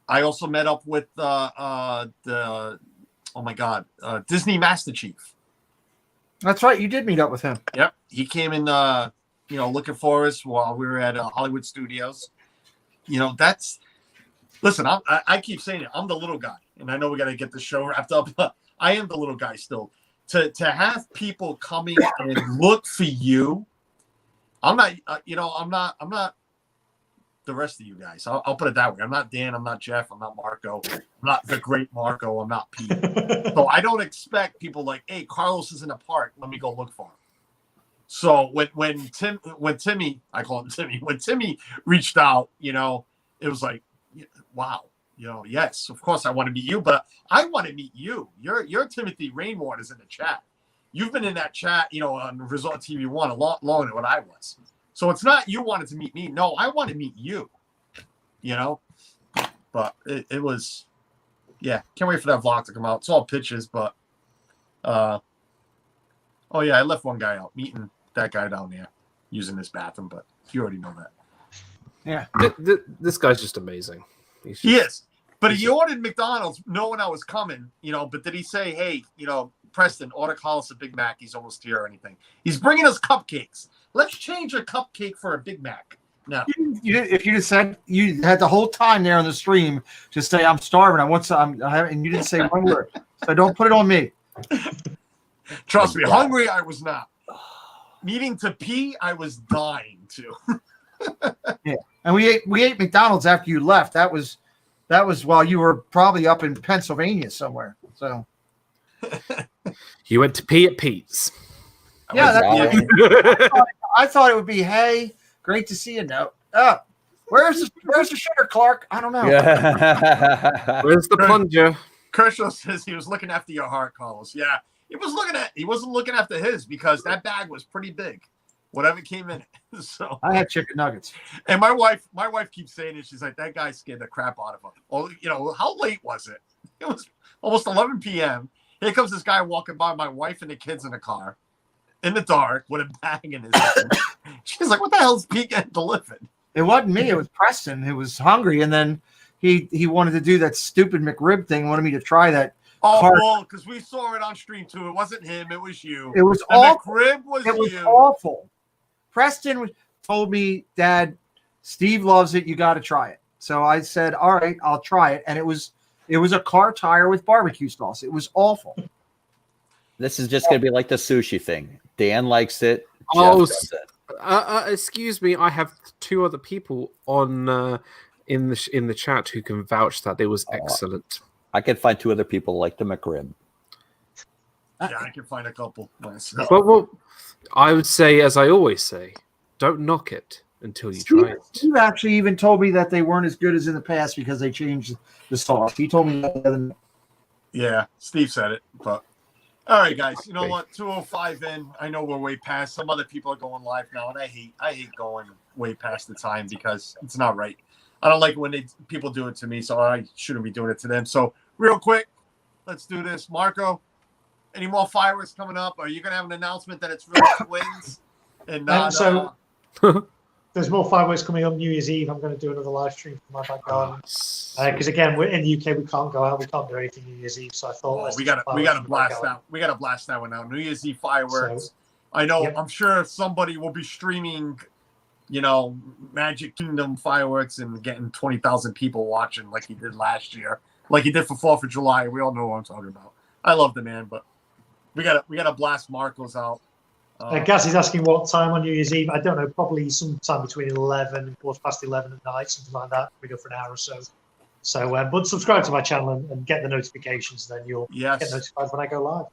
I also met up with Disney Master Chief. That's right. You did meet up with him. Yep, he came in, you know, looking for us while we were at Hollywood Studios. You know, listen. I keep saying it. I'm the little guy, and I know we got to get the show wrapped up. But I am the little guy still. To have people coming and look for you. I'm not. I'm not the rest of you guys. I'll put it that way. I'm not Dan. I'm not Jeff. I'm not Marco. I'm not the great Marco. I'm not Pete. So I don't expect people like, hey, Carlos is in the park. Let me go look for him. So when Timmy, I call him Timmy, when Timmy reached out, you know, it was like, wow, you know, yes, of course I want to meet you, but I want to meet you. You're Timothy Rainwaters in the chat. You've been in that chat, you know, on Resort TV 1 a lot longer than what I was. So it's not you wanted to meet me. No, I want to meet you, you know, but it was, yeah, can't wait for that vlog to come out. It's all pictures, but, oh yeah, I left one guy out, meeting that guy down there using this bathroom, but you already know that. Yeah. This guy's just amazing. He is. But he ordered McDonald's knowing I was coming, you know, but did he say, hey, you know, Preston, order Carlos a Big Mac. He's almost here or anything. He's bringing us cupcakes. Let's change a cupcake for a Big Mac. No. If you just said, you had the whole time there on the stream to say, I'm starving. I want some, and you didn't say one word. So don't put it on me. Trust me, hungry I was not. Needing to pee, I was dying to. Yeah. And we ate McDonald's after you left. That was while you were probably up in Pennsylvania somewhere. So You went to pee at Pete's. yeah, I thought it would be, hey, great to see you. No, where's the sugar, Clark? I don't know. Yeah. Where's the plunger? Kershaw says he was looking after your heart, Carlos. Yeah, he wasn't looking after his because that bag was pretty big. Whatever came in it. So I had chicken nuggets. And my wife keeps saying it. She's like, that guy scared the crap out of him. Well, you know, how late was it? It was almost 11 p.m. Here comes this guy walking by, my wife and the kids in the car, in the dark, with a bag in his hand. She's like, what the hell is Pete getting delivered? It wasn't me. It was Preston who was hungry. And then he wanted to do that stupid McRib thing. Wanted me to try that Oh, well, because we saw it on stream too. It wasn't him. It was you. It was and awful. The crib was it was you. awful. Preston told me, Dad, Steve loves it. You got to try it. So I said, all right, I'll try it. And it was a car tire with barbecue sauce. It was awful. This is just going to be like the sushi thing. Dan likes it. Oh, Jeff does it. Excuse me. I have 2 other people on in the chat who can vouch that it was excellent. I can find 2 other people like the McRib. Yeah, I can find a couple myself. But well, I would say, as I always say, don't knock it until you try it. Steve actually even told me that they weren't as good as in the past because they changed the sauce. He told me that. Yeah, Steve said it. But all right, guys, you know what? 2:05 in. I know we're way past. Some other people are going live now, and I hate going way past the time because it's not right. I don't like it when people do it to me, so I shouldn't be doing it to them. So real quick, let's do this. Marco, any more fireworks coming up? Are you going to have an announcement that it's really twins? And not, there's more fireworks coming up New Year's Eve. I'm going to do another live stream from my back garden. Because again, we're in the UK. We can't go out. We can't do anything New Year's Eve. So I thought we got to blast that. We got to blast that one out. New Year's Eve fireworks. So, I know. Yep. I'm sure somebody will be streaming, Magic Kingdom fireworks and getting 20,000 people watching like he did last year, like he did for 4th of July. We all know what I'm talking about. I love the man, but we gotta blast Marcos out. Gaz is asking what time on New Year's Eve. I don't know, probably sometime between 11 and 11:15 at night, something like that. We go for an hour or so. So, but subscribe to my channel and get the notifications. Then you'll get notified when I go live.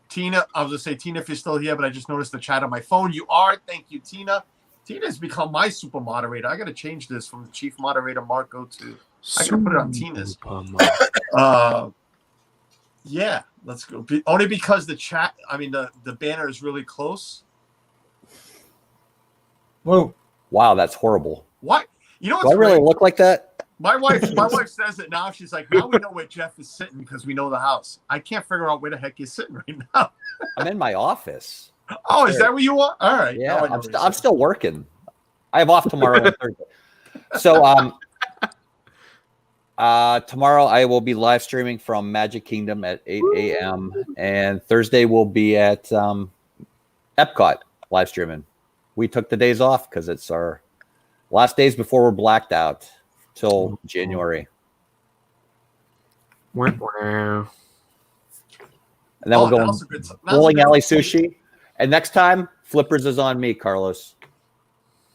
Tina, I was gonna say Tina, if you're still here, but I just noticed the chat on my phone. You are. Thank you, Tina. Tina's become my super moderator. I got to change this from the chief moderator Marco to. I gotta put it on Tina's. Yeah, let's go. Only because the chat, the banner is really close. Whoa! Wow, that's horrible. What? You know what's Do I really look like that? My wife says it now. She's like, now we know where Jeff is sitting because we know the house. I can't figure out where the heck he's sitting right now. I'm in my office. Oh, is that where you are? All right. Yeah, I'm still working. I have off tomorrow and Thursday. So tomorrow I will be live streaming from Magic Kingdom at 8 a.m. and Thursday we'll be at Epcot live streaming. We took the days off because it's our last days before we're blacked out till January. Wow. And then we'll go bowling alley sushi. And next time, Flippers is on me, Carlos.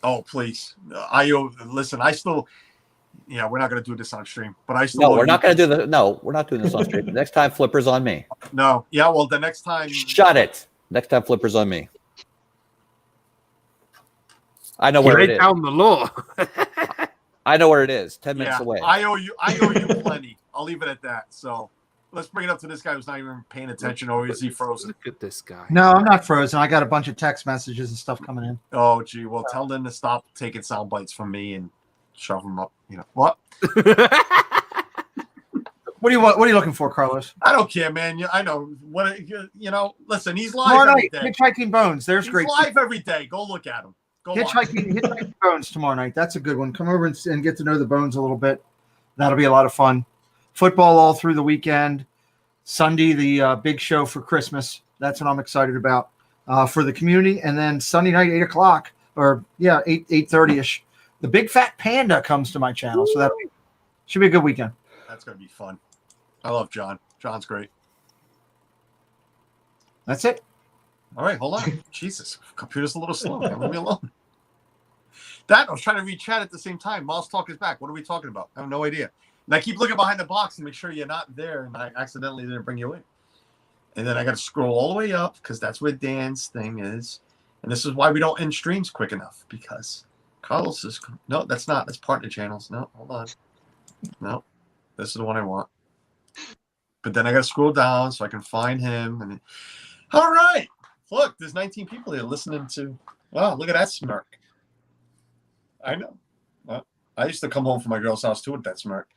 Oh, please. Listen, I still... Yeah, we're not going to do this on stream, but I still... No, we're not going to do this. No, we're not doing this on stream. Next time, Flippers on me. No. Yeah, well, the next time... Shut it. Next time, Flippers on me. I know where it is. Down the law. I know where it is. 10 minutes away. I owe you plenty. I'll leave it at that. So... Let's bring it up to this guy who's not even paying attention, or is he frozen? Look at this guy. No, I'm not frozen. I got a bunch of text messages and stuff coming in. Oh, gee. Well, tell them to stop taking sound bites from me and shove them up. What? What are you looking for, Carlos? I don't care, man. I know. Listen, he's live tomorrow every night, day. Hitchhiking Bones. He's great. Live every day. Go look at him. Hitchhiking Bones tomorrow night. That's a good one. Come over and get to know the Bones a little bit. That'll be a lot of fun. Football all through the weekend. Sunday, the big show for Christmas. That's what I'm excited about for the community. And then Sunday night, 8 o'clock, or 8:30ish. The Big Fat Panda comes to my channel, so that should be a good weekend. That's gonna be fun. I love John. John's great. That's it. All right, hold on. Jesus, computer's a little slow. Leave me alone. I was trying to read chat at the same time. Mouse Talk is back. What are we talking about? I have no idea. And I keep looking behind the box to make sure you're not there, and I accidentally didn't bring you in. And then I got to scroll all the way up because that's where Dan's thing is. And this is why we don't end streams quick enough, because Carlos is... No, that's not. That's partner channels. No, hold on. No, this is the one I want. But then I got to scroll down so I can find him. And all right. Look, there's 19 people here listening to... Wow, look at that smirk. I know. Well, I used to come home from my girl's house, too, with that smirk.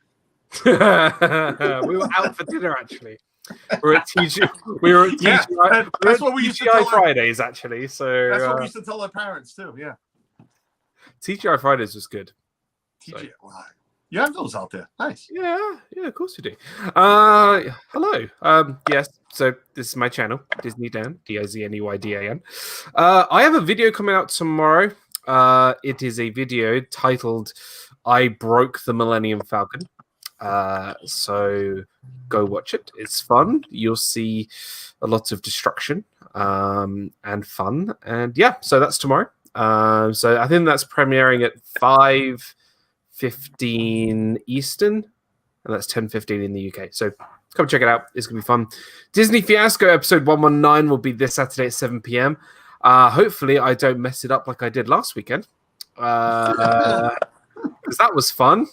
We were out for dinner, actually. We were at TGI. That's what we used to tell Fridays, actually. So that's what we used to tell our parents too. Yeah, TGI Fridays was good. TGI. Wow. You have those out there. Nice. Yeah, of course we do. Hello. Yes, so this is my channel, Disney Dan, DIZNEYDAN. I have a video coming out tomorrow. It is a video titled I Broke the Millennium Falcon. So go watch it. It's fun. You'll see a lot of destruction and fun. And yeah, so that's tomorrow. So I think that's premiering at 5:15 Eastern, and that's 10:15 in the UK. So come check it out. It's going to be fun. Disney Fiasco episode 119 will be this Saturday at 7 p.m. Hopefully I don't mess it up like I did last weekend. Because that was fun.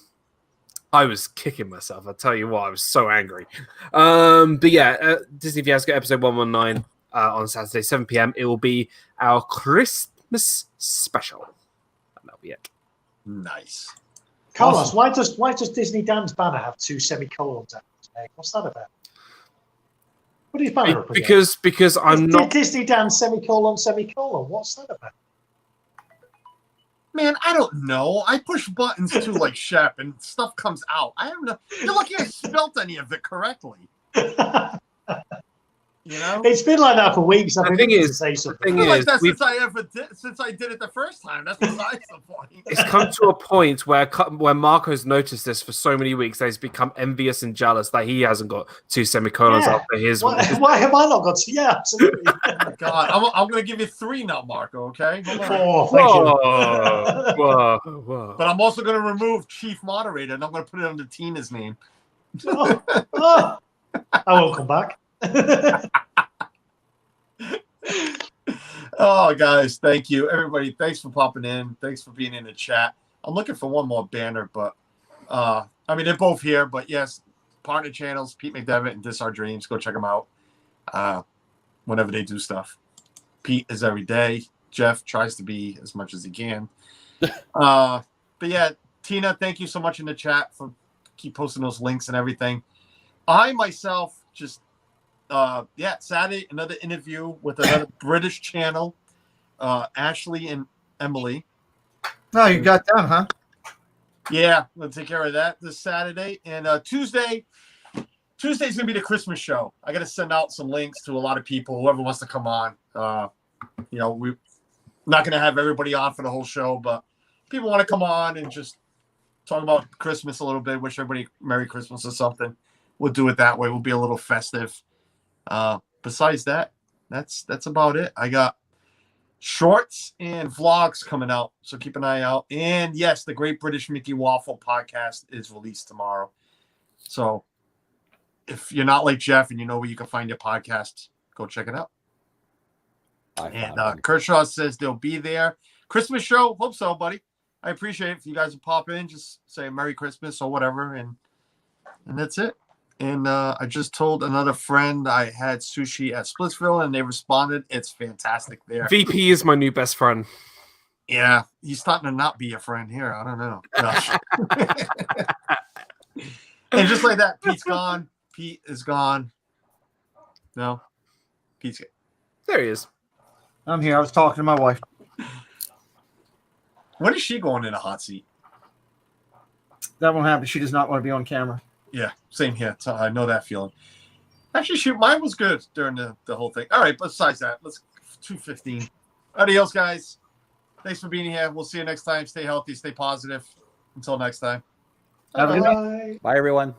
I was kicking myself. I'll tell you what, I was so angry. But yeah, Disney Fiasco episode 119 on Saturday, 7 p.m. It will be our Christmas special. And that'll be it. Nice. Carlos, awesome. Why does Disney Dan's banner have 2 semicolons? What's that about? What is his banner up against? Because I'm not Disney Dan semicolon. What's that about? Man, I don't know. I push buttons too like Shep and stuff comes out. I have no. You're lucky I spelt any of it correctly. You know, it's been like that for weeks. The thing is, since I did it the first time. That's besides the point. It's come to a point where Marco's noticed this for so many weeks that he's become envious and jealous that he hasn't got 2 semicolons after his. Why have I not got 2? Yeah, absolutely. Oh God, I'm going to give you 3 now, Marco. Okay. 4. Thank you. Whoa. But I'm also going to remove Chief Moderator, and I'm going to put it under Tina's name. I won't come back. Oh, guys, thank you, everybody. Thanks for popping in. Thanks for being in the chat. I'm looking for one more banner, but I mean they're both here. But yes, partner channels, Pete McDevitt and This Our Dreams. Go check them out. Whenever they do stuff, Pete is every day. Jeff tries to be as much as he can. But yeah, Tina, thank you so much in the chat for keep posting those links and everything. I myself just. Saturday, another interview with another British channel, Ashley and Emily. No, you got them, huh? Yeah, we'll take care of that this Saturday. And Tuesday's going to be the Christmas show. I got to send out some links to a lot of people, whoever wants to come on. We're not going to have everybody on for the whole show, but people want to come on and just talk about Christmas a little bit, wish everybody Merry Christmas or something. We'll do it that way. We'll be a little festive. Besides that, that's about it. I got shorts and vlogs coming out, so keep an eye out. And yes, the Great British Mickey Waffle podcast is released tomorrow. So if you're not like Jeff and you know where you can find your podcasts, go check it out. And Kershaw says they'll be there. Christmas show, hope so, buddy. I appreciate it if you guys will pop in, just say Merry Christmas or whatever, and that's it. And I just told another friend I had sushi at Splitsville, and they responded, it's fantastic there. VP is my new best friend. Yeah, he's starting to not be a friend here. I don't know. And just like that, Pete's gone. Pete is gone. No, Pete's good. There he is. I'm here. I was talking to my wife. When is she going in a hot seat? That won't happen. She does not want to be on camera. Yeah, same here. So I know that feeling. Actually, shoot, mine was good during the whole thing. All right, besides that, let's 2:15. Adios, guys. Thanks for being here. We'll see you next time. Stay healthy, stay positive. Until next time. Have a good night. Bye, everyone.